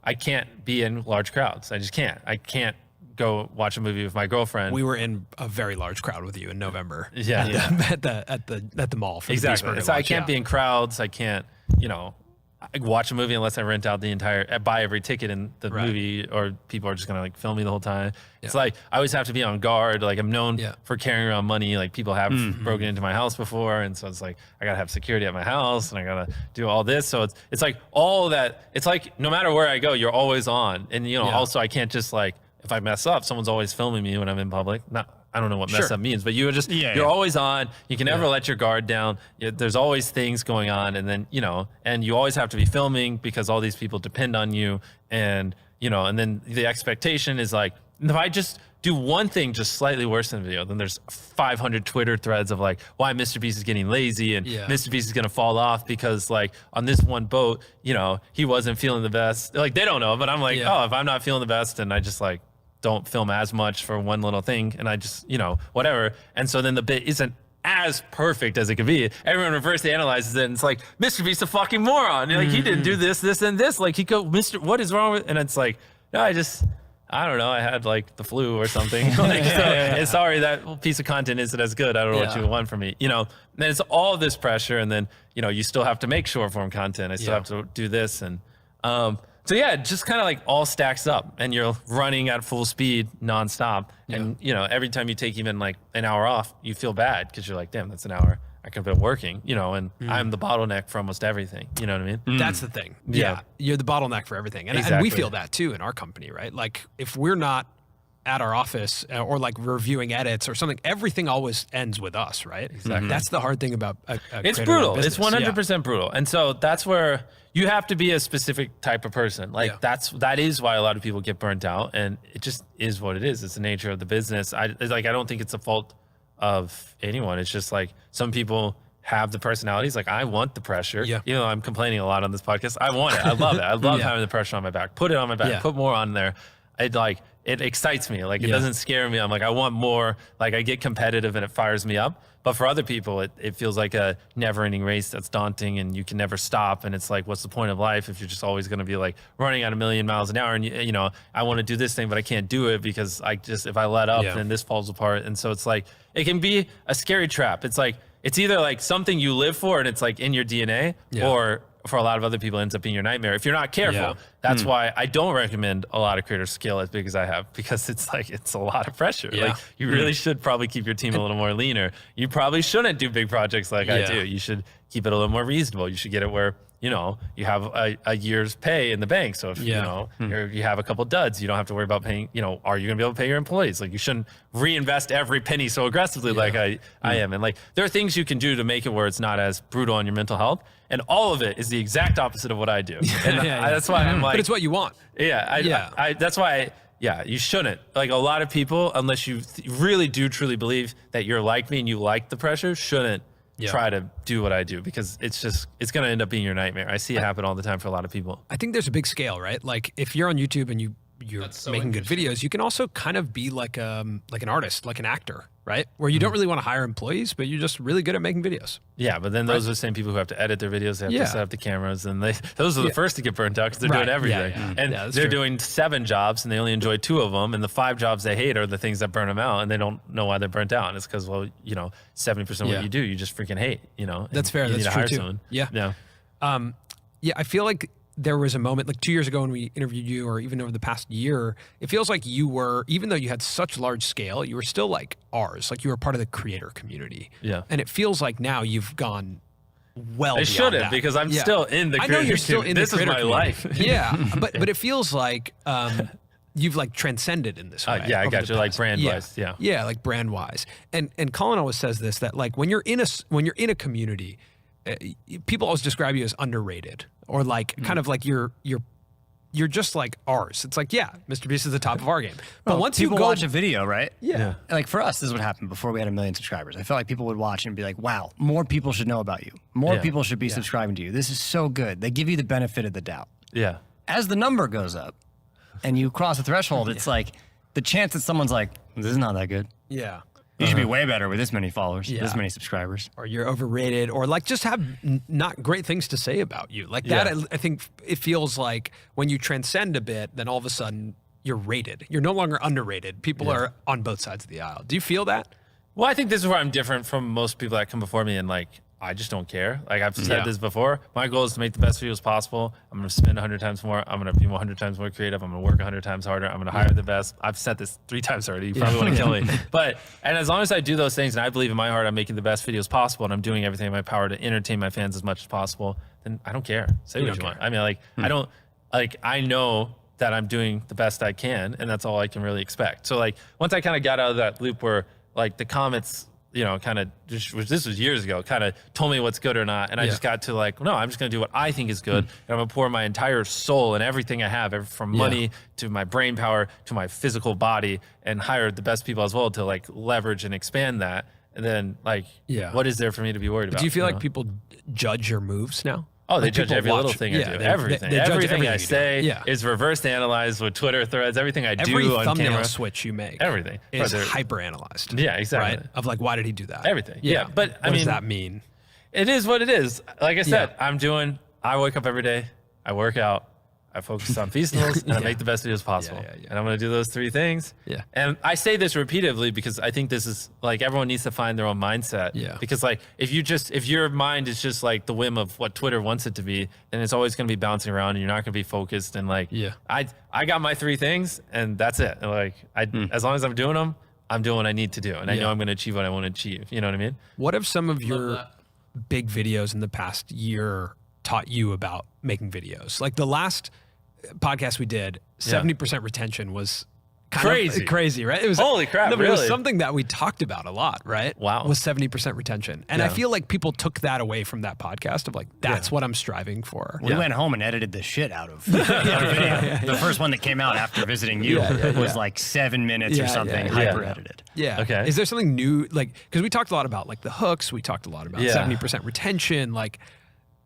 I can't be in large crowds. I just can't. I can't go watch a movie with my girlfriend. We were in a very large crowd with you in November. Yeah. At the mall. For Exactly. The So I can't be in crowds. I can't, I watch a movie unless I rent out buy every ticket in the movie, or people are just gonna like film me the whole time. It's like I always have to be on guard. Like I'm known for carrying around money. Like people have broken into my house before, and so it's like I gotta have security at my house, and I gotta do all this. So it's like all that. It's like no matter where I go, you're always on, and also I can't just like if I mess up, someone's always filming me when I'm in public. I don't know what mess up means, but you're always on. You can never let your guard down. There's always things going on. And then, and you always have to be filming because all these people depend on you. And, and then the expectation is like, if I just do one thing just slightly worse than the video, then there's 500 Twitter threads of like why MrBeast is getting lazy and MrBeast is going to fall off because like on this one boat, he wasn't feeling the best. Like they don't know, but I'm like, oh, if I'm not feeling the best and I just like don't film as much for one little thing and I just, whatever. And so then the bit isn't as perfect as it could be. Everyone reverse analyzes it and it's like, MrBeast's a fucking moron. Like he didn't do this, and this. Like what is wrong with, and it's like, no, I don't know. I had like the flu or something. And sorry, that piece of content isn't as good. I don't know what you want from me. Then it's all this pressure, and then you still have to make short form content. I still have to do this, and so yeah, it just kind of like all stacks up, and you're running at full speed nonstop, and every time you take even like an hour off, you feel bad because you're like, damn, that's an hour I could have been working, and I'm the bottleneck for almost everything. You know what I mean? That's the thing. Yeah. You're the bottleneck for everything. And we feel that too in our company, right? Like if we're not at our office or like reviewing edits or something, everything always ends with us, right? Exactly. That's the hard thing about it's brutal. It's 100% brutal. And so that's where you have to be a specific type of person. Like that is why a lot of people get burnt out, and it just is what it is. It's the nature of the business. I don't think it's a fault of anyone. It's just like some people have the personalities. Like I want the pressure. Even though I'm complaining a lot on this podcast, I want it. I love it. I love having the pressure on my back. Put it on my back. Put more on there. It excites me. Like it doesn't scare me. I'm like, I want more. Like I get competitive and it fires me up. But for other people, it feels like a never-ending race that's daunting and you can never stop. And it's like, what's the point of life if you're just always going to be like running at 1,000,000 miles an hour? And I want to do this thing, but I can't do it because if I let up, then this falls apart. And so it's like, it can be a scary trap. It's like, it's either like something you live for and it's like in your DNA, or for a lot of other people, it ends up being your nightmare if you're not careful. That's why I don't recommend a lot of creators scale as big as I have, because it's like, it's a lot of pressure. Like you really should probably keep your team a little more leaner. You probably shouldn't do big projects like I do. You should keep it a little more reasonable. You should get it where, you have a year's pay in the bank. So if, you have a couple duds, you don't have to worry about paying, are you going to be able to pay your employees? Like you shouldn't reinvest every penny so aggressively like I am. And like, there are things you can do to make it where it's not as brutal on your mental health. And all of it is the exact opposite of what I do. And that's why I'm like, but it's what you want. That's why, you shouldn't. Like a lot of people, unless you really do truly believe that you're like me and you like the pressure, shouldn't try to do what I do, because it's going to end up being your nightmare. I see it happen all the time for a lot of people. I think there's a big scale, right? Like if you're on YouTube and you're making good videos, you can also kind of be like an artist, like an actor, right? Where you don't really want to hire employees, but you're just really good at making videos. Yeah, but then those are the same people who have to edit their videos, they have to set up the cameras, and those are the first to get burnt out because they're doing everything. And they're doing 7 jobs and they only enjoy 2 of them, and the 5 jobs they hate are the things that burn them out, and they don't know why they're burnt out. And it's because, 70% of what you do, you just freaking hate, That's fair. That's true too. Someone. Yeah. I feel like there was a moment like 2 years ago when we interviewed you, or even over the past year, it feels like you were, even though you had such large scale, you were still like ours, like you were part of the creator community. Yeah. And it feels like now you've gone well beyond shouldn't that. Because I'm still in the creator community. I know you're still in the creator community. This is my life. Yeah. But it feels like you've like transcended in this way. I got you. Like brand wise. Yeah. Like brand wise. And Colin always says this, that like when you're in a community, people always describe you as underrated, or like kind of like you're just like ours. It's like, MrBeast is the top of our game. But once people you go watch a video, right? Yeah. Like for us, this is what happened before we had 1 million subscribers. I felt like people would watch and be like, wow, more people should know about you. More people should be subscribing to you. This is so good. They give you the benefit of the doubt. Yeah. As the number goes up and you cross a threshold, it's like the chance that someone's like, this is not that good. Yeah. You should be way better with this many followers, this many subscribers. Or you're overrated, or like just have not great things to say about you. Like that, I think it feels like when you transcend a bit, then all of a sudden you're rated. You're no longer underrated. People are on both sides of the aisle. Do you feel that? Well, I think this is where I'm different from most people that come before me, and like, I just don't care. Like I've said this before, my goal is to make the best videos possible. I'm going to spend 100 times more. I'm going to be 100 times more creative. I'm going to work 100 times harder. I'm going to hire the best. I've said this 3 times already. You probably want to kill me. And as long as I do those things, and I believe in my heart I'm making the best videos possible, and I'm doing everything in my power to entertain my fans as much as possible, then I don't care. Say what you want. I mean, like, I know that I'm doing the best I can, and that's all I can really expect. So like, once I kind of got out of that loop where like the comments, kind of this was years ago, kind of told me what's good or not. And I just got to like, no, I'm just going to do what I think is good. And I'm going to pour my entire soul and everything I have, from money to my brain power to my physical body, and hire the best people as well to like leverage and expand that. And then like, what is there for me to be worried about? Do you feel like people judge your moves now? Oh, they Like judge people every little thing I do. Everything. They judge everything I you do. say is reverse analyzed with Twitter threads. Everything I Every do on thumbnail camera. switch you make Everything. is Whether- hyper analyzed. Yeah, exactly. Right? Of like, why did he do that? Everything. Yeah, but what I mean, does that mean? it is what it is. Like I said, I wake up every day, I work out, I focus on Feastables, and I make the best videos possible. And I'm going to do those 3 things. Yeah. And I say this repeatedly because I think this is like, everyone needs to find their own mindset. Yeah. Because like, if your mind is just like the whim of what Twitter wants it to be, then it's always going to be bouncing around and you're not going to be focused. And like, I got my 3 things and that's it. And like, as long as I'm doing them, I'm doing what I need to do. And I know I'm going to achieve what I want to achieve. You know what I mean? What have some of your big videos in the past year taught you about making videos? Like the last podcast we did, 70% retention was kind of crazy, right? It was holy crap. No, but really? it was something that we talked about a lot, right? Wow. Was 70% retention. And I feel like people took that away from that podcast of like, that's what I'm striving for. We went home and edited the shit out of our video. The first one that came out after visiting you was like 7 minutes or something, hyper edited. Yeah. Okay. Is there something new? Like, because we talked a lot about like the hooks, we talked a lot about 70% retention, like,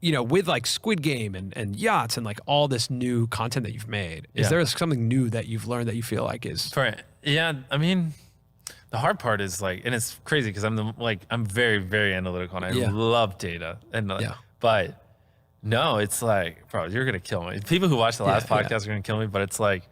with like Squid Game and yachts and like all this new content that you've made. Is there something new that you've learned that you feel like is? Yeah. I mean, the hard part is like, and it's crazy because I'm very, very analytical and I love data. And but no, it's like, bro, you're going to kill me. People who watch the last podcast are going to kill me, but it's like,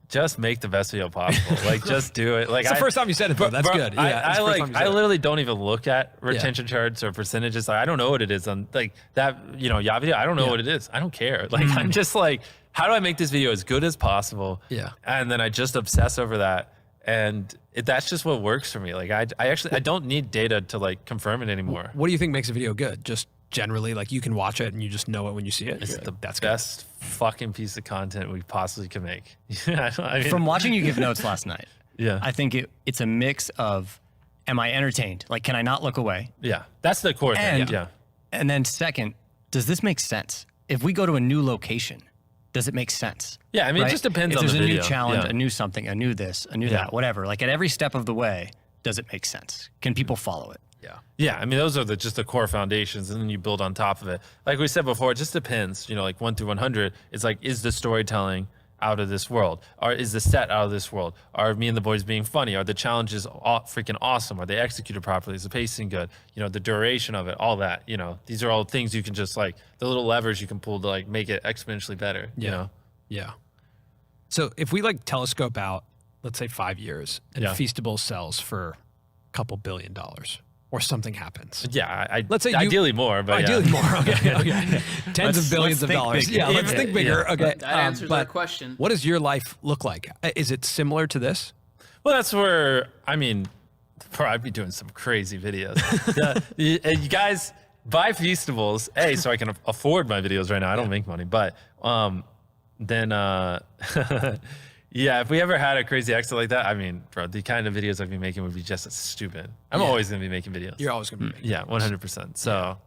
just make the best video possible. Like, just do it. Like, it's the first time you said it, though. That's good. Yeah, I literally don't even look at retention charts or percentages. Like, I don't know what it is on like that. Yacht video. I don't know what it is. I don't care. Like, I'm just like, how do I make this video as good as possible? Yeah. And then I just obsess over that, and that's just what works for me. Like, I don't need data to like confirm it anymore. What do you think makes a video good? Just generally, like, you can watch it and you just know it when you see it. It's the best fucking piece of content we possibly can make. I mean, from watching you give notes last night, I think it's a mix of, am I entertained? Like, can I not look away? Yeah, that's the core thing. And then second, does this make sense? If we go to a new location, does it make sense? Yeah, I mean, it just depends on the video. If there's a new challenge, a new something, a new this, a new that, whatever. Like, at every step of the way, does it make sense? Can people follow it? Yeah, I mean, those are just the core foundations, and then you build on top of it. Like we said before, it just depends. Like 1 through 100, it's like, is the storytelling out of this world? Or is the set out of this world? Are me and the boys being funny? Are the challenges freaking awesome? Are they executed properly? Is the pacing good? The duration of it, all that. These are all things you can just like, the little levers you can pull to like make it exponentially better. Yeah. So if we like telescope out, let's say 5 years, and Feastables sells for a couple $1 billion. Or something happens. Yeah, let's say ideally more, but ideally more. Okay. Tens of billions of dollars. Big. Yeah, let's think bigger. Okay, that answers our question. What does your life look like? Is it similar to this? Well, that's where I'd be doing some crazy videos. You guys buy Feastables, so I can afford my videos right now. I don't make money, but then. Yeah, if we ever had a crazy exit like that, bro, the kind of videos I'd be making would be just as stupid. I'm always going to be making videos. You're always going to be making videos. 100%. So,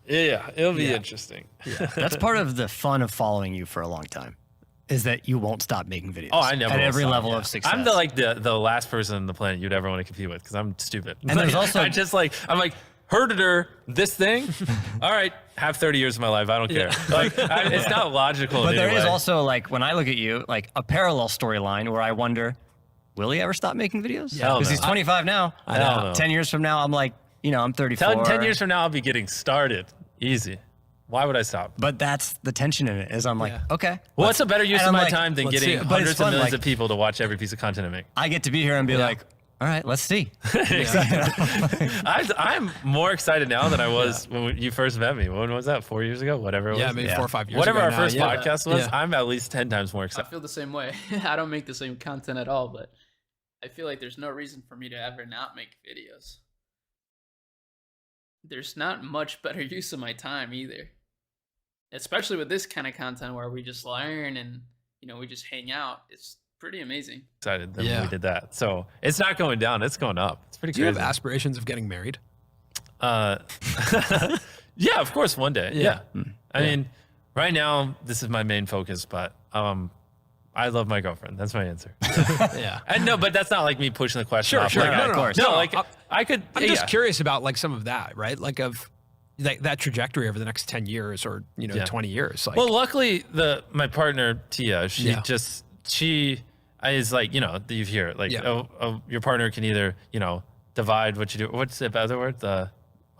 it'll be interesting. Yeah. That's part of the fun of following you for a long time, is that you won't stop making videos. Oh, I never at will every stop. level of success. I'm the last person on the planet you'd ever want to compete with because I'm stupid. And there's also... I'm like, herder this thing. All right, have 30 years of my life. I don't care. It's not logical. But there is way. also, like, when I look at you, like a parallel storyline where I wonder, will he ever stop making videos? Hell Because no. he's 25 now. I know. 10 years from now, I'm like, I'm 34. 10 years from now, I'll be getting started. Easy. Why would I stop? But that's the tension in it, is I'm like, okay. Well, what's a better use of my time than getting but hundreds it's fun, of millions like, of people to watch every piece of content I make? I get to be here and be like, all right, let's see. I'm more excited now than I was when you first met me. When was that? 4 years ago? Whatever it was. Yeah, maybe 4 or 5 years Whatever ago our now. first podcast was, I'm at least 10 times more I excited. feel the same way. I don't make the same content at all, but I feel like there's no reason for me to ever not make videos. There's not much better use of my time either. Especially with this kind of content where we just learn and, we just hang out. pretty amazing. Excited that we did that. So it's not going down. It's going up. It's pretty Do you crazy. have aspirations of getting married? Yeah, of course, one day. Yeah. I mean, right now, this is my main focus, but I love my girlfriend. That's my answer. Yeah. And no, but that's not like me pushing the question off. Sure. Like, No, of course. No, like I could. I'm just curious about like some of that, right? Like of that trajectory over the next 10 years or, 20 years. Like, Well, luckily, my partner Tia, she is like, you hear it, like, your partner can either, divide what you do. What's the other word?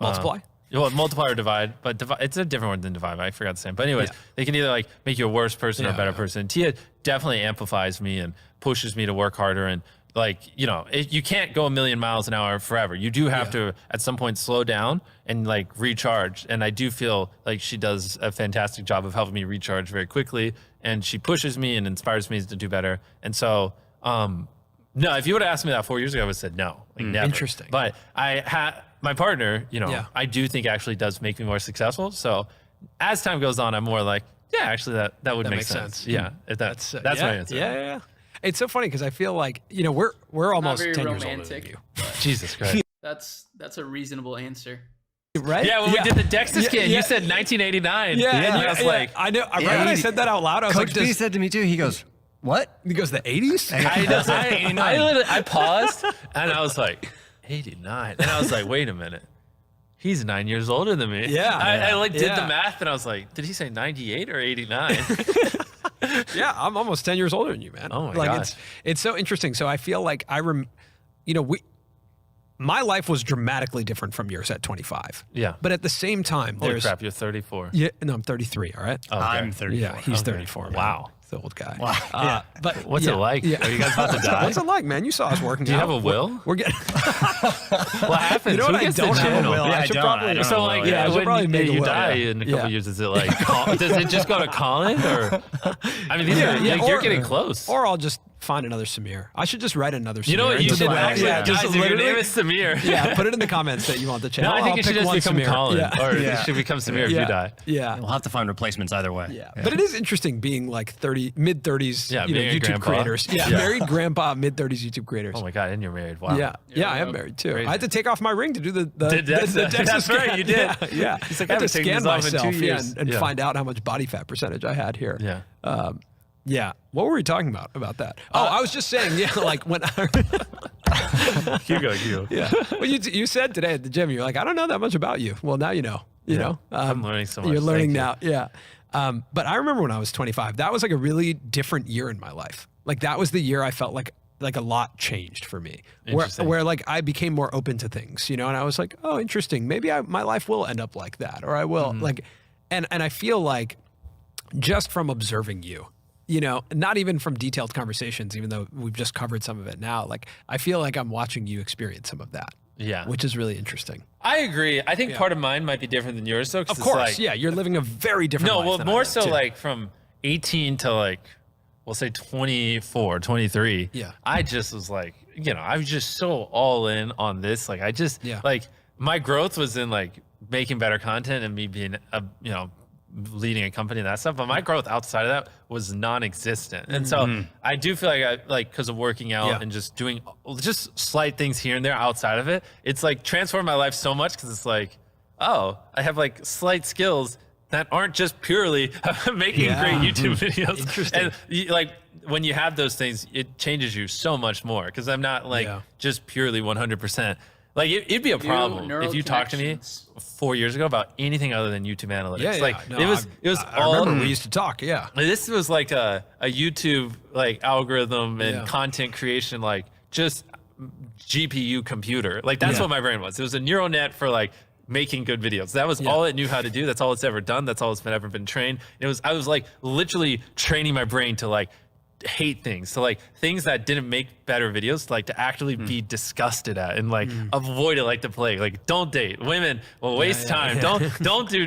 multiply? Well, multiply or divide, but it's a different word than divide. I forgot the same. But anyways, they can either like make you a worse person or a better person. Tia definitely amplifies me and pushes me to work harder. And like, you can't go a million miles an hour forever. You do have to at some point slow down and like recharge. And I do feel like she does a fantastic job of helping me recharge very quickly. And she pushes me and inspires me to do better. And so, no, if you would have asked me that 4 years ago, I would have said no, like never. Interesting. But my partner, I do think actually does make me more successful. So as time goes on, I'm more like, yeah, actually that would make makes sense. Yeah, if that's my answer. Yeah. It's so funny because I feel like, we're almost very 10 years older than romantic. you. Jesus Christ. That's a reasonable answer. Right? Yeah, when we did the DEXA scan, you said 1989. Yeah, and I was like, I know. Right when I said that out loud, I was Coach like, B said to me too. He goes, "What?" he goes, the 80s? I paused and I was like, 89. And I was like, wait a minute. He's 9 years older than me. Yeah. I did the math and I was like, did he say 98 or 89? Yeah, I'm almost 10 years older than you, man. Oh my like gosh. It's so interesting. So I feel like my life was dramatically different from yours at 25. Yeah. But at the same time, Holy there's crap, you're 34. Yeah, no, I'm 33, all right? Okay. I'm 34. Yeah, he's Okay. 34. Man. Wow. The old guy. Wow. But What's it like? Yeah. Are you guys about to die? What's it like, man? You saw us working. Do you have a will? We're getting. What happens? You know what? Who I gets don't the have a channel? will. Yeah, I I should don't. probably. I don't So know. like, Yeah, I should when probably make a you will, die yeah. in a couple years, is it like, does it just go to Colin or? I mean, you're getting close. Or I'll just find another Samir. I should just write another Samir. You know what? You into should the- actually, yeah, just guys, if your literally- name is Samir. Yeah, put it in the comments that you want the No, channel. I think I'll it should pick just one become Samir. Colin, Yeah. or it should become Samir if you die. Yeah. We'll have to find replacements either way. Yeah. But it is interesting being like mid 30s, being a YouTube grandpa. creators. Yeah, Yeah. married grandpa, mid 30s YouTube creators. Oh my God, and you're married. Wow. Yeah, I am married too. Crazy. I had to take off my ring to do the DEXA. DEXA That's scan. right, you did. Yeah. He's like, I I had to haven't taken scan these off in 2 myself years. and Yeah. find out how much body fat percentage I had here. Yeah. Yeah. What were we talking about that? Oh, I was just saying, like when You go. yeah. Well, you said today at the gym, you're like, I don't know that much about you. Well, now you know. You know. I'm learning so much. You're learning Thank you. now. Yeah. But I remember when I was 25, that was like a really different year in my life. Like that was the year I felt like a lot changed for me, where like I became more open to things, and I was like, oh, interesting. Maybe my life will end up like that, or I will like, and I feel like just from observing you, not even from detailed conversations, even though we've just covered some of it now, like I feel like I'm watching you experience some of that. Yeah. Which is really interesting. I agree. I think part of mine might be different than yours, though. Of course. Yeah. You're living a very different life. No, well, than I more am, so too. like from 18 to like, we'll say 24, 23. Yeah. I just was like, I was just so all in on this. Like, I just, like, my growth was in like making better content and me being, leading a company and that stuff. But my growth outside of that was non-existent. And so I do feel like because of working out and just doing just slight things here and there outside of it, it's like transformed my life so much because it's like, oh, I have like slight skills that aren't just purely making great YouTube videos. Interesting. And like when you have those things, it changes you so much more because I'm not like just purely 100%. Like it'd be a problem if you talked to me 4 years ago about anything other than YouTube analytics. Yeah, like no, it was I all. remember we used to talk. Yeah. This was like a YouTube like algorithm and content creation, like just GPU computer. Like that's what my brain was. It was a neural net for like making good videos. That was all it knew how to do. That's all it's ever done. That's all it's ever been trained. I was like literally training my brain to like hate things, so like things that didn't make better videos, like to actually be disgusted at and like avoid it like the plague. Like don't date women, will waste time. Don't do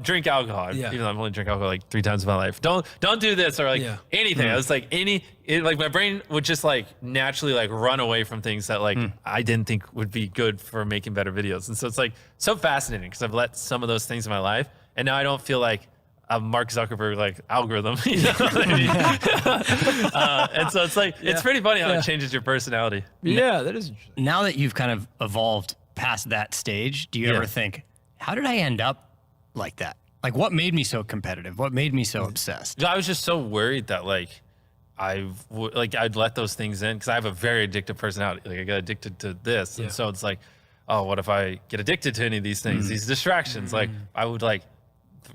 drink alcohol. Even though I've only drank alcohol like 3 times in my life. Don't do this or like anything. I was like like my brain would just like naturally like run away from things that like I didn't think would be good for making better videos. And so it's like so fascinating because I've let some of those things in my life and now I don't feel like a Mark Zuckerberg like algorithm. You know what I mean? And so it's like it's pretty funny how it changes your personality. Yeah, that is interesting. Now that you've kind of evolved past that stage, do you ever think, how did I end up like that? Like, what made me so competitive? What made me so obsessed? I was just so worried that like I'd let those things in because I have a very addictive personality. Like I got addicted to this, and so it's like, oh, what if I get addicted to any of these things, these distractions? Like I would like,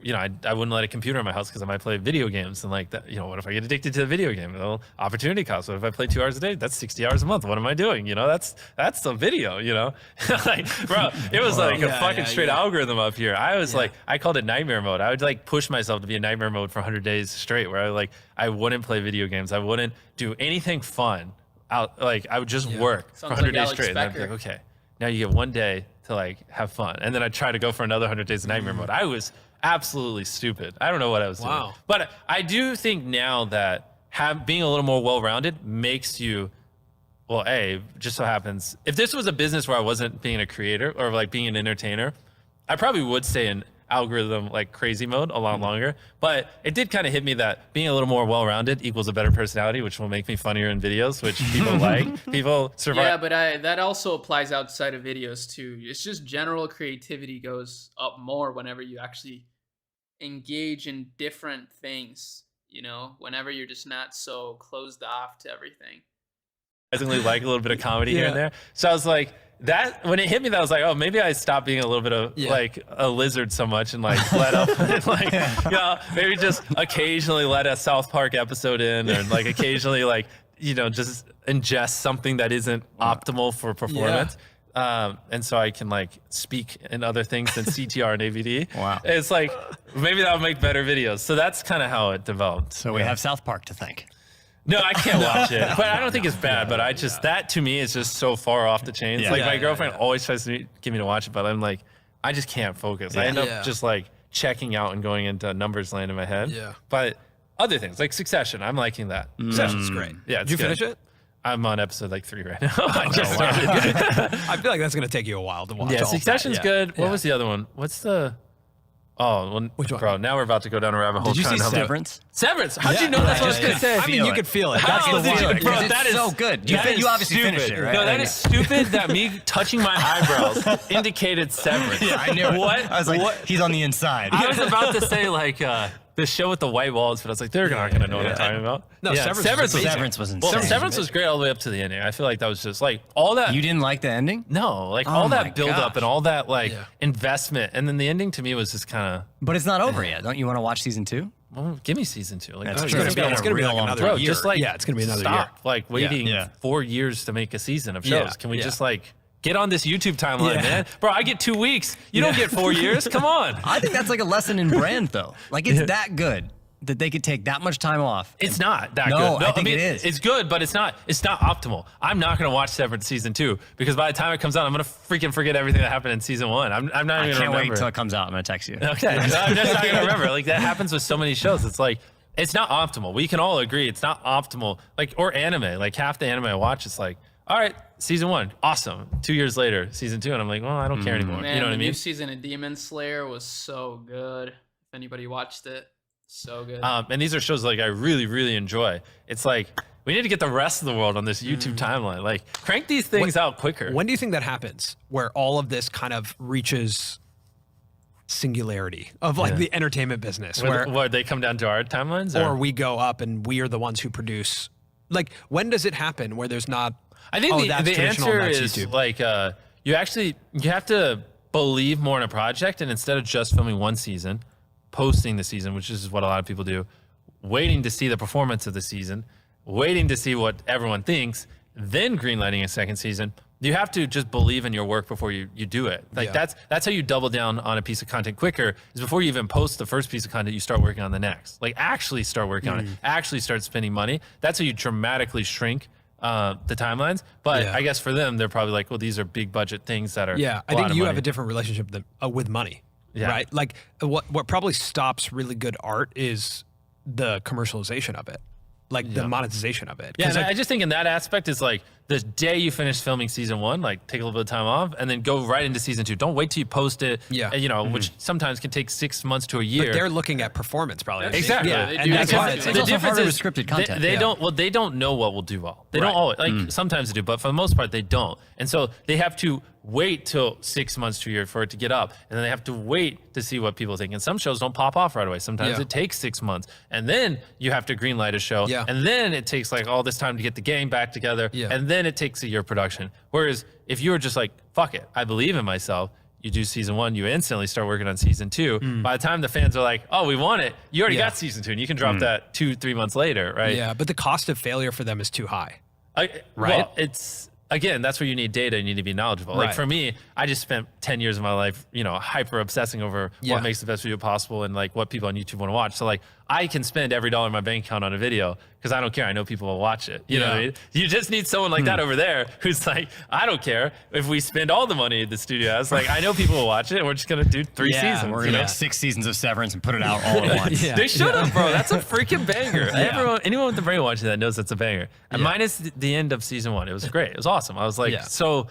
you know, I wouldn't let a computer in my house because I might play video games and like that. You know, what if I get addicted to the video game? Well, opportunity cost. What if I play 2 hours a day? That's 60 hours a month. What am I doing? You know, that's the video. You know, like bro, it was like a fucking straight algorithm up here. I was like, I called it nightmare mode. I would like push myself to be in nightmare mode for 100 days straight, where I wouldn't play video games. I wouldn't do anything fun. I would just work for 100 days straight. And I'd be like, okay, now you get 1 day to like have fun, and then I try to go for another 100 days of nightmare mode. I was absolutely stupid. I don't know what I was doing. But I do think now that being a little more well-rounded makes you, well, just so happens, if this was a business where I wasn't being a creator or like being an entertainer, I probably would stay in algorithm like crazy mode a lot longer. But it did kind of hit me that being a little more well-rounded equals a better personality, which will make me funnier in videos, which people like. People survive. Yeah, but that also applies outside of videos too. It's just general creativity goes up more whenever you actually engage in different things, you know, whenever you're just not so closed off to everything. I surprisingly like a little bit of comedy here and there. So I was like, that when it hit me, that I was like, oh, maybe I stopped being a little bit of like a lizard so much and like let up and like, you know, maybe just occasionally let a South Park episode in, or like occasionally like, you know, just ingest something that isn't optimal for performance. And so I can like speak in other things than CTR and AVD. Wow. It's like, maybe that'll make better videos. So that's kind of how it developed. So we have South Park to thank. No, I can't watch it, but I don't think it's bad. But I just, that to me is just so far off the chains. Like my girlfriend always tries to get me to watch it, but I'm like, I just can't focus. I end up just like checking out and going into numbers land in my head. Yeah. But other things like Succession, I'm liking that. Succession's great. Yeah. Did you finish it? I'm on episode like 3 right now. I just started. I feel like that's going to take you a while to watch. Yeah, Succession's good. What was the other one? What's the... Oh, well, which one? Bro, now we're about to go down a rabbit hole. Did you see Severance? Severance? How'd you know that's what I was going to say? I mean, you could feel it. That's the one. Bro, that is so good. You obviously finished it, right? No, that is stupid that me touching my eyebrows indicated Severance. Yeah, I knew it. What? I was like, he's on the inside. I was about to say like the show with the white walls, but I was like, they're not going to know what I'm talking about. No, Severance was insane. Well, Severance was great all the way up to the ending. I feel like that was just like all that. You didn't like the ending? No, like all that build up and all that like investment, and then the ending to me was just kind of. But it's not over yet. Don't you want to watch season 2? Well, give me season 2. Like that's it's going to be like another year. Just like it's going to be another year. Like waiting 4 years to make a season of shows. Can we just like get on this YouTube timeline, man? Bro, I get 2 weeks. You don't get 4 years. Come on. I think that's like a lesson in brand, though. Like it's that good that they could take that much time off. It's not that good. No, I think it is. It's good, but it's not optimal. I'm not going to watch Severance season 2 because by the time it comes out, I'm going to freaking forget everything that happened in season 1. I'm not even going to remember. I can't wait until it comes out. I'm going to text you. Okay. I'm just not going to remember. Like that happens with so many shows. It's like, it's not optimal. We can all agree it's not optimal. Like, or anime. Like half the anime I watch, it's like, all right, season 1, awesome. 2 years later, season 2, and I'm like, well, I don't care anymore. Man, you know what I mean? The new season of Demon Slayer was so good. If anybody watched it, so good. And these are shows like I really, really enjoy. It's like we need to get the rest of the world on this YouTube timeline. Like crank these things out quicker. When do you think that happens? Where all of this kind of reaches singularity of like the entertainment business, where they come down to our timelines, or we go up and we are the ones who produce. Like when does it happen where there's not? I think the answer is YouTube. Like you have to believe more in a project, and instead of just filming one season, posting the season, which is what a lot of people do, waiting to see the performance of the season, waiting to see what everyone thinks, then greenlighting a second season. You have to just believe in your work before you do it. Like that's how you double down on a piece of content quicker, is before you even post the first piece of content, you start working on the next. Like actually start working on it, actually start spending money. That's how you dramatically shrink the timelines. But I guess for them, they're probably like, well, these are big budget things that are I think you have a different relationship with money. Yeah. Right? Like what probably stops really good art is the commercialization of it. like the monetization of it. Yeah, and like, I just think in that aspect is like the day you finish filming season 1, like take a little bit of time off and then go right into season 2. Don't wait till you post it. Yeah. You know, which sometimes can take 6 months to a year. but they're looking at performance probably. Exactly. Yeah, They and do. that's why It's it's also harder with scripted content. They don't. Well, they don't know what will do well. They Right. don't always. Like sometimes they do, but for the most part, they don't. And so they have to wait till 6 months to a year for it to get up, and then they have to wait to see what people think. And some shows don't pop off right away. Sometimes Yeah. it takes 6 months, and then you have to greenlight a show, Yeah. and then it takes like all this time to get the gang back together, Yeah. and then it takes a year production. Whereas if you were just like, fuck it, I believe in myself. You do season 1, you instantly start working on season 2. By the time the fans are like, oh, we want it, you already Yeah. got season 2, and you can drop that 2-3 months later, right? Yeah, but the cost of failure for them is too high. Right? Well, it's again, that's where you need data. You need to be knowledgeable. Right. Like for me, I just spent 10 years of my life, you know, hyper obsessing over Yeah. what makes the best video possible and like what people on YouTube want to watch. So like I can spend every dollar in my bank account on a video because I don't care. I know people will watch it. You know what I Yeah. mean? You just need someone like that over there who's like, I don't care if we spend all the money the studio has. Like I know people will watch it and we're just gonna do 3 Yeah, seasons. We're you gonna know? make 6 seasons of Severance and put it out all at once. Yeah. They should have, bro. That's a freaking banger. Anyone with the brain watching that knows that's a banger. And minus the end of season 1, it was great. It was awesome. I was like so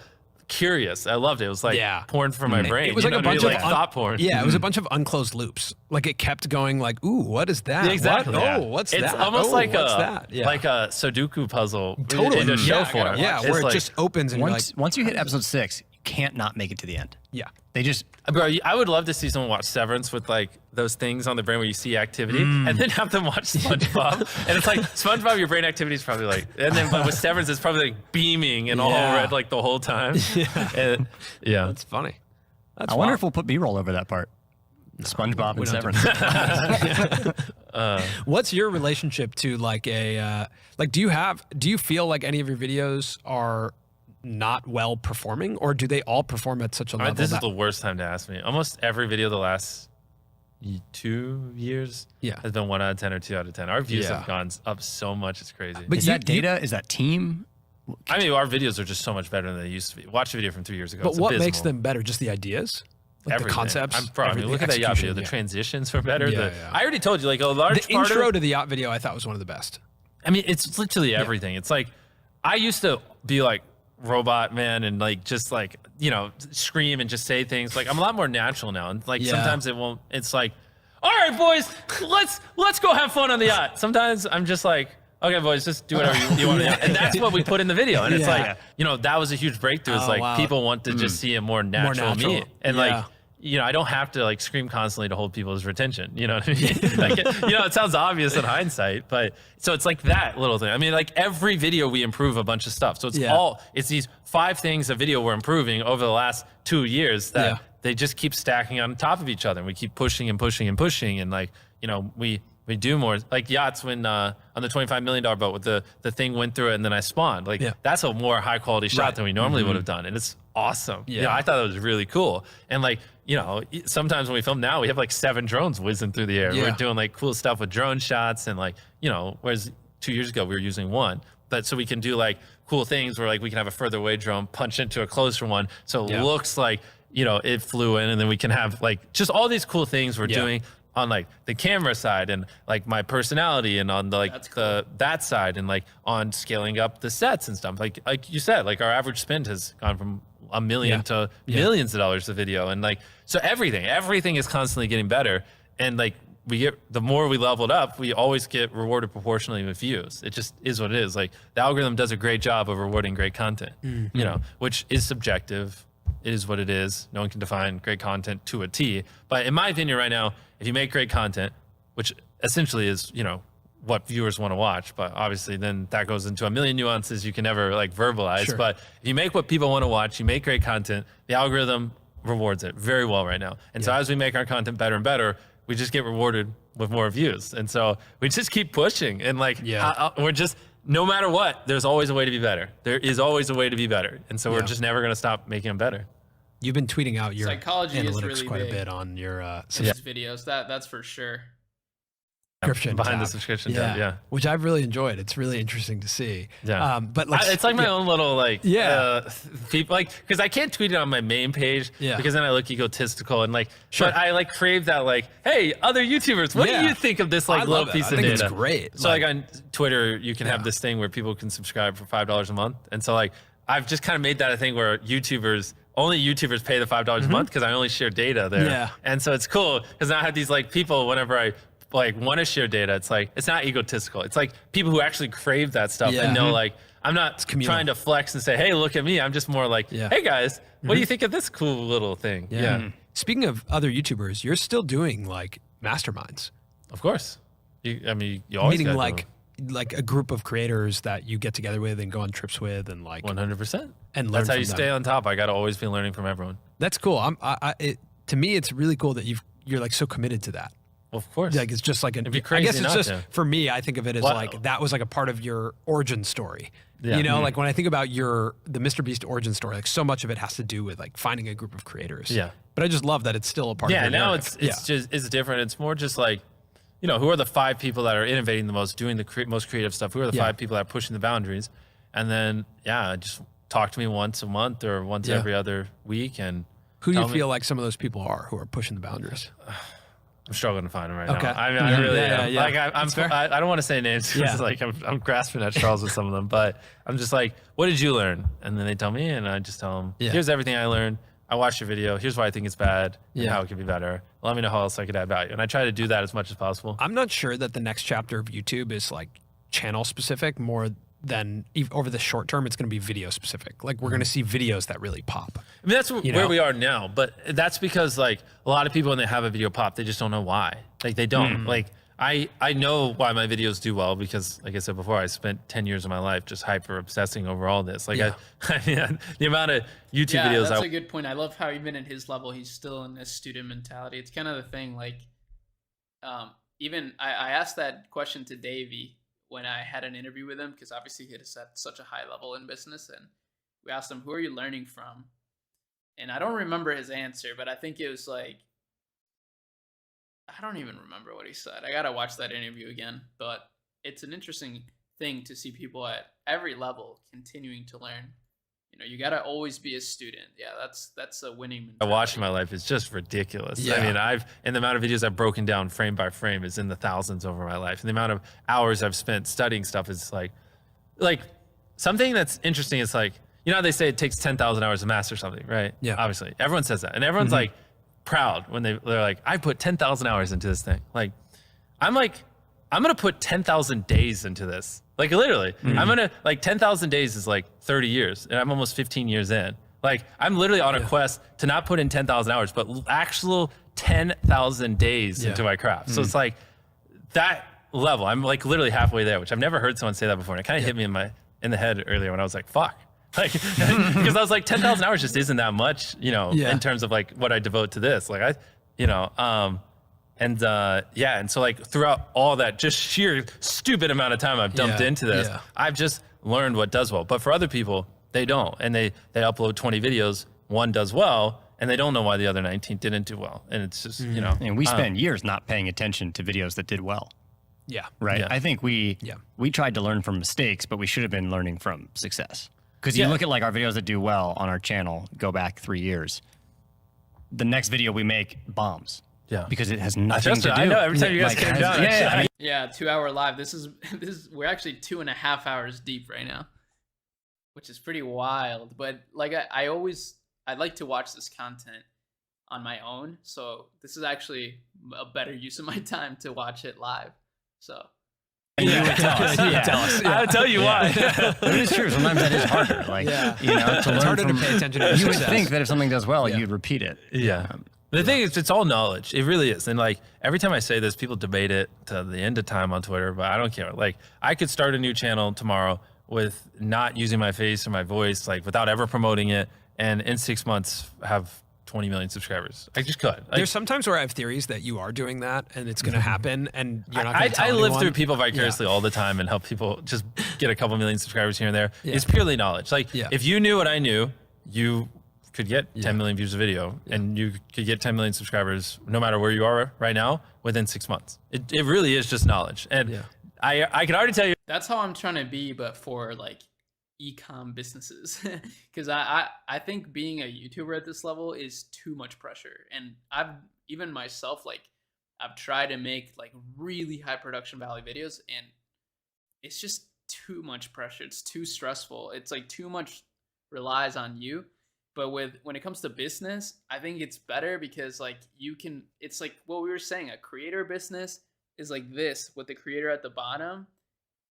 curious. I loved it. It was like porn for my brain. It was You like a know what I bunch mean? of like thought porn. Yeah, it was a bunch of unclosed loops. Like it kept going. Like, ooh, what is that? Yeah, exactly. What? Yeah. Oh, what's it's that? almost Oh, like what's a that? Yeah. like a Sudoku puzzle Totally. in a show Yeah, form. yeah, It's where it like- just opens and you're like, Once you hit episode 6, you can't not make it to the end. yeah. They just Bro, I would love to see someone watch Severance with like those things on the brain where you see activity, and then have them watch SpongeBob, and it's like SpongeBob, your brain activity is probably like, and then but with Severance, it's probably like beaming and all Yeah. red like the whole time. And, yeah. That's funny. That's I wonder wild. if we'll put B-roll over that part. SpongeBob and don't Severance. What's your relationship to like a like? Do you feel like any of your videos are not well performing, or do they all perform at such a level? This is that, the worst time to ask me. Almost every video the last 2 years has been 1 out of 10 or 2 out of 10. Our views have gone up so much, it's crazy. But Is that data? Is that team? I mean, our videos are just so much better than they used to be. Watch a video from 3 years ago. but it's what abysmal. makes them better? Just the ideas, like Everything. the concepts. I mean, look at that yacht video. execution, The yeah. transitions were better. Yeah, yeah. I already told you, like a large The part intro of, to the yacht video, I thought was one of the best. I mean, it's literally everything. It's like I used to be like robot man and like just like, you know, scream and just say things. Like I'm a lot more natural now. And like sometimes it won't. It's like, all right, boys, let's go have fun on the yacht. Sometimes I'm just like, okay, boys, just do whatever you want. And that's what we put in the video. And it's like, you know, that was a huge breakthrough. It's like people want to just see a more natural me. And like, you know, I don't have to like scream constantly to hold people's retention. You know what I mean? Like, you know, it sounds obvious in hindsight, but so it's like that little thing. I mean, like every video we improve a bunch of stuff. So it's it's these 5 things a video we're improving over the last 2 years that they just keep stacking on top of each other. And we keep pushing and pushing and pushing. And like, you know, we do more like yachts when on the $25 million boat with the thing went through it and then I spawned. Like that's a more high quality shot than we normally would have done. And it's awesome. Yeah. You know, I thought it was really cool. And like, you know, sometimes when we film now, we have like 7 drones whizzing through the air. Yeah. We're doing like cool stuff with drone shots and like, you know, whereas 2 years ago we were using 1. But so we can do like cool things where like we can have a further away drone punch into a closer one. So it looks like, you know, it flew in, and then we can have like just all these cool things we're doing on like the camera side and like my personality and on the like that side and like on scaling up the sets and stuff. Like you said, like our average spend has gone from $1 million to millions of dollars a video. And like, so everything is constantly getting better. And like the more we leveled up, we always get rewarded proportionally with views. It just is what it is. Like the algorithm does a great job of rewarding great content, you know, which is subjective. It is what it is. No one can define great content to a T. But in my opinion right now, if you make great content, which essentially is, you know, what viewers want to watch, but obviously then that goes into a million nuances you can never like verbalize. Sure. But if you make what people want to watch, you make great content, the algorithm rewards it very well right now. And so as we make our content better and better, we just get rewarded with more views. And so we just keep pushing and like, we're just, no matter what, there's always a way to be better. There is always a way to be better. And so we're just never going to stop making them better. You've been tweeting out your Psychology is analytics really quite big a bit on your these videos. That's for sure. subscription behind the tab. subscription tab. Yeah. Which I've really enjoyed. It's really interesting to see. Yeah. But like, it's like my own little like Yeah. people like because I can't tweet it on my main page Yeah. because then I look egotistical and like Sure. but I like crave that like, hey, other YouTubers, what Yeah. do you think of this like I little love it. piece I of think data? it's great. So like on Twitter you can have Yeah. this thing where people can subscribe for $5 a month. And so like I've just kind of made that a thing where only YouTubers pay the $5 a month because I only share data there. Yeah. And so it's cool because now I have these like people whenever I like want to share data, it's like it's not egotistical. It's like people who actually crave that stuff Yeah. and know like I'm not communal. trying to flex and say, hey, look at me. I'm just more like, Yeah. hey guys, what do you think of this cool little thing? Yeah. Speaking of other YouTubers, you're still doing like masterminds, Of course. You always meaning gotta do like a group of creators that you get together with and go on trips with, and like 100%. and learn That's how from you them. stay on top. I got to always be learning from everyone. That's cool. To me, it's really cool that you're like so committed to that. Of course. Like it's just like It'd be I crazy guess it's not just to. for me. I think of it as Well- like that was like a part of your origin story. Yeah. You know, like when I think about the MrBeast origin story, like so much of it has to do with like finding a group of creators. Yeah. But I just love that it's still a part of Yeah, your now narrative. it's different. It's more just like, who are the 5 people that are innovating the most, doing the most creative stuff? Who are the Yeah. 5 people that are pushing the boundaries? And then, just talk to me once a month or once Yeah. every other week. And Who do you tell me- feel like some of those people are who are pushing the boundaries? I'm struggling to find them right Okay. now. I really am. Yeah. Like That's fair. I don't want to say names. 'Cause Yeah. like I'm grasping at straws with some of them, but I'm just like, what did you learn? And then they tell me, and I just tell them, Yeah. here's everything I learned. I watched your video. Here's why I think it's bad and Yeah. how it could be better. Let me know how else I could add value. And I try to do that as much as possible. I'm not sure that the next chapter of YouTube is like channel specific more than over the short term. It's going to be video specific. Like we're going to see videos that really pop. I mean, that's where know? we are now, but that's because like a lot of people when they have a video pop, they just don't know why. Like they don't. Like I know why my videos do well because, like I said before, I spent 10 years of my life just hyper obsessing over all this. Like Yeah. I mean, the amount of YouTube Yeah, videos that's a good point. I love how even at his level, he's still in this student mentality. It's kind of the thing, like, even I asked that question to Davey when I had an interview with him, because obviously he is at such a high level in business, and we asked him, who are you learning from? And I don't remember his answer, but I think it was like, I don't even remember what he said. I gotta watch that interview again, but it's an interesting thing to see people at every level continuing to learn. You gotta always be a student. Yeah, that's a winning mentality. I watch in my life is just ridiculous. Yeah. I mean, and the amount of videos I've broken down frame by frame is in the thousands over my life. And the amount of hours I've spent studying stuff is like something that's interesting is like, how they say it takes 10,000 hours to master something, right? Yeah. Obviously, everyone says that. And everyone's like proud when they're like, I put 10,000 hours into this thing. Like, I'm going to put 10,000 days into this. Like literally, I'm going to 10,000 days is like 30 years and I'm almost 15 years in. Like I'm literally on a quest to not put in 10,000 hours, but actual 10,000 days into my craft. So it's like that level. I'm like literally halfway there, which I've never heard someone say that before. And it kind of hit me in the head earlier when I was like, fuck. Like, because I was like 10,000 hours just isn't that much, in terms of like what I devote to this. Like and so like throughout all that just sheer stupid amount of time I've dumped into this, I've just learned what does well. But for other people, they don't. And they upload 20 videos, one does well, and they don't know why the other 19 didn't do well. And it's just, And we spent years not paying attention to videos that did well. Yeah. Right. Yeah. I think we tried to learn from mistakes, but we should have been learning from success. Because you look at like our videos that do well on our channel, go back 3 years. The next video we make bombs. Yeah. Because it has nothing to do. I know every time you guys came down. Yeah, 2 hour live. This is we're actually 2.5 hours deep right now, which is pretty wild. But like I like to watch this content on my own, so this is actually a better use of my time to watch it live. So. And you would tell us. I would tell you why. But it is true. Sometimes that is harder. Like, to learn It's harder from, to pay attention to You would success. think that if something does well, you'd repeat it. Yeah. The thing is, it's all knowledge. It really is. And like every time I say this, people debate it to the end of time on Twitter, but I don't care. Like I could start a new channel tomorrow with not using my face or my voice, like without ever promoting it. And in 6 months have 20 million subscribers. I just could. There's sometimes where I have theories that you are doing that and it's going to happen and you're not going to tell I live anyone. through people vicariously all the time and help people just get a couple million subscribers here and there. It's purely knowledge. Like if you knew what I knew, you could get 10 million views a video and you could get 10 million subscribers no matter where you are right now within 6 months. It really is just knowledge. And I can already tell you. That's how I'm trying to be, but for like e-com businesses. Because I think being a YouTuber at this level is too much pressure. And I've even myself, like I've tried to make like really high production value videos and it's just too much pressure. It's too stressful. It's like too much relies on you. But when it comes to business, I think it's better because like you can, it's like what we were saying, a creator business is like this with the creator at the bottom.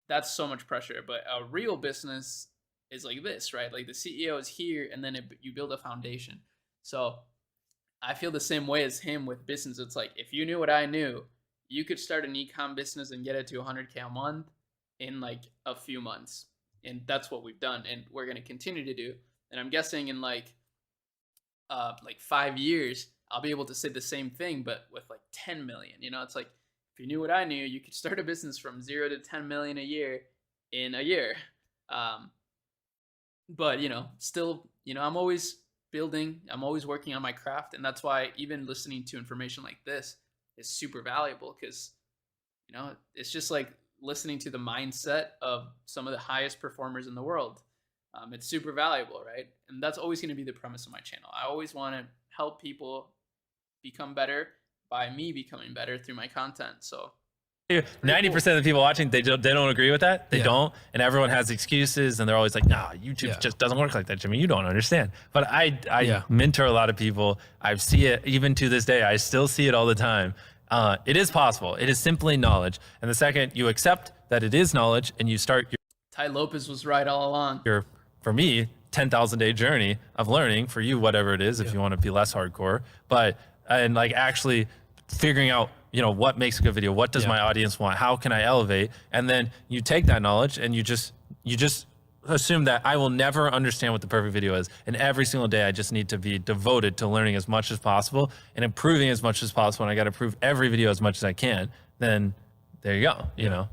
That's so much pressure. But a real business is like this, right? Like the CEO is here and then you build a foundation. So I feel the same way as him with business. It's like, if you knew what I knew, you could start an e-com business and get it to 100K a month in like a few months. And that's what we've done. And we're going to continue to do. And I'm guessing in like 5 years, I'll be able to say the same thing, but with like 10 million, you know, it's like, if you knew what I knew, you could start a business from 0 to 10 million a year in a year. But, you know, still, you know, I'm always building, I'm always working on my craft. And that's why even listening to information like this is super valuable because, you know, it's just like listening to the mindset of some of the highest performers in the world. It's super valuable, right? And that's always going to be the premise of my channel. I always want to help people become better by me becoming better through my content. So 90% of the people watching, they don't agree with that. They don't. And everyone has excuses and they're always like, nah, YouTube just doesn't work like that, Jimmy. You don't understand. But I mentor a lot of people. I see it even to this day. I still see it all the time. It is possible. It is simply knowledge. And the second you accept that it is knowledge and you start Ty Lopez was right all along. For me, 10,000 day journey of learning, for you, whatever it is, if you want to be less hardcore, and like actually figuring out, you know, what makes a good video, what does my audience want, how can I elevate? And then you take that knowledge and you just assume that I will never understand what the perfect video is. And every single day I just need to be devoted to learning as much as possible and improving as much as possible. And I got to improve every video as much as I can. Then there you go, you know.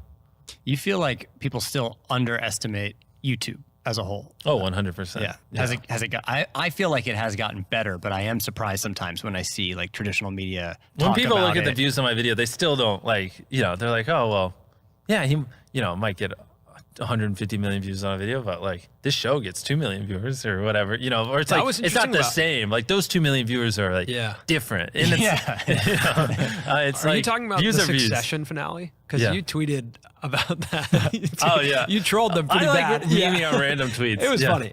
You feel like people still underestimate YouTube as a whole? Oh, 100%. Yeah. Has it got, I feel like it has gotten better, but I am surprised sometimes when I see like traditional media when people look at the it. views on my video, they still don't like, you know, they're like, oh, well, yeah, he, you know, might get 150 million views on a video, but like this show gets 2 million viewers or whatever, you know, or it's like, it's not the same. Like those 2 million viewers are like different. And it's, you know, it's Are like, you talking about the Succession finale? Because you tweeted about that. You trolled them pretty bad. Memeing on random tweets. It was funny.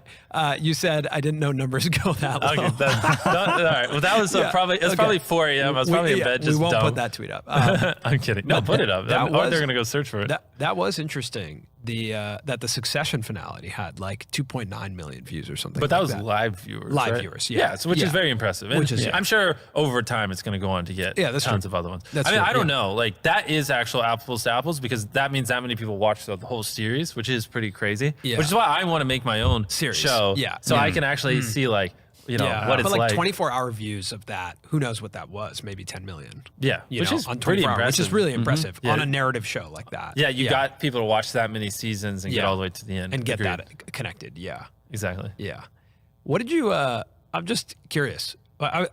You said, I didn't know numbers go that low. Okay, all right. Well, that was probably, it's probably 4 a.m. I was probably in bed just We won't dumb. put that tweet up. I'm kidding. No, put it up. They're going to go search for it. That was interesting. That the Succession finale had like 2.9 million views or something. But that was live viewers. Live right? viewers, so which is very impressive. And I'm sure over time it's going to go on to get tons of other ones. I mean, I don't know. Like that is actual apples to apples because that means that many people watch the whole series, which is pretty crazy. Yeah. Which is why I want to make my own show. Yeah. So I can actually see like, you know, what it's like. But like 24-hour views of that, who knows what that was? Maybe 10 million. Yeah, which is pretty impressive. Which is really impressive on a narrative show like that. Yeah, you got people to watch that many seasons and get all the way to the end. And get that connected, Exactly. Yeah. What did you, I'm just curious.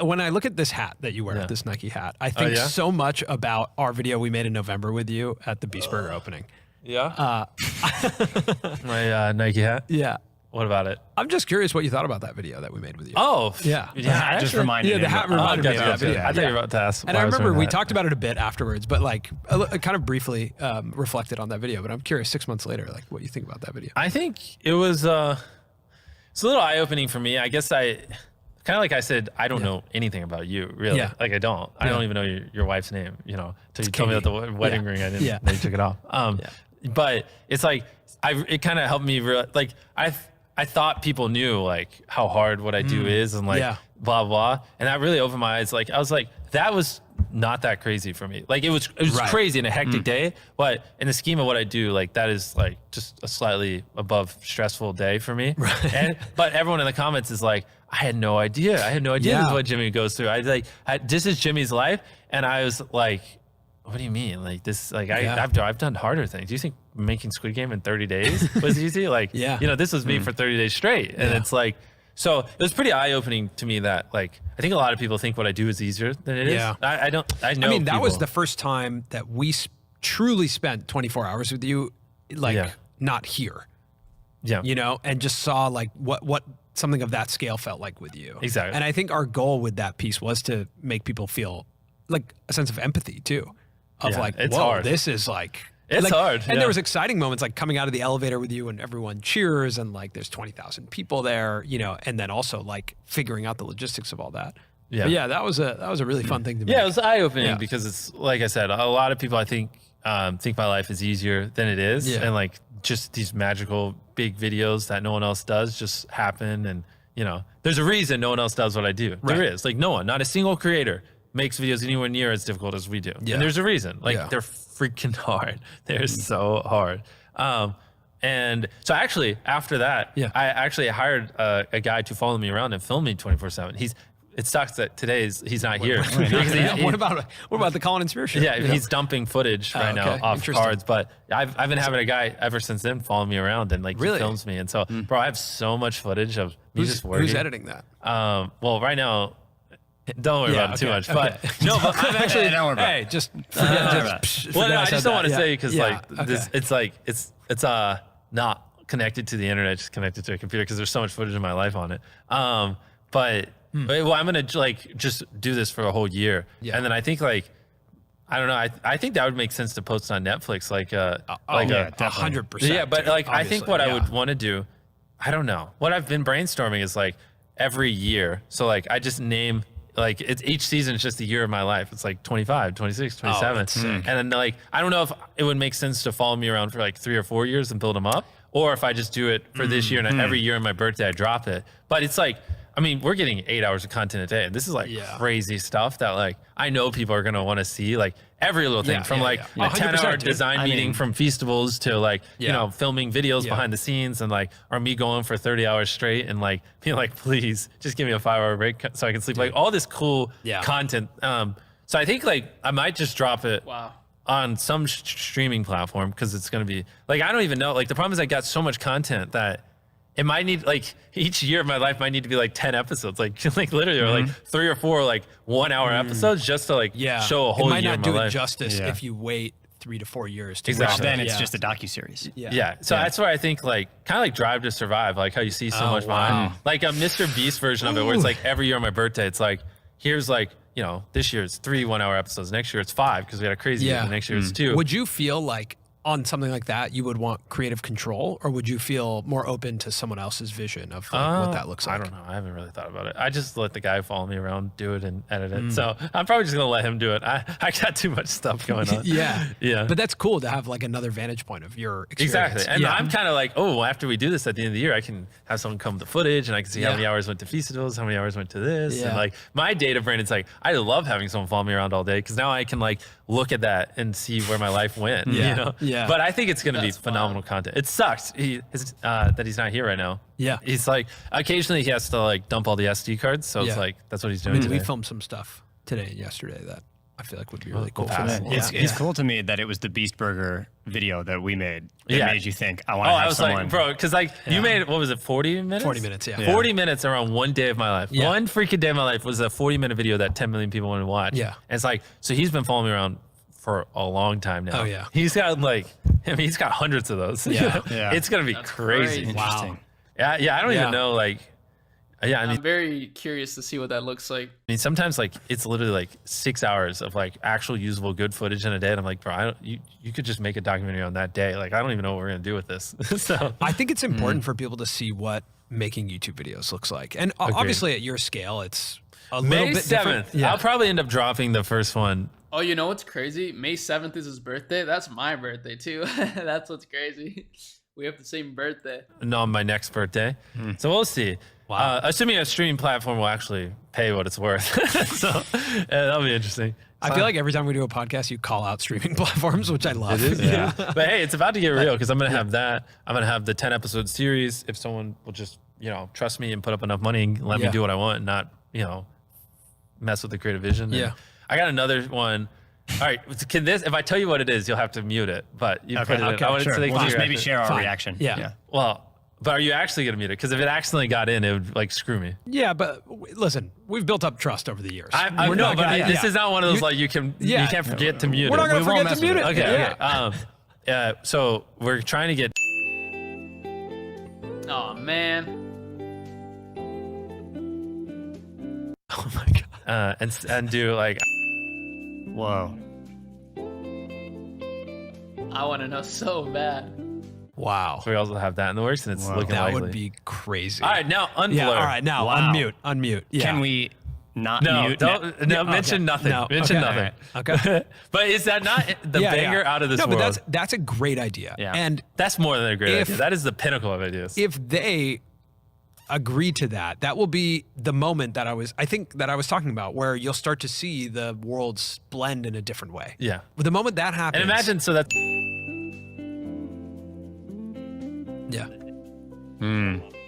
When I look at this hat that you wear, this Nike hat, I think so much about our video we made in November with you at the Beast Burger opening. Yeah? My Nike hat? Yeah. What about it? I'm just curious what you thought about that video that we made with you. Oh, yeah. Just reminded me. The hat reminded me of that video. I thought you were about to ask. And I remember we talked about it a bit afterwards, but like kind of briefly reflected on that video. But I'm curious, 6 months later, like what you think about that video. I think it was it's a little eye-opening for me. I guess kind of like I said, I don't know anything about you, really. Yeah. Like I don't even know your wife's name, you know, until you told me about the wedding ring. I didn't know you took it off. But it's like, it kind of helped me like I thought people knew like how hard what I do is and like blah, blah. And that really opened my eyes. Like, I was like, that was not that crazy for me. Like it was crazy in a hectic day, but in the scheme of what I do, like that is like just a slightly above stressful day for me. Right. But everyone in the comments is like, I had no idea. This is what Jimmy goes through. This is Jimmy's life. And I was like, what do you mean? Like this, like I've done harder things. Do you think making Squid Game in 30 days was easy? Like, you know, this was me for 30 days straight. And it's like, So it was pretty eye-opening to me that like I think a lot of people think what I do is easier than it is. Yeah. I don't. I know. I mean, that was people- the first time that we truly spent 24 hours with you, like Yeah. not here, Yeah. you know, and just saw like what something of that scale felt like with you. Exactly. And I think our goal with that piece was to make people feel like a sense of empathy too, of Yeah, like, it's whoa, hard. this is like. It's like- hard, And yeah. there was exciting moments like coming out of the elevator with you and everyone cheers and like there's 20,000 people there, you know, and then also like figuring out the logistics of all that. Yeah. But yeah, that was a really fun thing to make. Yeah, it was eye-opening Yeah. because it's like I said, a lot of people I think my life is easier than it is, Yeah. and like just these magical big videos that no one else does just happen, and you know, there's a reason no one else does what I do. There Right. is like no one, not a single creator makes videos anywhere near as difficult as we do, Yeah. and there's a reason. Like Yeah. they're freaking hard. They're so hard. And so actually after that, Yeah. I actually hired a guy to follow me around and film me 24/7. It sucks that he's not here. Because he- what about the Colin and Spear show? yeah, You know? he's dumping footage right now okay. off Interesting. cards, but I've been having a guy ever since then follow me around and like Really? he films me, and so bro, I have so much footage of me just working. Who's editing that? Well, right now, don't worry Yeah, about it too okay, much, but okay. no, but I'm actually. Don't worry about it. Hey, just forget. Well, no, I just don't want to say because Yeah, like okay. this, it's like it's not connected to the internet, just connected to a computer because there's so much footage of my life on it. But well, I'm gonna like just do this for a whole year, Yeah. and then I think like I don't know, I think that would make sense to post on Netflix, like yeah, a 100%. yeah, but like I think what I would want. want to do, I don't know. What I've been brainstorming is like every year. So like I just name like it's each season is just a year of my life. It's like 25, 26, 27. that's sick. And then like I don't know if it would make sense to follow me around for like 3 or 4 years and build them up, or if I just do it for this year and every year on my birthday I drop it. But it's like I mean, we're getting 8 hours of content a day, and this is like Yeah. crazy stuff that like I know people are gonna want to see, like every little thing Yeah, from yeah, like yeah. a 10-hour 100%, dude. design meeting from festivals to like you Yeah. know filming videos Yeah. behind the scenes and like or me going for 30 hours straight and like being like, please just give me a 5-hour break so I can sleep. Like all this cool Yeah. content. So I think like I might just drop it Wow. on some streaming platform because it's gonna be like I don't even know. Like the problem is I got so much content that it might need like each year of my life might need to be like 10 episodes, like like literally, or like 3 or 4 like 1-hour episodes just to like Yeah, show a whole it might year not of do my it life. justice Yeah. if you wait 3 to 4 years to Exactly. watch Then it. it's Yeah. just a docuseries. Yeah. So that's where I think like kind of like Drive to Survive, like how you see so Oh, much wow. behind, like a MrBeast version of it, where it's like every year on my birthday, it's like here's like you know this year it's 3 1-hour episodes, next year it's 5 because we had a crazy year, Yeah. and next year it's 2. Would you feel like on something like that you would want creative control, or would you feel more open to someone else's vision of like, what that looks like? I don't know. I haven't really thought about it. I just let the guy follow me around, do it, and edit it. So I'm probably just gonna let him do it. I got too much stuff going on. Yeah. Yeah. But that's cool to have like another vantage point of your experience. Exactly. And yeah. I'm kind of like, oh, well, after we do this at the end of the year, I can have someone come with the footage and I can see how Yeah. many hours went to festivals, how many hours went to this. Yeah. And like my data brain, it's like, I love having someone follow me around all day because now I can like look at that and see where my life went. Yeah. You know? Yeah. But I think it's going to be That's phenomenal content. It sucks that he's not here right now. Yeah. He's like, occasionally he has to like dump all the SD cards. So Yeah. it's like, that's what he's I doing mean, we today. filmed some stuff today and yesterday that I feel like would be really cool for pass. them. It's, Yeah. it's cool to me that it was the Beast Burger video that we made that Yeah. made you think I want Oh, to I have was someone. like, bro, because like you made, what was it, 40 minutes? 40 minutes, yeah. 40 minutes around one day of my life. Yeah. One freaking day of my life was a 40-minute video that 10 million people want to watch. Yeah. And it's like, so he's been following me around for a long time now. Oh, yeah. He's got like, I mean, he's got hundreds of those. you Yeah. know? Yeah. It's going to be That's crazy. great. Interesting. Yeah. Yeah. I don't Yeah. even know. Like, yeah. I mean, I'm very curious to see what that looks like. sometimes like it's literally like 6 hours of like actual usable good footage in a day. And I'm like, bro, you could just make a documentary on that day. Like, I don't even know what we're going to do with this. So I think it's important for people to see what making YouTube videos looks like. And obviously at your scale, it's a little May bit 7th, different. Yeah. I'll probably end up dropping the first one. Oh, you know what's crazy? May 7th is his birthday. That's my birthday too. That's what's crazy. We have the same birthday. No, on my next birthday. So we'll see. Wow. Assuming a streaming platform will actually pay what it's worth. So that'll be interesting. I feel like every time we do a podcast, you call out streaming platforms, which I love. It is, yeah. But hey, it's about to get real because I'm going to have that. I'm going to have the 10 episode series. If someone will just, trust me and put up enough money and let me Yeah. do what I want and not, mess with the creative vision. And Yeah. I got another one. All right. If I tell you what it is, you'll have to mute it. But you put it in. I wanted sure. to take We'll just your maybe reaction. share our Fine. reaction. Yeah. Well, But are you actually going to mute it? Because if it accidentally got in, it would like screw me. Yeah, but listen, we've built up trust over the years. We're not gonna, this is not one of those like you can't forget to mute it. We're not going to forget to mute it. Okay. So we're trying to get. Oh man. Oh my god. And do like. Whoa. I want to know so bad. Wow. So we also have that in the works, and it's looking That likely. would be crazy. All right, now unblur. Yeah, all right, now Wow. unmute. Yeah. Can we not No, mute? don't mention nothing. No, Mention okay, nothing. all right, okay. But is that not the banger out of this no, world? but that's a great idea. Yeah. And that's more than a great if- idea. That is the pinnacle of ideas. if they agree to that, that will be the moment that I was talking about, where you'll start to see the worlds blend in a different way. Yeah. The moment that happens. And imagine so that. Yeah.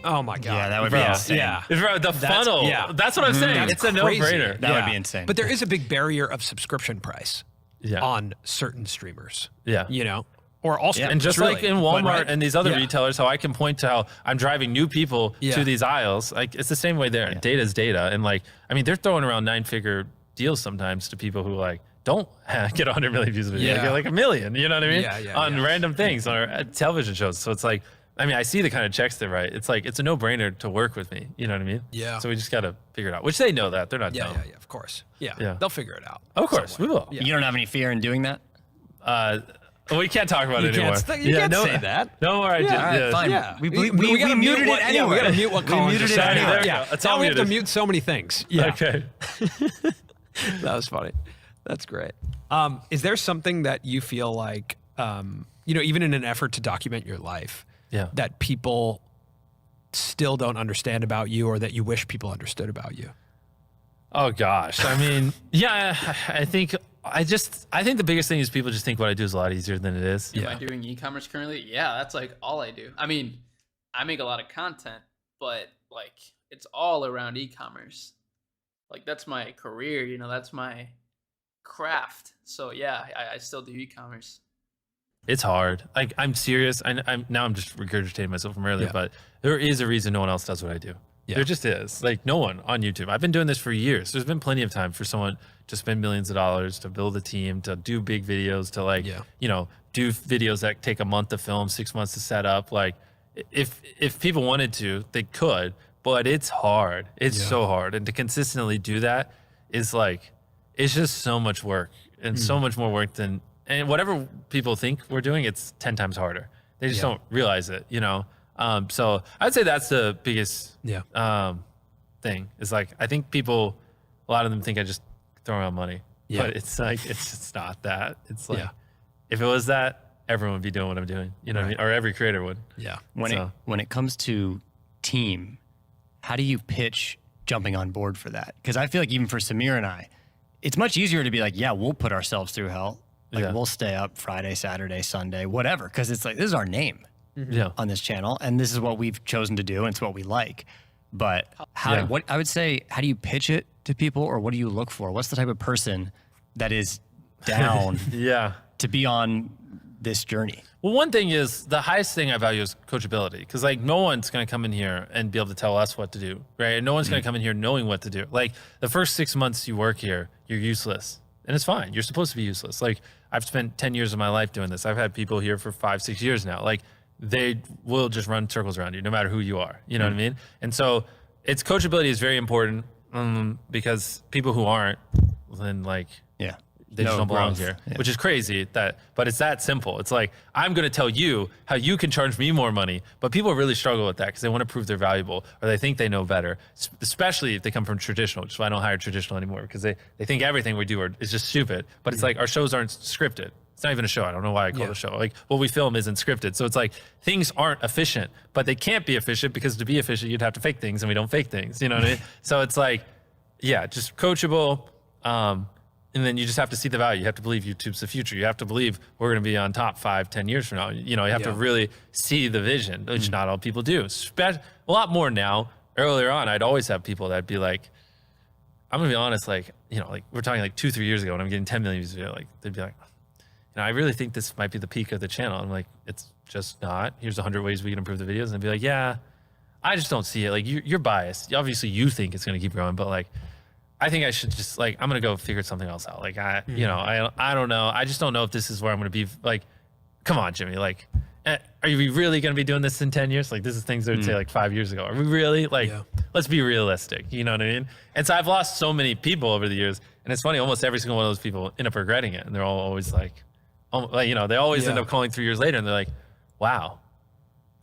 Oh my god. Yeah, that would be insane. Yeah. The funnel. yeah. That's what I'm saying. That's It's a crazy. no-brainer. That would be insane. But there is a big barrier of subscription price Yeah. on certain streamers. Yeah. You know, or all streamers. And just really. like in Walmart But- and these other Yeah. retailers, how I can point to how I'm driving new people Yeah. to these aisles. Like it's the same way there. Data's data. And like, I mean, they're throwing around 9-figure deals sometimes to people who like don't get 100 million views a video. Yeah. They get like 1 million, you know what I mean? Yeah, on yeah. random things or television shows. So it's like, I mean, I see the kind of checks they write. It's like, it's a no-brainer to work with me. You know what I mean? Yeah. So we just got to figure it out, which they know that. They're not dumb. Yeah, of course. Yeah. Yeah. They'll figure it out. Of course, we will. Yeah. You don't have any fear in doing that? We can't talk about it anymore. You can't say that. No more ideas. all right, fine. Yeah. We gotta muted mute it what, Yeah, we anyway. got to mute what Colin muted just it said. anyway. There we Yeah. go. It's Now all we have to muted. mute so many things. Yeah. Okay. That was funny. That's great. Is there something that you feel like, even in an effort to document your life, Yeah. that people still don't understand about you, or that you wish people understood about you? Oh gosh. I mean, yeah, I think the biggest thing is people just think what I do is a lot easier than it is. Am I doing e-commerce currently? Yeah, that's like all I do. I mean, I make a lot of content, but like it's all around e-commerce. Like that's my career, that's my craft. So yeah, I still do e-commerce. It's hard. Like I'm serious. I'm just regurgitating myself from earlier, but there is a reason no one else does what I do. Yeah. There just is. Like no one on YouTube. I've been doing this for years. There's been plenty of time for someone to spend millions of dollars to build a team, to do big videos, to like, do videos that take a month to film, 6 months to set up. Like if people wanted to, they could, but it's hard. It's so hard. And to consistently do that is like, it's just so much work and so much more work than, and whatever people think we're doing, it's 10 times harder. They just don't realize it, So I'd say that's the biggest thing is like, I think people, a lot of them think I just throw around money, but it's like, it's not that. It's like, if it was that, everyone would be doing what I'm doing, what I mean? Or every creator would. Yeah. When it comes to team, how do you pitch jumping on board for that? Because I feel like even for Samir and I, it's much easier to be like, yeah, we'll put ourselves through hell. Like we'll stay up Friday, Saturday, Sunday, whatever. Because it's like, this is our name on this channel. And this is what we've chosen to do. And it's what we like. But what I would say, how do you pitch it to people, or what do you look for? What's the type of person that is down to be on this journey? Well, one thing is the highest thing I value is coachability, because like no one's going to come in here and be able to tell us what to do, right? And no one's going to come in here knowing what to do. Like the first 6 months you work here, you're useless, and it's fine. You're supposed to be useless. Like I've spent 10 years of my life doing this. I've had people here for 5-6 years now. Like they will just run circles around you no matter who you are. You know what I mean? And so it's coachability is very important because people who aren't, then like, they just don't belong here, which is crazy. But it's that simple. It's like, I'm going to tell you how you can charge me more money, but people really struggle with that because they want to prove they're valuable or they think they know better, especially if they come from traditional, which is why I don't hire traditional anymore, because they think everything we do is just stupid. But it's like our shows aren't scripted. It's not even a show. I don't know why I call it a show. Like what we film isn't scripted. So it's like things aren't efficient, but they can't be efficient because to be efficient, you'd have to fake things and we don't fake things. You know what I mean? So it's like, just coachable. And then you just have to see the value. You have to believe YouTube's the future. You have to believe we're going to be on top 5-10 years from now. You have to really see the vision, which not all people do. A lot more now. Earlier on, I'd always have people that'd be like, I'm going to be honest, like we're talking like 2-3 years ago when I'm getting 10 million views a video, like they'd be like, I really think this might be the peak of the channel. I'm like, it's just not. Here's 100 ways we can improve the videos. And I'd be like, yeah, I just don't see it. Like you're biased. Obviously you think it's going to keep growing, but like, I think I should just like, I'm going to go figure something else out. Like you know, I don't know. I just don't know if this is where I'm going to be. Like, come on, Jimmy. Like, are you really going to be doing this in 10 years? Like, this is things I would say like 5 years ago. Are we really? Like, let's be realistic. You know what I mean? And so I've lost so many people over the years. And it's funny, almost every single one of those people end up regretting it. And they're all always like, you know, they always end up calling 3 years later and they're like, wow,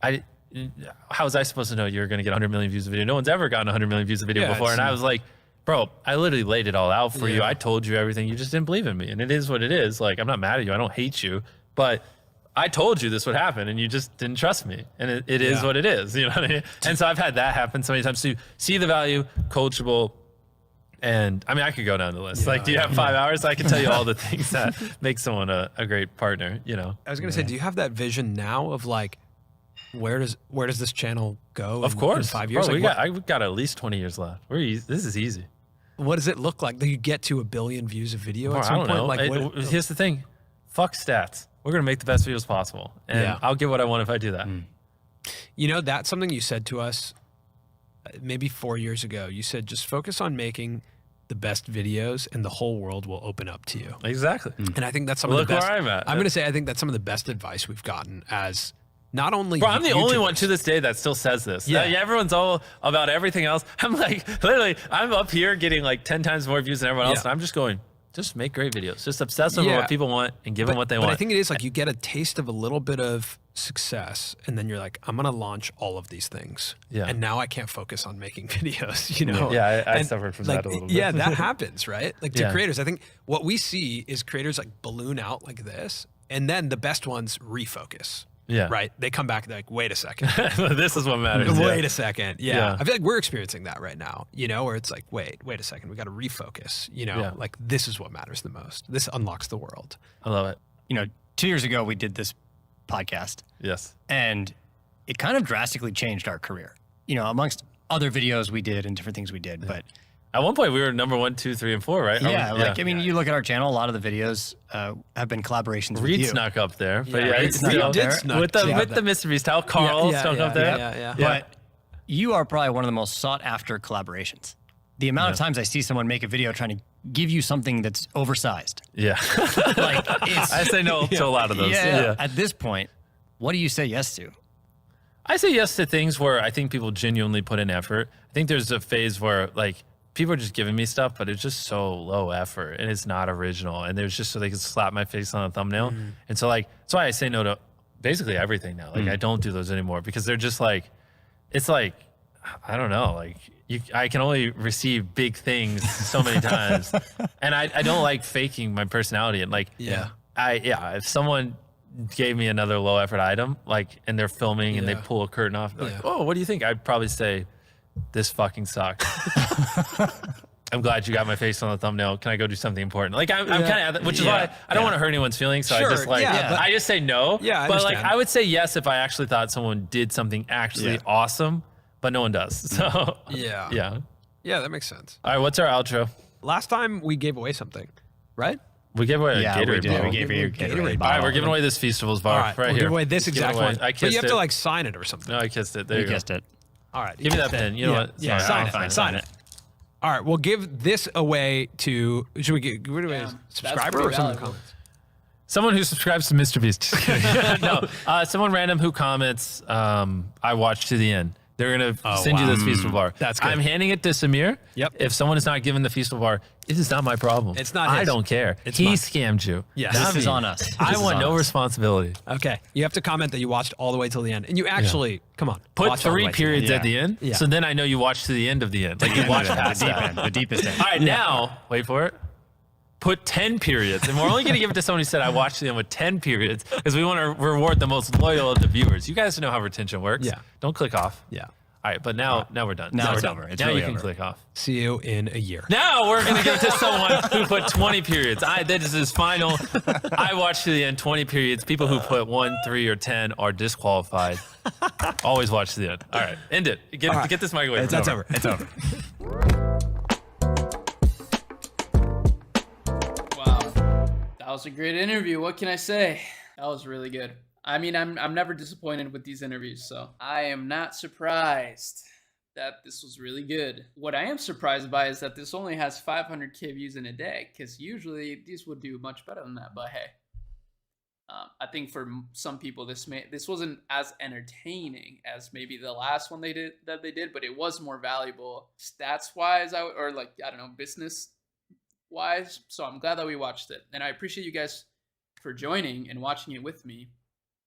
how was I supposed to know you're going to get 100 million views a video? No one's ever gotten 100 million views a video before. And I was like, bro, I literally laid it all out for you. I told you everything. You just didn't believe in me. And it is what it is. Like, I'm not mad at you. I don't hate you. But I told you this would happen and you just didn't trust me. And it is what it is. You know what I mean? And so I've had that happen so many times too. See the value, coachable. And I mean, I could go down the list. Like, do you have 5 hours? I can tell you all the things that make someone a great partner, you know? I was going to say, do you have that vision now of like, where does this channel go? Of course. In 5 years? Bro, like, we've got at least 20 years left. This is easy. What does it look like? Do you get to 1 billion views a video at I some don't point? know. Like, Here's the thing. Fuck stats. We're going to make the best videos possible. And I'll get what I want if I do that. You know, that's something you said to us maybe 4 years ago. You said, just focus on making the best videos and the whole world will open up to you. Exactly. And I think that's some of the best. Look where I'm at. I'm going to say, I think that's some of the best advice we've gotten as not only Bro, I'm the only YouTubers. one to this day that still says this. Yeah. Everyone's all about everything else. I'm like, literally, I'm up here getting like 10 times more views than everyone else. And I'm just going, just make great videos. Just obsess over what people want and give them what they want. But I think it is like you get a taste of a little bit of success and then you're like, I'm going to launch all of these things. Yeah. And now I can't focus on making videos, you know? Yeah, I And, suffered from like, that a little bit. Yeah, that happens, right? Like to Yeah. creators, I think what we see is creators like balloon out like this and then the best ones refocus. Yeah. Right? They come back, they're like, wait a second. This is what matters. Wait a second. Yeah. Yeah. I feel like we're experiencing that right now, you know, where it's like, wait a second. We got to refocus, you know, like this is what matters the most. This unlocks the world. I love it. You know, 2 years ago, we did this podcast Yes. and it kind of drastically changed our career, you know, amongst other videos we did and different things we did. But At one point, we were number 1, 2, 3, and 4, right? yeah, I mean, you look at our channel, a lot of the videos have been collaborations with Reed you. snuck up there. But Yeah, Reed it's snuck still up there. with the MrBeast. How Carl snuck up there. Yeah. But you are probably one of the most sought after collaborations. The amount of times I see someone make a video trying to give you something that's oversized. Yeah. Like it's, I say no to a lot of those. yeah. At this point, what do you say yes to? I say yes to things where I think people genuinely put in effort. I think there's a phase where like people are just giving me stuff, but it's just so low effort and it's not original. And there's just so they can slap my face on a thumbnail. And so like, that's why I say no to basically everything now. Like I don't do those anymore because they're just like, it's like, I don't know, like I can only receive big things so many times. And I don't like faking my personality. And like, if someone gave me another low effort item, like, and they're filming and they pull a curtain off, they're like, oh, what do you think? I'd probably say, this fucking sucks. I'm glad you got my face on the thumbnail. Can I go do something important? Like I'm kind of, which is why I don't want to hurt anyone's feelings. So I just like, I just say no. Yeah, but like I would say yes if I actually thought someone did something actually awesome, but no one does. So Yeah, that makes sense. All right, what's our outro? Last time we gave away something, right? We gave away a Gatorade we did. bottle. We gave you a Gatorade All bottle. right, we're giving away this Feastables bar All right, right we'll here. give away this Give it exact away. one. I But you kissed have it. to like sign it or something. No, I kissed it. There you You go. kissed it. All right. Give me that pen. You know what? Yeah, Sorry. sign it. All right, we'll give this away to, should we give it away to a subscriber or someone in the comments? Someone who subscribes to MrBeast. Just kidding. No, someone random who comments, I watched to the end. They're going to send you this Feastable bar. That's good. I'm handing it to Samir. Yep. If someone is not given the Feastable bar, it is not my problem. It's not I his. don't care. It's he mine. scammed you. Yes. Not This is me. on us. I This is want on no us. responsibility. Okay, you have to comment that you watched all the way till the end. And you actually, come on. Put watch all the 3 way till the end. periods at the end, Yeah. so then I know you watched to the end of the end. Like you watched past the deep that. end, the deepest end. All right, now, wait for it. Put 10 periods. And we're only going to give it to someone who said, I watched to the end with 10 periods because we want to reward the most loyal of the viewers. You guys know how retention works. Yeah. Don't click off. Yeah. All right, but now we're done. Now we're it's done. over. It's now really you can over. click off. See you in a year. Now we're going to give it to someone who put 20 periods. This is final. I watched to the end 20 periods. People who put 1, 3, or 10 are disqualified. Always watch to the end. All right, end it. Get this mic away. That's over. It's over. Wow. That was a great interview. What can I say? That was really good. I mean, I'm never disappointed with these interviews, so I am not surprised that this was really good. What I am surprised by is that this only has 500K views in a day, because usually these would do much better than that. But hey, I think for some people this wasn't as entertaining as maybe the last one they did, but it was more valuable stats wise, or like, I don't know, business wise. So I'm glad that we watched it, and I appreciate you guys for joining and watching it with me.